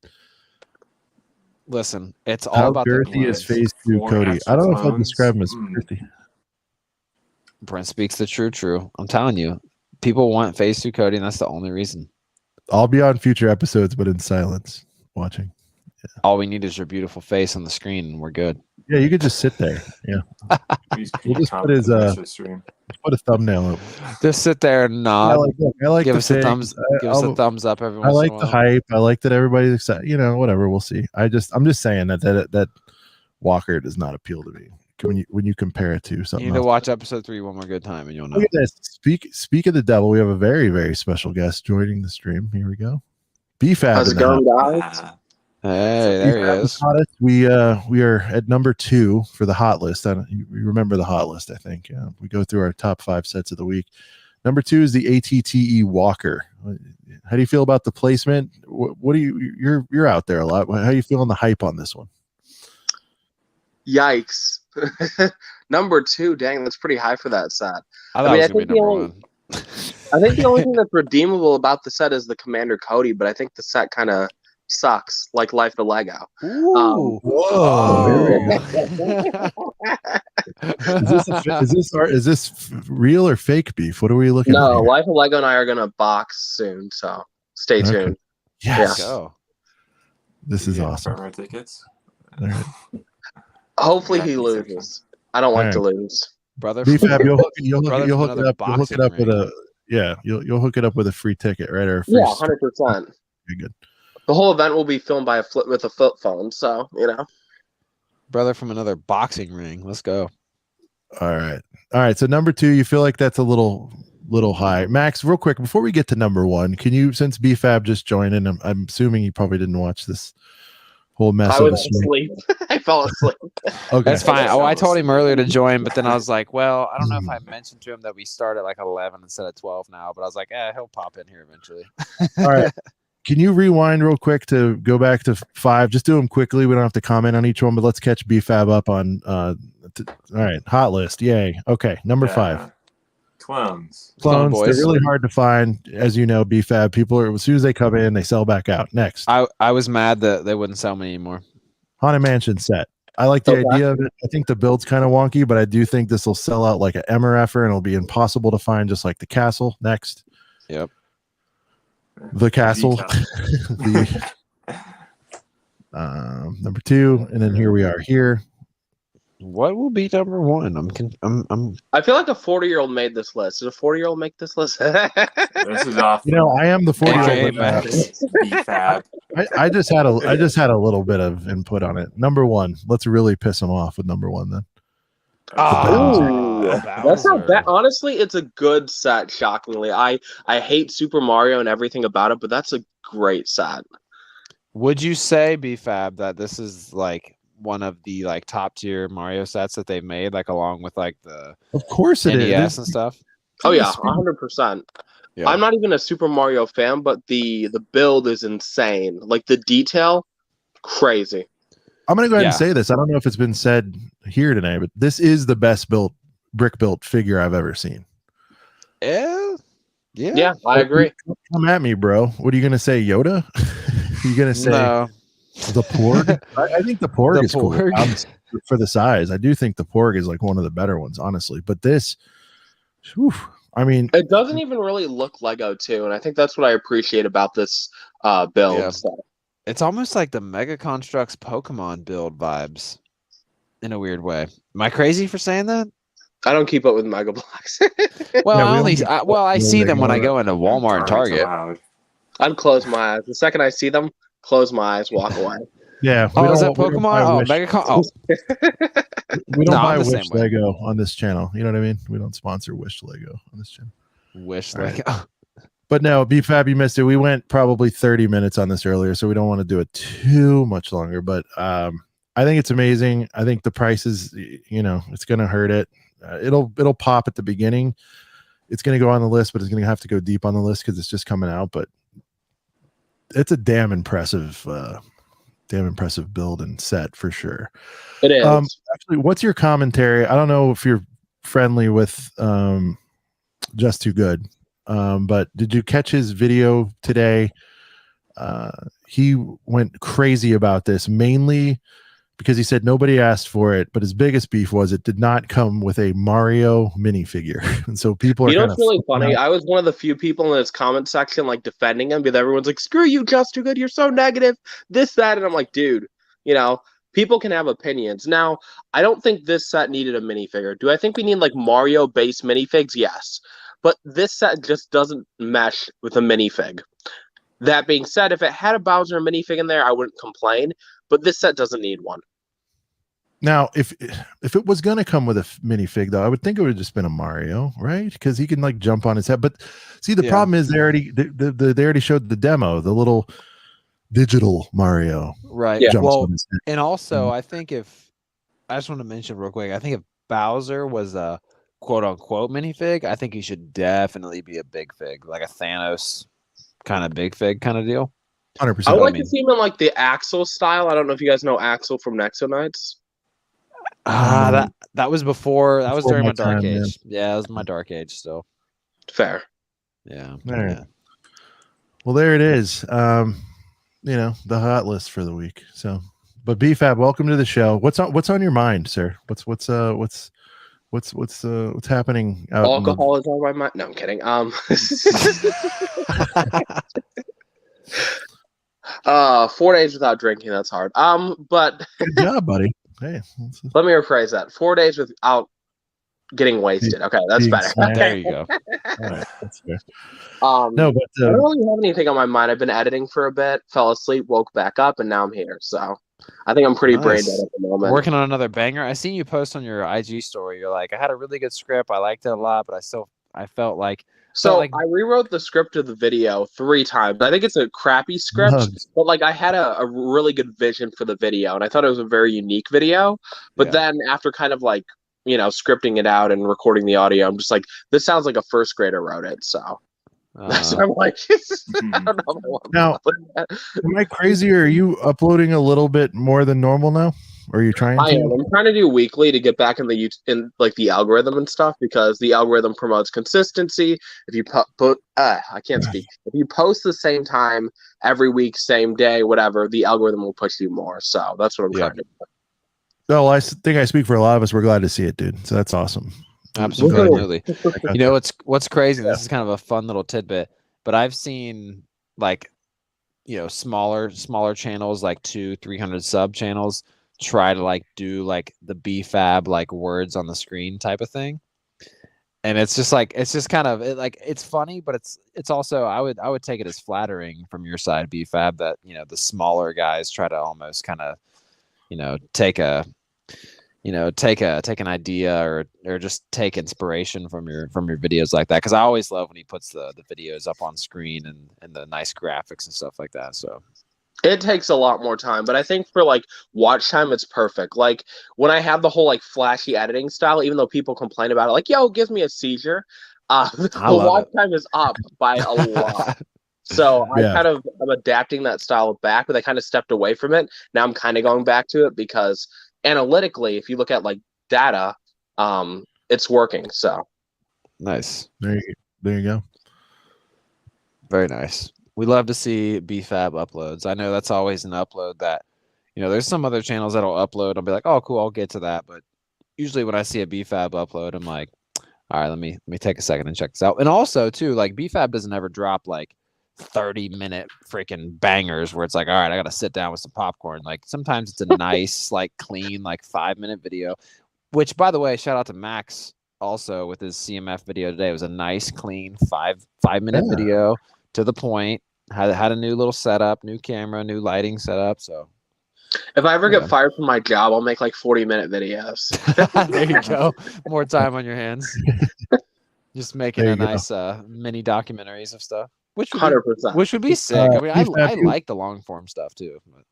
Speaker 2: listen, it's all
Speaker 1: how
Speaker 2: about the
Speaker 1: girthy is
Speaker 2: clones.
Speaker 1: phase 2
Speaker 3: Four
Speaker 1: Cody?
Speaker 3: extra
Speaker 1: I don't know if I'd
Speaker 3: clones.
Speaker 1: describe him as
Speaker 3: Mm.
Speaker 1: girthy.
Speaker 2: Brent speaks the true. I'm telling you, people want phase 2 Cody, and that's the only reason.
Speaker 1: I'll be on future episodes, but in silence, watching.
Speaker 2: All we need is your beautiful face on the screen, and we're good.
Speaker 1: Yeah, you could just sit there. Yeah,
Speaker 3: Use
Speaker 1: We'll just
Speaker 3: Peacock
Speaker 1: put his,
Speaker 3: for the extra stream.
Speaker 1: put a thumbnail up.
Speaker 2: Just sit there and nod.
Speaker 1: I like
Speaker 2: give
Speaker 1: the
Speaker 2: us a
Speaker 1: thing.
Speaker 2: thumbs. Give us a
Speaker 1: I'll-
Speaker 2: thumbs up every
Speaker 1: I
Speaker 2: once
Speaker 1: like
Speaker 2: in a
Speaker 1: the
Speaker 2: while.
Speaker 1: hype. I like that everybody's excited. You know, whatever. We'll see. I'm just saying that Walker does not appeal to me when you compare it to
Speaker 2: You
Speaker 1: something
Speaker 2: need to
Speaker 1: else.
Speaker 2: watch episode 3 one more good time, and you'll know.
Speaker 1: Look at this. Speak of the devil. We have a very, very special guest joining the stream. Here we go. BFAB.
Speaker 6: How's
Speaker 1: in
Speaker 6: it
Speaker 1: the
Speaker 6: going,
Speaker 1: house.
Speaker 6: guys?
Speaker 2: Hey, there he
Speaker 1: BFAB
Speaker 2: is.
Speaker 1: hottest. We are at number 2 for the hot list. You remember the hot list, I think. Yeah. We go through our top 5 sets of the week. Number 2 is the ATTE Walker. How do you feel about the placement? What do you're out there a lot. How do you feel on the hype on this one?
Speaker 6: Yikes. Number 2, dang, that's pretty high for that set.
Speaker 2: I thought
Speaker 6: mean,
Speaker 2: it was
Speaker 6: I
Speaker 2: gonna be
Speaker 6: think the
Speaker 2: number
Speaker 6: only-
Speaker 2: 1.
Speaker 6: I think the only thing that's redeemable about the set is the Commander Cody, but I think the set kind of sucks, like Life of Lego.
Speaker 2: Ooh.
Speaker 1: Whoa! There we
Speaker 2: Oh.
Speaker 1: go. Is this real or fake beef? What are we looking
Speaker 6: No,
Speaker 1: at? Here?
Speaker 6: Life of Lego and I are going to box soon, so stay
Speaker 1: Okay.
Speaker 6: tuned.
Speaker 1: Yes,
Speaker 2: Go.
Speaker 1: this is
Speaker 3: Yeah,
Speaker 1: awesome.
Speaker 3: front row tickets.
Speaker 1: All right.
Speaker 6: Hopefully he
Speaker 3: Yeah,
Speaker 6: loses. I don't like
Speaker 1: All
Speaker 6: to lose.
Speaker 2: Brother.
Speaker 1: BFAB, you'll
Speaker 2: Brother
Speaker 1: hook
Speaker 2: from
Speaker 1: it up. You'll hook it
Speaker 2: another
Speaker 1: up with
Speaker 2: boxing
Speaker 1: a you'll hook it up with a free ticket, right? Or a free
Speaker 6: Yeah, 100%.
Speaker 1: Okay, good.
Speaker 6: The whole event will be filmed by with a flip phone, so, you know.
Speaker 2: Brother from another boxing ring. Let's go.
Speaker 1: All right. So number 2, you feel like that's a little high. Max, real quick before we get to number 1, can you, since BFAB just joined in, I'm assuming you probably didn't watch this Whole mess
Speaker 6: I
Speaker 1: of a
Speaker 6: was
Speaker 1: stream.
Speaker 6: asleep. I fell asleep.
Speaker 1: Okay.
Speaker 2: That's fine. Oh, I told him earlier to join, but then I was like, well, I don't know if I
Speaker 1: Hmm.
Speaker 2: mentioned to him that we start at like 11 instead of 12 now, but I was like, he'll pop in here eventually.
Speaker 1: All right. Can you rewind real quick to go back to 5? Just do them quickly. We don't have to comment on each one, but let's catch BFAB up on. All right, hot list. Yay. Okay, number 5.
Speaker 3: Clones.
Speaker 2: Clone
Speaker 1: Clones. They're
Speaker 2: boys.
Speaker 1: really hard to find, as you know. BFAB people are, as soon as they come in, they sell back out. Next,
Speaker 2: I was mad that they wouldn't sell me anymore.
Speaker 1: Haunted Mansion set. I like the
Speaker 6: Okay.
Speaker 1: idea of it. I think the build's kind of wonky, but I do think this will sell out like an MRFer and it'll be impossible to find, just like the castle. Next,
Speaker 2: Yep.
Speaker 1: the castle. The number 2, and then here we are here.
Speaker 2: What will be number 1? I'm
Speaker 6: I feel like a 40-year-old made this list. Did a 40-year-old make this list?
Speaker 3: This is off.
Speaker 1: You know, I am the 40-year-old.
Speaker 2: Okay,
Speaker 1: but,
Speaker 3: BFAB.
Speaker 1: I just had a little bit of input on it. Number 1. Let's really piss them off with number 1 then.
Speaker 6: Ooh, that's not
Speaker 2: Bowser.
Speaker 6: bad. Honestly, it's a good set. Shockingly, I hate Super Mario and everything about it, but that's a great set.
Speaker 2: Would you say, BFAB, that this is like one of the like top tier Mario sets that they've made, like along with like the
Speaker 1: Of course it
Speaker 2: NES
Speaker 1: is.
Speaker 2: and stuff?
Speaker 6: Oh yeah, 100%.
Speaker 2: Yeah.
Speaker 6: I'm not even a Super Mario fan, but the build is insane. Like the detail, crazy.
Speaker 1: I'm gonna go ahead and
Speaker 2: Yeah.
Speaker 1: say this. I don't know if it's been said here today, but this is the best brick built figure I've ever seen.
Speaker 2: Yeah.
Speaker 6: Yeah, I agree.
Speaker 1: Come at me, bro. What are you gonna say, Yoda? You gonna say
Speaker 2: No.
Speaker 1: the Porg? I think the Porg
Speaker 2: The
Speaker 1: is cool.
Speaker 2: Porg.
Speaker 1: For the size. I do think the Porg is like one of the better ones, honestly. But this, whew, I mean,
Speaker 6: It doesn't even really look Lego too, and I think that's what I appreciate about this build.
Speaker 2: Yeah.
Speaker 6: So,
Speaker 2: It's almost like the Mega Constructs Pokemon build vibes in a weird way. Am I crazy for saying that?
Speaker 6: I don't keep up with Mega Blocks.
Speaker 2: Well,
Speaker 1: Yeah, we
Speaker 2: I only
Speaker 1: don't-
Speaker 2: I see
Speaker 1: they
Speaker 2: them when
Speaker 1: go
Speaker 2: I go into Walmart and Target.
Speaker 3: Allowed.
Speaker 6: I'd close my eyes. The second I see them, close my eyes, walk away.
Speaker 1: yeah.
Speaker 2: Oh, is that
Speaker 1: we don't buy
Speaker 2: Pokemon? Oh,
Speaker 1: Wish-
Speaker 2: Mega Oh,
Speaker 1: we don't
Speaker 2: No,
Speaker 1: buy
Speaker 2: I'm the
Speaker 1: Wish
Speaker 2: same way.
Speaker 1: Lego on this channel. You know what I mean? We don't sponsor Wish Lego on this channel.
Speaker 2: wish
Speaker 1: All right.
Speaker 2: like
Speaker 1: But no, BFAB, you missed it. We went probably 30 minutes on this earlier, so we don't want to do it too much longer. But I think it's amazing. I think the price is, it's going to hurt it. It'll pop at the beginning. It's going to go on the list, but it's going to have to go deep on the list because it's just coming out. But it's a damn impressive build and set for sure.
Speaker 6: It is.
Speaker 1: Actually, what's your commentary? I don't know if you're friendly with Just Too Good. But did you catch his video today? He went crazy about this, mainly because he said nobody asked for it, but his biggest beef was it did not come with a Mario minifigure. And so people are
Speaker 6: You know
Speaker 1: kind
Speaker 6: what's
Speaker 1: of
Speaker 6: really funny? I was one of the few people in his comment section like defending him, because everyone's like, "Screw you, Just Too Good. You're so negative. This, that," and I'm like, dude, people can have opinions. Now, I don't think this set needed a minifigure. Do I think we need like Mario-based minifigs? Yes. But this set just doesn't mesh with a minifig. That being said, if it had a Bowser minifig in there, I wouldn't complain. But this set doesn't need one.
Speaker 1: Now, if it was going to come with a minifig, though, I would think it would have just been a Mario, right? Because he can like jump on his head. But see, the problem is they already showed the demo, the little digital Mario.
Speaker 2: right.
Speaker 6: Yeah.
Speaker 1: Jumps
Speaker 2: Well,
Speaker 1: on his head.
Speaker 2: and also I think I just want to mention real quick, I think if Bowser was a quote unquote minifig, I think he should definitely be a big fig, like a Thanos kind of big fig kind of deal.
Speaker 1: 100%.
Speaker 6: I would
Speaker 2: I
Speaker 6: like
Speaker 2: mean-
Speaker 6: to see him in like the Axel style. I don't know if you guys know Axel from Nexo Knights.
Speaker 2: That was before. That was
Speaker 1: Before
Speaker 2: during
Speaker 1: my
Speaker 2: my dark
Speaker 1: time,
Speaker 2: age. Yeah, it was my dark age still.
Speaker 6: Fair.
Speaker 2: Yeah.
Speaker 1: All right.
Speaker 2: Yeah.
Speaker 1: Well, there it is. The hot list for the week. So, but BFAB, welcome to the show. What's on your mind, sir? What's happening out
Speaker 6: Alcohol is on my mind. No, I'm kidding. 4 days without drinking, that's hard. But
Speaker 1: Good job, buddy. Hey,
Speaker 6: let me rephrase that. 4 days without getting wasted. Okay, that's
Speaker 1: being
Speaker 6: better.
Speaker 1: smacked.
Speaker 2: There you go.
Speaker 1: all right, that's fair.
Speaker 6: No,
Speaker 1: No, but
Speaker 6: I don't really have anything on my mind. I've been editing for a bit, fell asleep, woke back up, and now I'm here. So I think I'm pretty brain
Speaker 2: Nice.
Speaker 6: dead at the moment.
Speaker 2: Working on another banger. I seen you post on your IG story. You're like, I had a really good script. I liked it a lot, but I felt like
Speaker 6: So
Speaker 2: like-
Speaker 6: I rewrote the script of the video 3 times. I think it's a crappy script,
Speaker 1: Nugs.
Speaker 6: but like I had a really good vision for the video, and I thought it was a very unique video. But
Speaker 2: Yeah.
Speaker 6: then after kind of like scripting it out and recording the audio, I'm just like, this sounds like a first grader wrote it. So that's why I'm like, I don't know if I want to
Speaker 1: Now,
Speaker 6: put that.
Speaker 1: am I crazy, or are you uploading a little bit more than normal now? Or are you trying
Speaker 6: I
Speaker 1: to?
Speaker 6: am. I'm trying to do weekly to get back in the algorithm and stuff, because the algorithm promotes consistency. If you I can't speak. If you post the same time every week, same day, whatever, the algorithm will push you more. So that's what I'm trying to do.
Speaker 1: Well, I think I speak for a lot of us. We're glad to see it, dude. So that's awesome.
Speaker 2: Absolutely.
Speaker 1: Okay.
Speaker 2: You know what's crazy? This is kind of a fun little tidbit, but I've seen like smaller channels, like 200-300 sub channels, try to like do like the BFAB like words on the screen type of thing, and it's just kind of it's funny, but it's also I would take it as flattering from your side, BFAB, that the smaller guys try to almost kind of take an idea or just take inspiration from your videos like that, because I always love when he puts the videos up on screen and the nice graphics and stuff like that. So
Speaker 6: it takes a lot more time, but I think for like watch time, it's perfect. Like when I have the whole like flashy editing style, even though people complain about it, like, yo, it gives me a seizure. The watch time is up by a lot. So I'm adapting that style back, but I kind of stepped away from it. Now I'm kind of going back to it because analytically, if you look at like data, it's working. So
Speaker 2: nice.
Speaker 1: There you go.
Speaker 2: Very nice. We love to see BFAB uploads. I know that's always an upload that, there's some other channels that'll upload. I'll be like, oh, cool, I'll get to that. But usually when I see a BFAB upload, I'm like, all right, let me take a second and check this out. And also, too, like BFAB doesn't ever drop like 30-minute freaking bangers where it's like, all right, I got to sit down with some popcorn. Like sometimes it's a nice, like clean, like 5-minute video, which, by the way, shout out to Max also with his CMF video today. It was a nice, clean 5-minute video. To the point, had a new little setup, new camera, new lighting setup. So
Speaker 6: if I ever get fired from my job, I'll make like 40-minute videos.
Speaker 2: There you go. More time on your hands. Just making a nice mini documentaries of stuff, which would
Speaker 6: 100%.
Speaker 2: Which would be sick. I mean, I like the long form stuff too. But.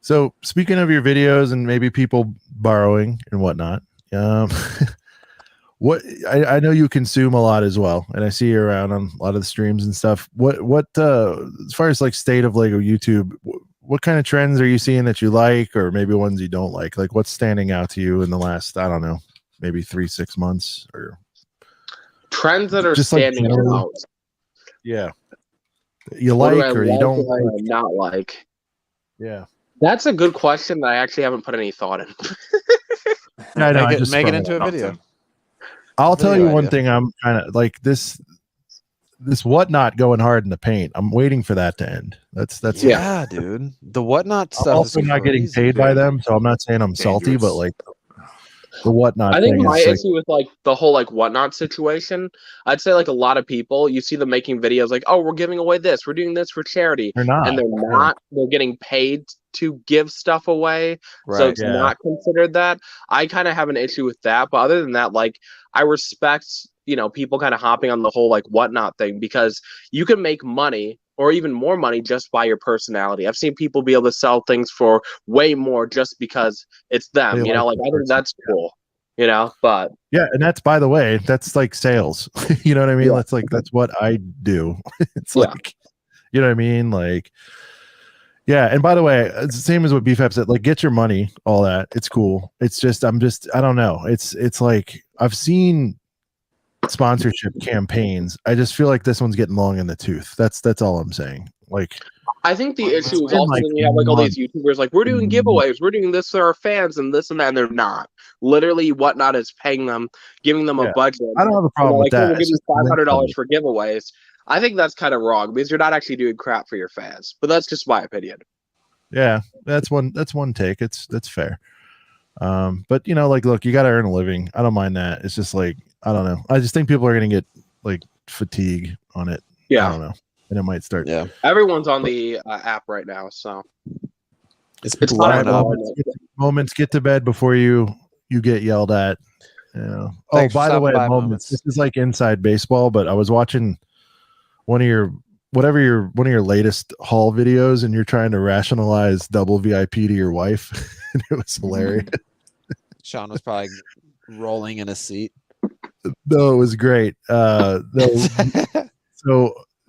Speaker 1: So speaking of your videos and maybe people borrowing and whatnot, what I know you consume a lot as well, and I see you around on a lot of the streams and stuff. What as far as like state of Lego YouTube, what kind of trends are you seeing that you like, or maybe ones you don't like? Like what's standing out to you in the last, I don't know, maybe 3-6 months, or
Speaker 6: trends that are
Speaker 1: just
Speaker 6: standing
Speaker 1: like
Speaker 6: out?
Speaker 1: Yeah, you
Speaker 6: What
Speaker 1: like
Speaker 6: do I
Speaker 1: or you don't like?
Speaker 6: not like?
Speaker 1: Yeah,
Speaker 6: that's a good question that I actually haven't put any thought in.
Speaker 1: I know.
Speaker 2: Make it into a video.
Speaker 1: I'll tell you one thing. I'm kind of like this whatnot going hard in the paint. I'm waiting for that to end. That's
Speaker 2: yeah, dude. The whatnot stuff.
Speaker 1: I'm also not getting paid by them, so I'm not saying I'm salty, but like the whatnot.
Speaker 6: I think
Speaker 1: thing
Speaker 6: my
Speaker 1: is
Speaker 6: issue with like the whole like whatnot situation, I'd say like a lot of people, you see them making videos like, oh, we're giving away this, we're doing this for charity,
Speaker 1: they're not,
Speaker 6: and they're not. They're getting paid to give stuff away, so it's not considered that. I kind of have an issue with that, but other than that, like I respect people kind of hopping on the whole like whatnot thing, because you can make money or even more money just by your personality. I've seen people be able to sell things for way more just because it's them. Like I think that's cool. But
Speaker 1: yeah, and that's, by the way, that's like sales. You know what I mean? That's what I do. It's like, you know what I mean? Like, yeah. And by the way, it's the same as what BFAB said. Like, get your money, all that. It's cool. It's just, I don't know. It's like I've seen sponsorship campaigns. I just feel like this one's getting long in the tooth. That's all I'm saying. Like,
Speaker 6: I think the issue is also when you have like all these YouTubers like, we're doing giveaways, we're doing this for our fans and this and that, and they're not. Literally, whatnot is paying them, giving them a budget.
Speaker 1: I don't have a problem with that.
Speaker 6: We'll give you $500 for giveaways. I think that's kind of wrong because you're not actually doing crap for your fans. But that's just my opinion.
Speaker 1: Yeah, that's one take. That's fair. But like, look, you got to earn a living. I don't mind that. It's just like, I don't know. I just think people are gonna get like fatigue on it.
Speaker 6: Yeah,
Speaker 1: I don't know, and it might start.
Speaker 6: Yeah, everyone's on the app right now, so
Speaker 2: it's blowing up.
Speaker 1: Moments, get to bed before you get yelled at Yeah. Oh,
Speaker 2: Thanks for
Speaker 1: by the
Speaker 2: stopping
Speaker 1: way,
Speaker 2: by,
Speaker 1: moments. This is like inside baseball, but I was watching one of your latest haul videos, and you're trying to rationalize double VIP to your wife, and it was hilarious.
Speaker 2: Sean was probably rolling in a seat.
Speaker 1: No, it was great. So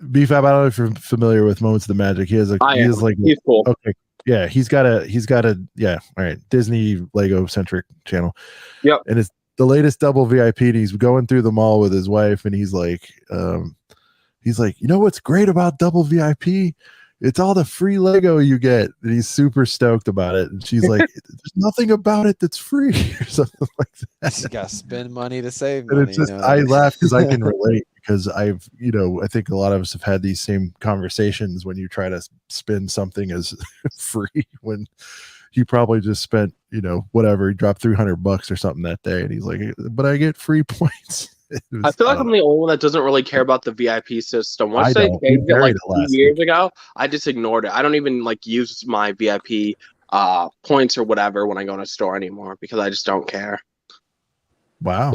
Speaker 1: BFAB, I don't know if you're familiar with Moments of the Magic. He's
Speaker 6: cool.
Speaker 1: Okay. Yeah, he's got a yeah, all right, Disney Lego centric channel.
Speaker 6: Yep.
Speaker 1: And it's the latest double VIP, and he's going through the mall with his wife, and he's like, you know what's great about double VIP? It's all the free Lego you get. And he's super stoked about it. And she's like, there's nothing about it that's free, or something like that.
Speaker 2: You gotta spend money to save
Speaker 1: And
Speaker 2: money.
Speaker 1: it's just, I laugh because I can relate, because I've, I think a lot of us have had these same conversations when you try to spin something as free when he probably just spent, whatever, he dropped $300 or something that day. And he's like, but I get free points.
Speaker 6: I feel like I'm the only one that doesn't really care about the VIP system. Once they
Speaker 1: don't.
Speaker 6: changed it like 2 years
Speaker 1: week.
Speaker 6: ago, I just ignored it. I don't even use my VIP points or whatever when I go in a store anymore, because I just don't care.
Speaker 1: Wow.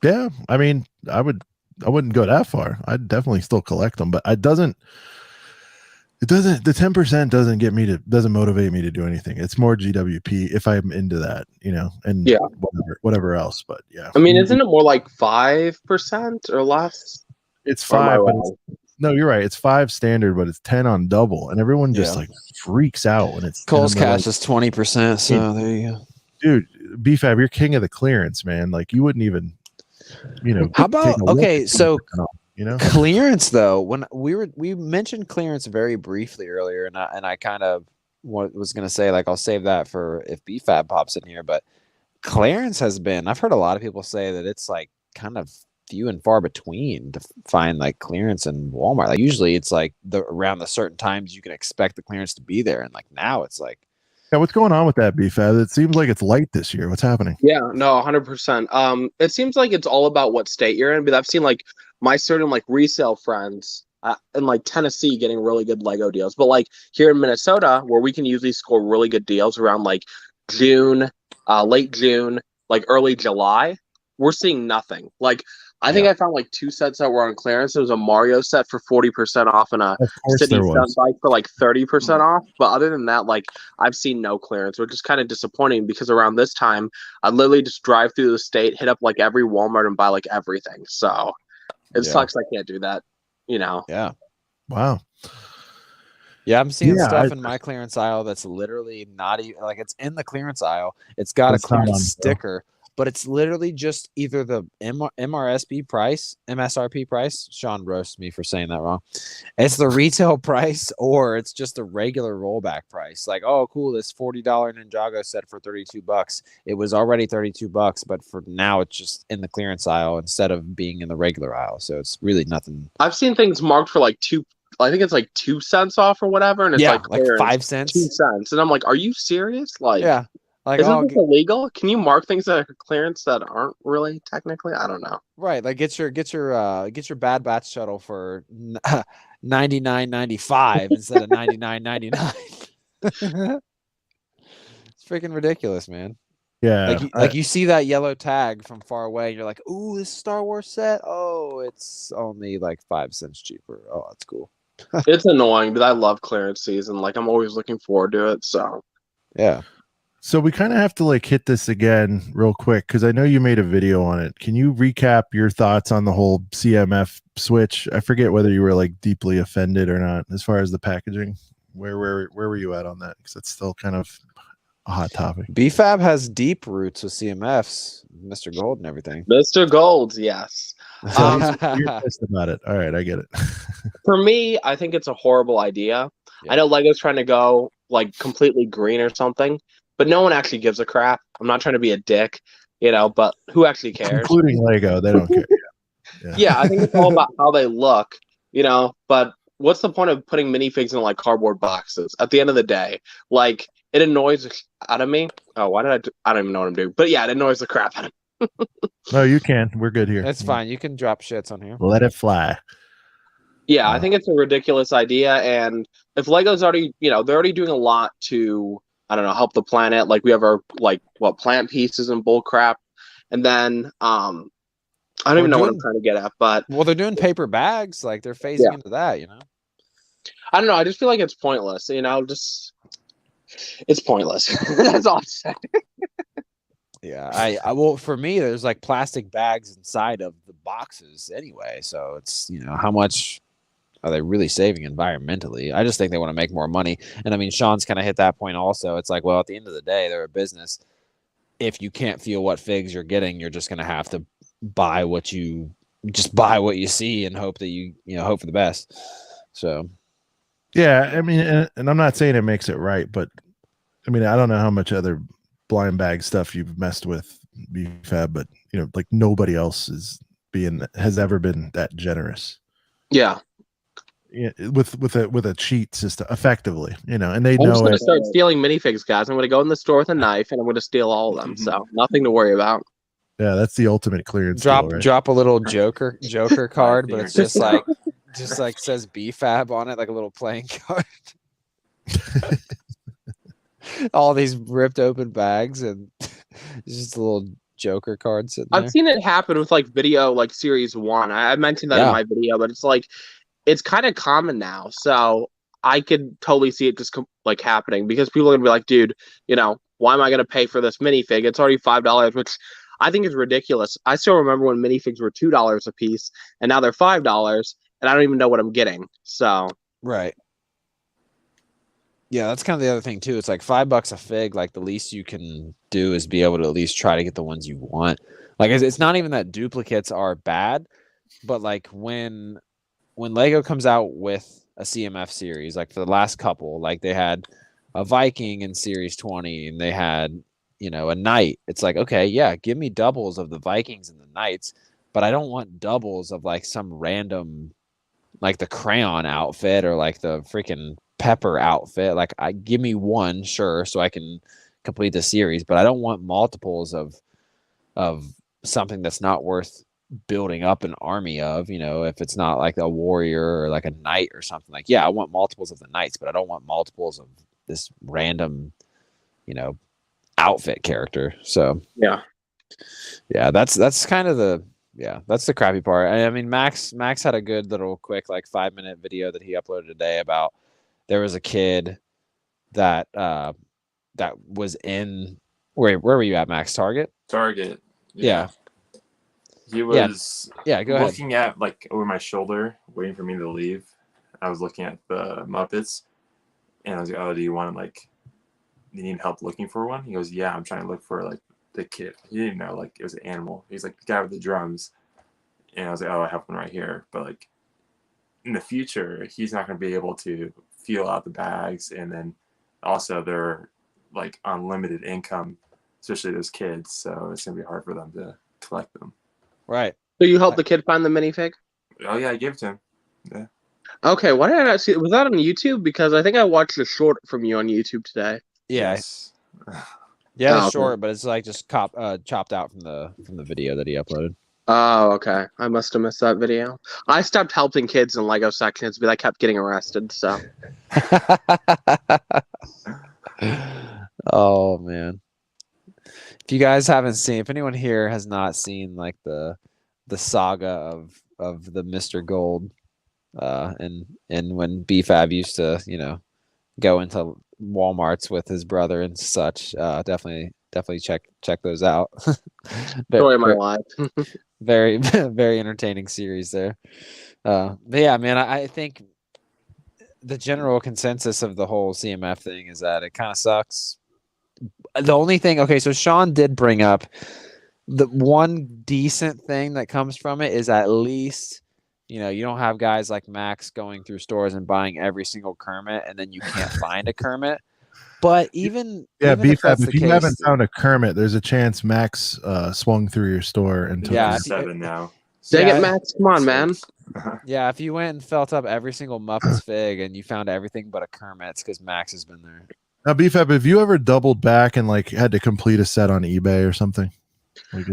Speaker 1: Yeah, I mean, I wouldn't go that far. I'd definitely still collect them, but the 10% doesn't motivate me to do anything. It's more GWP if I'm into that, and whatever else. But yeah,
Speaker 6: I mean, isn't it more like 5% or less?
Speaker 1: It's 5, but no, you're right. It's 5 standard, but it's 10 on double, and everyone just freaks out when it's
Speaker 2: Cole's cash is 20%. So there you go,
Speaker 1: dude. BFAB, you're king of the clearance, man. Like, you wouldn't even,
Speaker 2: How about so clearance though? When we mentioned clearance very briefly earlier, and I kind of was going to say, like, I'll save that for if BFAB pops in here, but clearance has been, I've heard a lot of people say that it's like kind of few and far between to find like clearance in Walmart. Like, usually it's like around the certain times you can expect the clearance to be there, and like now it's like,
Speaker 1: yeah, what's going on with that, BFAB? It seems like it's light this year. What's happening?
Speaker 6: Yeah, no, 100%. It seems like it's all about what state you're in, but I've seen like my certain like resale friends in like Tennessee getting really good Lego deals. But like here in Minnesota, where we can usually score really good deals around like June, late June, like early July, we're seeing nothing. Like, I think I found like 2 sets that were on clearance. It was a Mario set for 40% off and a City Stunt Bike for like 30% off. But other than that, like, I've seen no clearance, which is kind of disappointing, because around this time, I literally just drive through the state, hit up like every Walmart and buy like everything. So it sucks I can't do that,
Speaker 2: Yeah.
Speaker 1: Wow.
Speaker 2: Yeah, I'm seeing stuff in my clearance aisle that's literally not even like, it's in the clearance aisle. It's got a clearance sticker, but it's literally just either the MRSP price, MSRP price. Sean roasts me for saying that wrong. It's the retail price, or it's just a regular rollback price. Like, oh, cool, this $40 Ninjago set for $32. It was already $32, but for now it's just in the clearance aisle instead of being in the regular aisle. So it's really nothing.
Speaker 6: I've seen things marked for like 2. I think it's like 2 cents off or whatever, and it's like
Speaker 2: 5 cents,
Speaker 6: 2 cents, and I'm like, are you serious? Like,
Speaker 2: yeah. Like,
Speaker 6: isn't this illegal? Can you mark things that are clearance that aren't really technically? I don't know.
Speaker 2: Right, like get your Bad Batch shuttle for $99.95 instead of $99.99. It's freaking ridiculous, man.
Speaker 1: Yeah,
Speaker 2: like you see that yellow tag from far away, and you're like, "Ooh, this Star Wars set! Oh, it's only like 5 cents cheaper. Oh, that's cool."
Speaker 6: It's annoying, but I love clearance season. Like, I'm always looking forward to it. So
Speaker 2: yeah.
Speaker 1: So we kind of have to like hit this again real quick, because I know you made a video on it. Can you recap your thoughts on the whole CMF switch? I forget whether you were like deeply offended or not as far as the packaging. Where were you at on that? Because it's still kind of a hot topic.
Speaker 2: BFAB has deep roots with CMFs, Mr. Gold and everything.
Speaker 6: Mr. Gold, yes.
Speaker 1: You're pissed about it. All right, I get it.
Speaker 6: For me, I think it's a horrible idea.
Speaker 2: Yeah.
Speaker 6: I know Lego's trying to go like completely green or something, but no one actually gives a crap. I'm not trying to be a dick, but who actually cares?
Speaker 1: Including Lego, they don't care.
Speaker 6: Yeah, I think it's all about how they look, but what's the point of putting minifigs in like cardboard boxes? At the end of the day, like, it annoys the out of me. Oh, why did I don't even know what I'm doing. But yeah, it annoys the crap out of me.
Speaker 1: No, you can. We're good here.
Speaker 2: It's fine. You can drop shits on here.
Speaker 1: Let it fly.
Speaker 6: Yeah, I think it's a ridiculous idea. And if Lego's already, they're already doing a lot to, I don't know, help the planet. Like, we have our, plant pieces and bull crap. and then I don't even know what I'm trying to get at, but
Speaker 2: well, they're doing paper bags, like they're phasing into that, you know.
Speaker 6: I don't know. I just feel like it's pointless, you know. Just it's pointless. That's all I'm saying.
Speaker 2: Yeah, I well, for me, there's like plastic bags inside of the boxes anyway, so it's, you know, how much are they really saving environmentally? I just think they want to make more money, and I mean, Sean's kind of hit that point also. It's like, well, at the end of the day, they're a business. If you can't feel what figs you're getting, you're just gonna have to buy what you see and hope that you know, hope for the best. So,
Speaker 1: yeah, I mean, and I'm not saying it makes it right, but I mean, I don't know how much other blind bag stuff you've messed with, BFAB, but you know, like nobody else has ever been that generous.
Speaker 6: Yeah.
Speaker 1: With a cheat system, effectively, you know, and they
Speaker 6: I'm just
Speaker 1: know
Speaker 6: gonna
Speaker 1: it.
Speaker 6: start stealing minifigs, guys. I'm gonna go in the store with a knife and I'm gonna steal all of them. So nothing to worry about.
Speaker 1: Yeah, that's the ultimate clearance
Speaker 2: drop
Speaker 1: deal, right?
Speaker 2: drop a little Joker card, but it's just like says BFAB on it, like a little playing card. All these ripped open bags and just a little Joker card sitting there.
Speaker 6: I've seen it happen with like video, like series 1. I mentioned that in my video, but it's like it's kind of common now. So I could totally see it just like happening because people are gonna be like, dude, you know, why am I gonna pay for this minifig? It's already $5, which I think is ridiculous. I still remember when minifigs were $2 a piece, and now they're $5, and I don't even know what I'm getting. So
Speaker 2: right. Yeah, that's kind of the other thing too. It's like $5 a fig. Like the least you can do is be able to at least try to get the ones you want. Like it's not even that duplicates are bad, but like when Lego comes out with a CMF series, like for the last couple, like they had a Viking in series 20 and they had, you know, a knight. It's like, okay, yeah, give me doubles of the Vikings and the knights, but I don't want doubles of like some random, like the crayon outfit or like the freaking pepper outfit. Like give me one, sure, so I can complete the series, but I don't want multiples of something that's not worth building up an army of, you know, if it's not like a warrior or like a knight or something. Like, yeah, I want multiples of the knights, but I don't want multiples of this random, you know, outfit character. So
Speaker 6: yeah,
Speaker 2: that's kind of that's the crappy part. I mean, Max had a good little quick like 5-minute video that he uploaded today about there was a kid that was in where were you at, Max? Target. Yeah.
Speaker 3: He was
Speaker 2: go ahead.
Speaker 3: Looking at like over my shoulder, waiting for me to leave. I was looking at the Muppets, and I was like, "Oh, do you need help looking for one?" He goes, "Yeah, I'm trying to look for like the kid." He didn't know like it was an animal. He's like the guy with the drums, and I was like, "Oh, I have one right here." But like in the future, he's not going to be able to feel out the bags, and then also they're like unlimited income, especially those kids. So it's going to be hard for them to collect them.
Speaker 2: Right.
Speaker 6: So you helped the kid find the minifig?
Speaker 3: Oh yeah, I gave it to him. Yeah.
Speaker 6: Okay, why did I not see? Was that on YouTube? Because I think I watched a short from you on YouTube today.
Speaker 2: Yeah.
Speaker 3: Yes.
Speaker 2: Yeah, it's short, but it's like just chopped out from the video that he uploaded.
Speaker 6: Oh, okay. I must have missed that video. I stopped helping kids in Lego sections because I kept getting arrested. So.
Speaker 2: Oh man. If anyone here has not seen like the saga of the Mr. Gold, and when BFAB used to, you know, go into Walmarts with his brother and such, definitely check those out.
Speaker 6: Story of my life.
Speaker 2: Very very entertaining series there. But yeah, man, I think the general consensus of the whole CMF thing is that it kind of sucks. The only thing, okay, so Sean did bring up the one decent thing that comes from it is at least, you know, you don't have guys like Max going through stores and buying every single Kermit and then you can't find a Kermit. But even
Speaker 1: BFAB, if you haven't found a Kermit, there's a chance Max swung through your store and took
Speaker 3: 7 now.
Speaker 6: Dang it, Max! Come on, man.
Speaker 2: Yeah, if you went and felt up every single Muppets fig and you found everything but a Kermit, it's because Max has been there.
Speaker 1: Now, BFAB, have you ever doubled back and like had to complete a set on eBay or something? Like,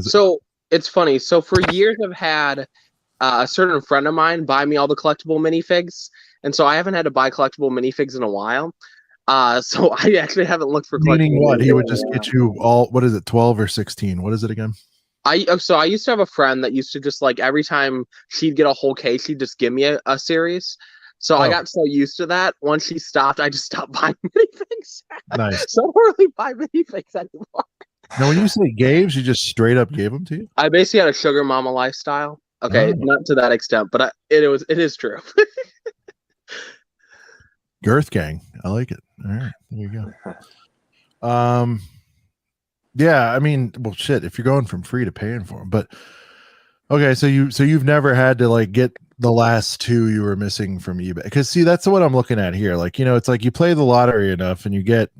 Speaker 6: it's funny. So for years, I've had a certain friend of mine buy me all the collectible minifigs, and so I haven't had to buy collectible minifigs in a while. So I actually haven't looked for collectible.
Speaker 1: Meaning what? He would just get you all. What is it? 12 or 16? What is it again?
Speaker 6: I used to have a friend that used to just like every time she'd get a whole case, she'd just give me a series. So I got so used to that. Once she stopped, I just stopped buying minifigs.
Speaker 1: Nice.
Speaker 6: So I don't really buy minifigs anymore.
Speaker 1: Now, when you say gave, she just straight up gave them to you?
Speaker 6: I basically had a sugar mama lifestyle. Okay, not to that extent, but it is true.
Speaker 1: Girth gang. I like it. All right. There you go. Yeah, I mean, well, shit, if you're going from free to paying for them, but okay, so you've never had to like get the last two you were missing from eBay, because see, that's what I'm looking at here. Like, it's like you play the lottery enough and you get,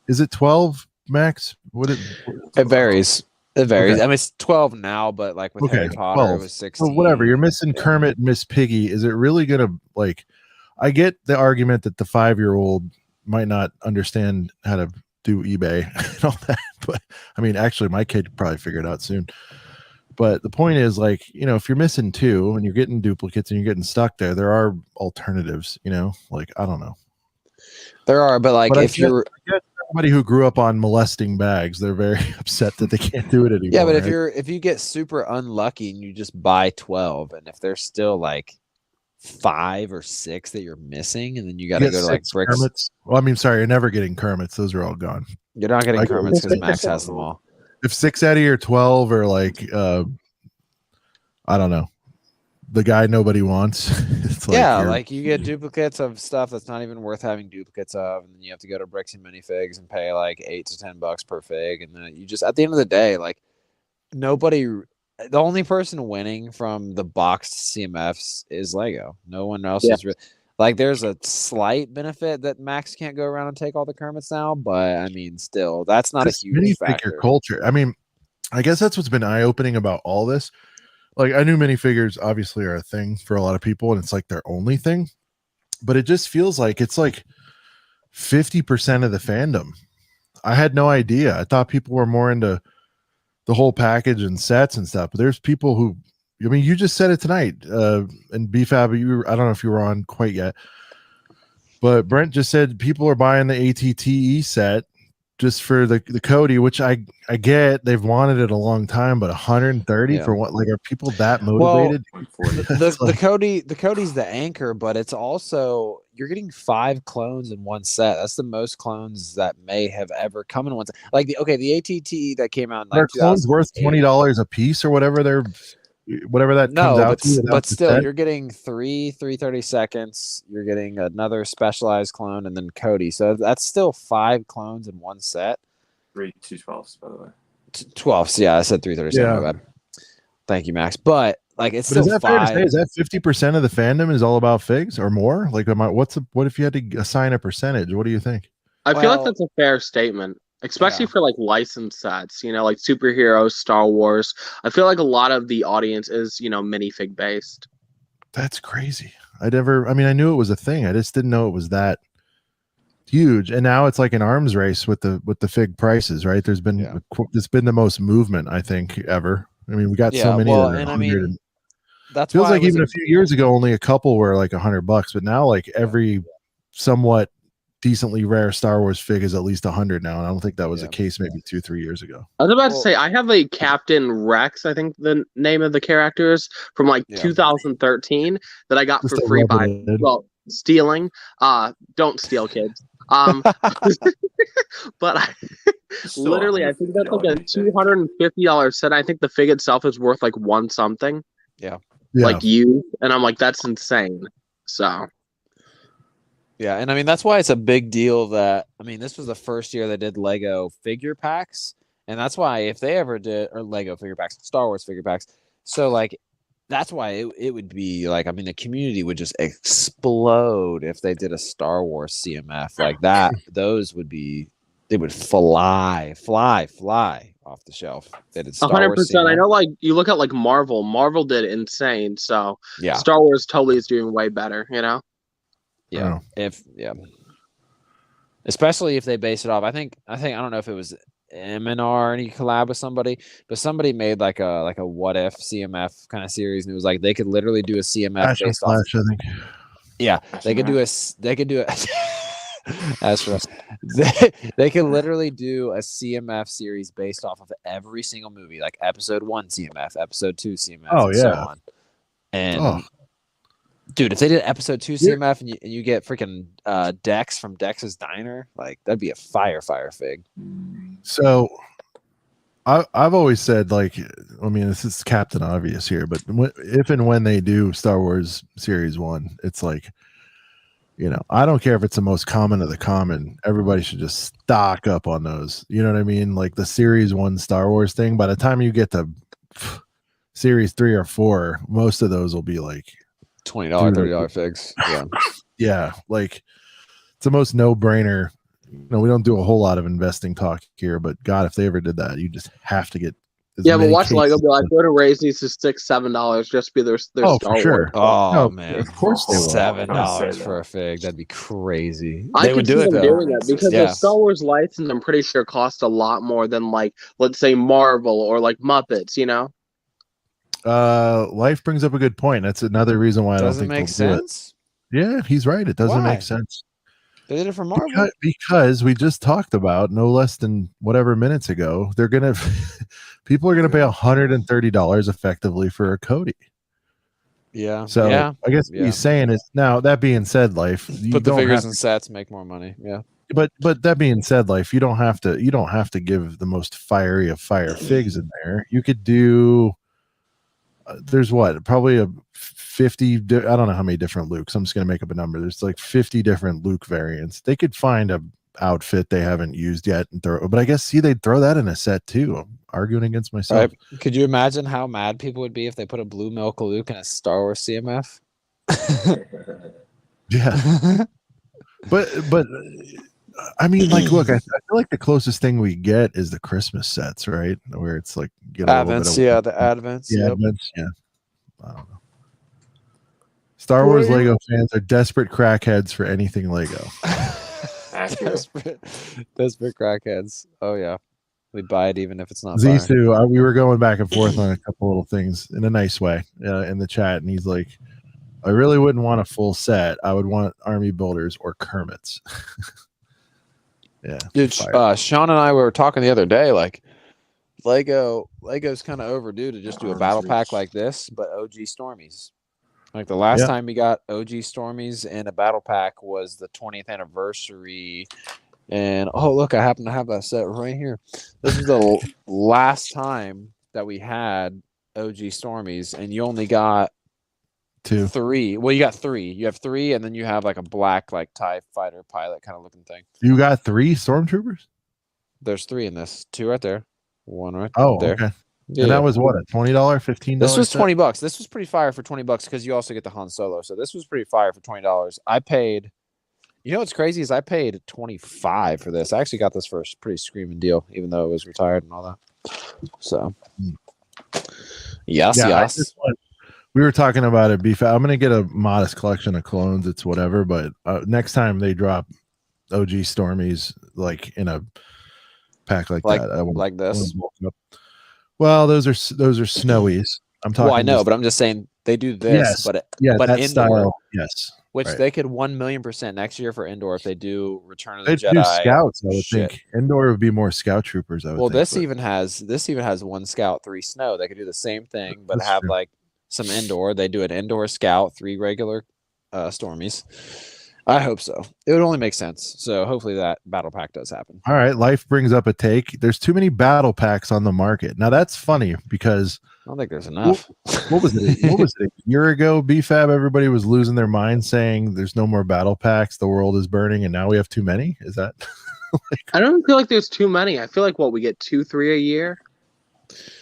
Speaker 1: is it 12 max?
Speaker 2: It varies. It varies.
Speaker 1: Okay.
Speaker 2: I mean, it's 12 now, but like with Harry Potter,
Speaker 1: 12.
Speaker 2: it was 16.
Speaker 1: So whatever, you're missing Kermit and Miss Piggy. Is it really gonna, like, I get the argument that the 5-year-old might not understand how to do eBay and all that, but I mean, actually my kid could probably figure it out soon. But the point is, like, if you're missing two and you're getting duplicates and you're getting stuck there are alternatives, like, I don't know.
Speaker 2: There are, but like, if you're
Speaker 1: somebody who grew up on molesting bags, they're very upset that they can't do it anymore.
Speaker 2: Yeah, but if you get super unlucky and you just buy 12, and if there's still like 5 or 6 that you're missing, and then you got to go to like bricks.
Speaker 1: Kermits. Well, I mean, sorry, you're never getting Kermits. Those are all gone.
Speaker 2: You're not getting Kermits because Max has them all.
Speaker 1: If 6 out of your 12 are like, I don't know, the guy nobody wants. It's like,
Speaker 2: yeah, like you get duplicates of stuff that's not even worth having duplicates of, and then you have to go to bricks and minifigs and pay like $8 to $10 per fig, and then you just, at the end of the day, like the only person winning from the boxed CMFs is Lego. No one else is really. Like, there's a slight benefit that Max can't go around and take all the Kermits now, but I mean, still, that's not a huge factor.
Speaker 1: Culture. I mean, I guess that's what's been eye-opening about all this. Like, I knew minifigures obviously are a thing for a lot of people, and it's like their only thing, but it just feels like it's like 50% of the fandom. I had no idea. I thought people were more into the whole package and sets and stuff, but there's people who, I mean, you just said it tonight, and BFAB, I don't know if you were on quite yet, but Brent just said people are buying the ATTE set just for the Cody, which I get. They've wanted it a long time, but 130 for what? Like, are people that motivated?
Speaker 2: Well, the Cody's the anchor, but it's also, you're getting 5 clones in one set. That's the most clones that may have ever come in one set. Like the ATTE that came out in like
Speaker 1: clones worth $20 a piece or whatever that comes out to.
Speaker 2: But still, you're getting 3 3/32. You're getting another specialized clone, and then Cody. So that's still 5 clones in one set.
Speaker 3: 3 2/12s, by the way.
Speaker 2: 12s, yeah. I said 3/32. My bad. Thank you, Max. But like, it's still 5.
Speaker 1: Fair to say? Is that 50% of the fandom is all about figs or more? Like, what if you had to assign a percentage? What do you think?
Speaker 6: I feel like that's a fair statement. Especially for like licensed sets, like superheroes, Star Wars. I feel like a lot of the audience is, minifig based.
Speaker 1: That's crazy. I knew it was a thing. I just didn't know it was that huge. And now it's like an arms race with the fig prices, right? There's been the most movement, I think, ever. I mean, we got so many.
Speaker 2: Well, and I mean, that's
Speaker 1: feels like even a few years ago, only a couple were like $100, but now like every somewhat decently rare Star Wars fig is at least 100 now, and I don't think that was the case maybe 2-3 years ago.
Speaker 6: I was about to say, I have a Captain Rex, I think the name of the characters, from like 2013 that I got for free by stealing. Don't steal, kids. But I literally, I think that's like a $250 set. I think the fig itself is worth like one something. Like you, and I'm like, that's insane. So.
Speaker 2: Yeah, and I mean, that's why it's a big deal that, I mean, this was the first year they did Lego figure packs, and that's why if they ever did, or Lego figure packs, Star Wars figure packs, so like, that's why it would be like, I mean, the community would just explode if they did a Star Wars CMF like that. Those would be, they would fly off the shelf. They did Star 100%. Wars CMF.
Speaker 6: I know, like, you look at like Marvel did insane, so Star Wars totally is doing way better,
Speaker 2: Yeah, especially if they base it off. I think I don't know if it was M&R and he collab with somebody, but somebody made like a what if CMF kind of series, and it was like they could literally do a CMF based off.
Speaker 1: I think.
Speaker 2: Yeah, they could do it. As for they could literally do a CMF series based off of every single movie, like episode 1 CMF, episode 2 CMF,
Speaker 1: Oh,
Speaker 2: and so
Speaker 1: yeah.
Speaker 2: on. And
Speaker 1: Oh,
Speaker 2: dude, if they did episode 2
Speaker 1: Yeah.
Speaker 2: CMF and you get freaking Dex from Dex's Diner, like that'd be a fire fig.
Speaker 1: so I've always said, like, I mean, this is Captain Obvious here, but if and when they do Star Wars Series 1, it's like, you know, I don't care if it's the most common of the common. Everybody should just stock up on those. You know what I mean? Like the Series 1 Star Wars thing, by the time you get to Series 3 or 4, most of those will be like
Speaker 2: $20, $30 figs. Yeah.
Speaker 1: Yeah, like it's the most no-brainer. You know, we don't do a whole lot of investing talk here, but God, if they ever did that, you just have to get.
Speaker 6: Yeah, but watch Lego be like, go to raise these to $6-7 just be their
Speaker 1: Oh,
Speaker 6: Star
Speaker 1: for sure.
Speaker 6: Wars.
Speaker 2: Oh
Speaker 1: No,
Speaker 2: man,
Speaker 1: of course they will.
Speaker 2: $7 for a fig. That'd be crazy.
Speaker 6: I
Speaker 2: They would
Speaker 6: could
Speaker 2: do
Speaker 6: see
Speaker 2: it
Speaker 6: them
Speaker 2: though.
Speaker 6: doing it because
Speaker 2: Yeah.
Speaker 6: the Star Wars license, I'm pretty sure, cost a lot more than, like, let's say Marvel or like Muppets. You know?
Speaker 1: Life brings up a good point. That's another reason why I don't
Speaker 2: Doesn't
Speaker 1: think
Speaker 2: make
Speaker 1: they'll do it.
Speaker 2: sense.
Speaker 1: Yeah, he's right. It doesn't
Speaker 2: Why?
Speaker 1: make sense.
Speaker 2: They did it for Marvel.
Speaker 1: Because we just talked about no less than whatever minutes ago, they're gonna people are gonna pay $130 effectively for a Cody.
Speaker 2: Yeah.
Speaker 1: So
Speaker 2: yeah.
Speaker 1: I guess what
Speaker 2: Yeah.
Speaker 1: he's saying is, now that being said, Life, you
Speaker 2: Put the
Speaker 1: don't
Speaker 2: figures
Speaker 1: have
Speaker 2: in sets, make more money. Yeah.
Speaker 1: but that being said, Life, you don't have to give the most fiery of fire figs in there. You could do there's probably a 50 I don't know how many different Lukes. I'm just gonna make up a number. There's like 50 different Luke variants. They could find a outfit they haven't used yet and throw, but I guess they'd throw that in a set too. I'm arguing against myself.
Speaker 2: Right. Could you imagine how mad people would be if they put a blue milk Luke in a Star Wars CMF?
Speaker 1: Yeah. but I mean, like, look, I feel like the closest thing we get is the Christmas sets, right? Where it's like get a little bit
Speaker 2: Advents,
Speaker 1: of,
Speaker 2: yeah, the Advents.
Speaker 1: yeah,
Speaker 2: Yep.
Speaker 1: Advents, yeah. I don't know. Star Wars Lego fans are desperate crackheads for anything Lego.
Speaker 2: desperate crackheads. Oh yeah, we'd buy it even if it's not.
Speaker 1: These
Speaker 2: fire.
Speaker 1: two, we were going back and forth on a couple little things in a nice way in the chat, and he's like, "I really wouldn't want a full set. I would want Army Builders or Kermits." Yeah,
Speaker 2: Dude, Sean and I were talking the other day, like Lego's kind of overdue to just do a battle pack like this, but OG Stormies. Like the last time we got OG Stormies in a battle pack was the 20th anniversary. And oh, look, I happen to have that set right here. This is the last time that we had OG Stormies, and you only got 3. Well, you got 3. You have 3, and then you have like a black, like TIE fighter pilot kind of looking thing.
Speaker 1: You got 3 stormtroopers?
Speaker 2: There's 3 in this. 2 right there. 1 right there.
Speaker 1: Okay.
Speaker 2: Yeah,
Speaker 1: and that was what, a $20, $15?
Speaker 2: This was $20. This was pretty fire for $20 because you also get the Han Solo. So this was pretty fire for $20. I paid. You know what's crazy is I paid $25 for this. I actually got this for a pretty screaming deal, even though it was retired and all that. So, yes.
Speaker 1: We were talking about it. I'm going to get a modest collection of clones. It's whatever, but next time they drop OG Stormies like in a pack like that,
Speaker 2: like this.
Speaker 1: Well, those are snowies. I'm talking.
Speaker 2: Well, I know, but I'm just saying they do this, but
Speaker 1: that
Speaker 2: indoor,
Speaker 1: style, yes.
Speaker 2: Which
Speaker 1: right.
Speaker 2: They could 1,000,000% next year for indoor if they do Return of the
Speaker 1: They'd
Speaker 2: Jedi.
Speaker 1: do scouts, I would think. Indoor would be more scout troopers. I would think,
Speaker 2: this even has 1 scout, 3 snow. They could do the same thing, but have
Speaker 1: true.
Speaker 2: like some indoor. They do an indoor scout, 3 regular Stormies. I hope so. It would only make sense. So hopefully that battle pack does happen.
Speaker 1: All right, Life brings up a take. There's too many battle packs on the market. Now that's funny because
Speaker 2: I don't think there's enough.
Speaker 1: What was it? A year ago, BFAB, everybody was losing their mind saying there's no more battle packs, the world is burning, and now we have too many? Is that
Speaker 6: I don't feel like there's too many. I feel like we get 2, 3 a year.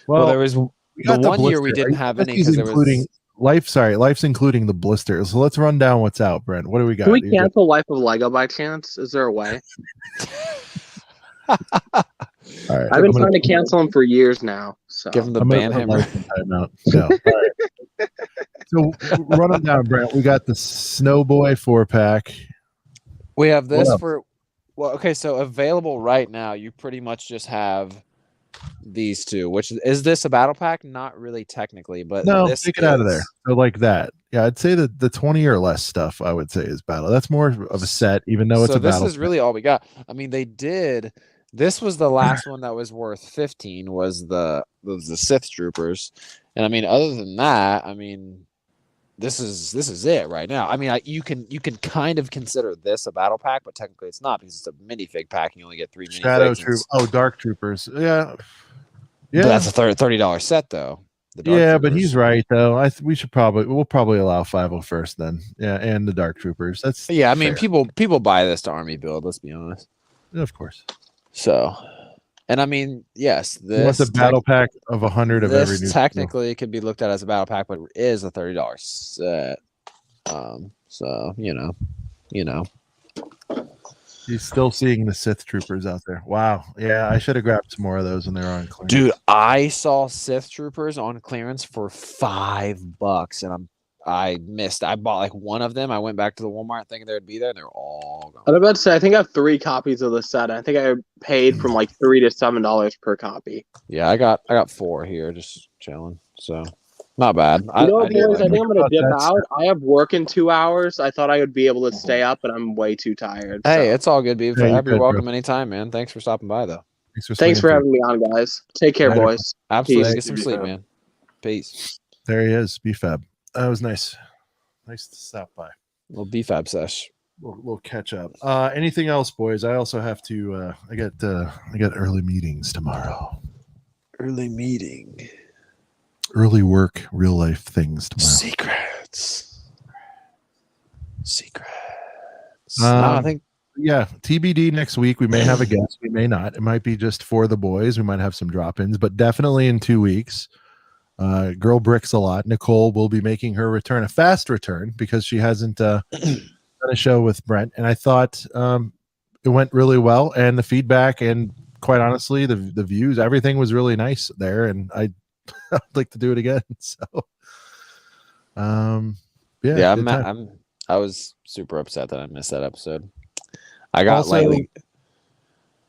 Speaker 2: Well, there was the one year we didn't have any because there was
Speaker 1: Life's including the blisters. So let's run down what's out, Brent. What do we got?
Speaker 6: Can we cancel Life of Lego by chance? Is there a way?
Speaker 1: All right.
Speaker 6: I've been trying to cancel them for years now. So
Speaker 2: give them the ban hammer.
Speaker 1: No. All right. So run them down, Brent. We got the Snowboy 4-pack.
Speaker 2: We have this for okay. So available right now, you pretty much just have these two. Which is this a battle pack? Not really technically, but
Speaker 1: No,
Speaker 2: this
Speaker 1: take it out of there.
Speaker 2: is-
Speaker 1: So like that. Yeah, I'd say that the 20 or less stuff I would say is battle. That's more of a set, even though it's
Speaker 2: so
Speaker 1: a
Speaker 2: this
Speaker 1: battle.
Speaker 2: is really all we got. I mean, they did. This was the last one that was worth 15. Was the Sith Troopers, and I mean, other than that, I mean, this is it right now. I mean, you can kind of consider this a battle pack, but technically it's not because it's a minifig pack. And you only get 3 minifigs.
Speaker 1: Shadow Troop. Oh, Dark Troopers. Yeah.
Speaker 2: But that's a $30 set though. The Dark
Speaker 1: Yeah, but
Speaker 2: Troopers.
Speaker 1: he's right though. We'll probably allow 501st then. Yeah, and the Dark Troopers. That's
Speaker 2: Yeah, I mean,
Speaker 1: fair.
Speaker 2: people buy this to army build. Let's be honest.
Speaker 1: Of course.
Speaker 2: So, and I mean, yes,
Speaker 1: What's
Speaker 2: this
Speaker 1: a battle pack of 100 of every new
Speaker 2: this technically could be looked at as a battle pack, but it is a $30 set. So you know.
Speaker 1: He's still seeing the Sith Troopers out there. Wow. Yeah, I should have grabbed some more of those when they were on clearance.
Speaker 2: Dude, I saw Sith Troopers on clearance for $5, and I missed. I bought like one of them. I went back to the Walmart thinking they would be there, and they're all gone.
Speaker 6: I was about to say, I think I have 3 copies of the set. I think I paid from like $3 to $7 per copy.
Speaker 2: Yeah, I got 4 here, just chilling. So not bad.
Speaker 6: You know what, boys? I think I'm gonna dip
Speaker 1: That's-
Speaker 6: out. I have work in 2 hours. I thought I would be able to stay up, but I'm way too tired.
Speaker 2: Hey,
Speaker 6: so.
Speaker 2: it's all good, Beav.
Speaker 1: Yeah, you
Speaker 2: You're
Speaker 1: good,
Speaker 2: welcome
Speaker 1: bro.
Speaker 2: anytime, man. Thanks for stopping by, though.
Speaker 6: Thanks for
Speaker 1: swinging
Speaker 6: having me on, guys. Take care,
Speaker 1: Later.
Speaker 6: boys.
Speaker 2: Absolutely.
Speaker 6: Peace.
Speaker 2: Get some sleep, man. Peace.
Speaker 1: through. There he is, BFAB. That was nice. Nice to stop by.
Speaker 2: Little BFAB sesh.
Speaker 1: We'll catch up. Anything else, boys? I also have to. I got early meetings tomorrow.
Speaker 2: Early meeting.
Speaker 1: Early work, real life things tomorrow.
Speaker 2: Secrets.
Speaker 1: Um,
Speaker 2: I think
Speaker 1: Yeah, TBD next week. We may have a guest. We may not. It might be just for the boys. We might have some drop-ins, but definitely in 2 weeks. Girl bricks a lot. Nicole will be making her return, a fast return, because she hasn't done a show with Brent. And I thought it went really well, and the feedback, and quite honestly, the views, everything was really nice there. And I'd like to do it again. So, yeah, good time.
Speaker 2: I was super upset that I missed that episode. I got
Speaker 1: Also,
Speaker 2: lightly.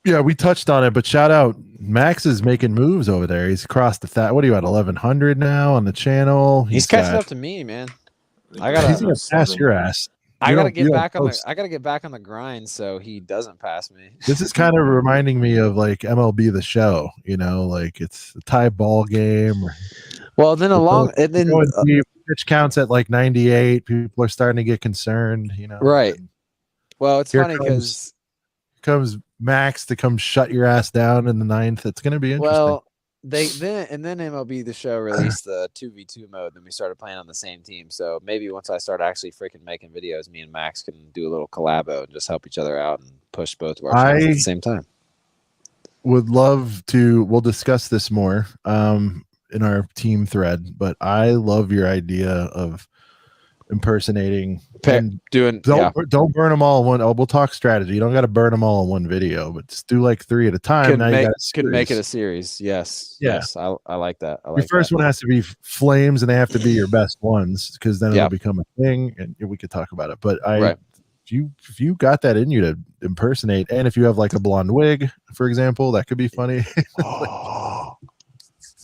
Speaker 1: Yeah, we touched on it, but shout out, Max is making moves over there. He's crossed the what are you at, 1100 now on the channel?
Speaker 2: He's catching up to me, man. I gotta-
Speaker 1: He's gonna pass your ass.
Speaker 2: I
Speaker 1: You
Speaker 2: gotta
Speaker 1: don't-
Speaker 2: get
Speaker 1: you don't
Speaker 2: back on the.
Speaker 1: post.
Speaker 2: I gotta get back on the grind so he doesn't pass me.
Speaker 1: This is kind of reminding me of like MLB The Show, like it's a tie ball game.
Speaker 2: Well, then
Speaker 1: Going deep, pitch counts at like 98. People are starting to get concerned,
Speaker 2: right. Well, it's
Speaker 1: Here
Speaker 2: funny because
Speaker 1: comes Max to come shut your ass down in the 9th. It's going to be interesting.
Speaker 2: well, then MLB The Show released the 2v2 mode. Then we started playing on the same team. So maybe once I start actually freaking making videos, me and Max can do a little collabo and just help each other out and push both of our channels at the same time.
Speaker 1: Would love to. We'll discuss this more in our team thread, but I love your idea of impersonating and don't burn them all in one. We'll talk strategy. You don't got to burn them all in one video, but just do like 3 at a time.
Speaker 2: Could
Speaker 1: Could
Speaker 2: make it a series. Yes.
Speaker 1: Yeah.
Speaker 2: Yes. I like that. I like
Speaker 1: your first
Speaker 2: that.
Speaker 1: one has to be flames, and they have to be your best ones, because then
Speaker 2: Yeah.
Speaker 1: it'll become a thing, and we could talk about it. But
Speaker 2: Right.
Speaker 1: if you got that in you to impersonate, and if you have like a blonde wig, for example, that could be funny.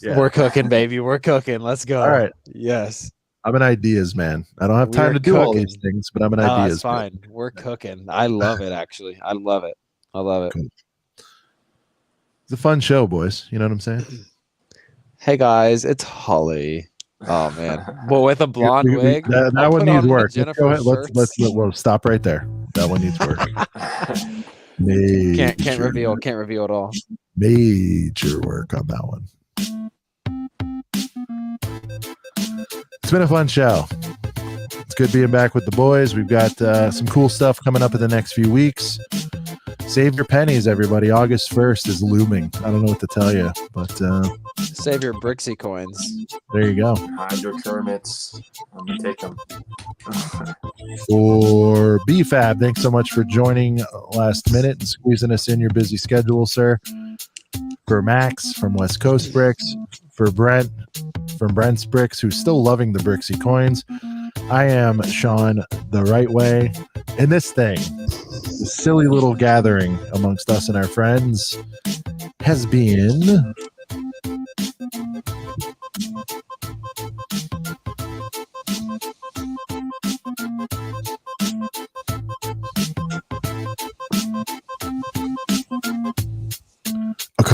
Speaker 1: Yeah.
Speaker 2: We're cooking, baby. We're cooking. Let's go.
Speaker 1: All right.
Speaker 2: Yes.
Speaker 1: I'm an ideas man. I don't have time
Speaker 2: We're
Speaker 1: to do all
Speaker 2: cooking.
Speaker 1: these things, but I'm an
Speaker 2: No,
Speaker 1: ideas
Speaker 2: it's fine. We're cooking. I love it, actually. I love it. I love it.
Speaker 1: Cool. It's a fun show, boys. You know what I'm saying?
Speaker 2: Hey, guys. It's Holly. Oh, man. Well, with a blonde wig.
Speaker 1: That
Speaker 2: I'll
Speaker 1: one
Speaker 2: put
Speaker 1: needs
Speaker 2: on one of
Speaker 1: work.
Speaker 2: Jennifer's
Speaker 1: Go ahead.
Speaker 2: shirts.
Speaker 1: We'll stop right there. That one needs work.
Speaker 2: Can't reveal it all.
Speaker 1: Major work on that one. It's been a fun show. It's good being back with the boys. We've got some cool stuff coming up in the next few weeks. Save your pennies, everybody. August 1st is looming. I don't know what to tell you, but
Speaker 2: Save your Brixie coins.
Speaker 1: there you go.
Speaker 3: Hydro Kermits. I'm gonna take them.
Speaker 1: For BFAB, thanks so much for joining last minute and squeezing us in your busy schedule, sir. For Max from West Coast Bricks, for Brent from Brent's Bricks, who's still loving the Brixie coins. I am Sean the Right Way. And this thing, this silly little gathering amongst us and our friends, has been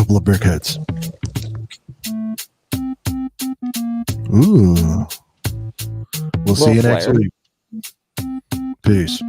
Speaker 1: couple of brickheads. Ooh. We'll see you next
Speaker 2: flair.
Speaker 1: week. Peace.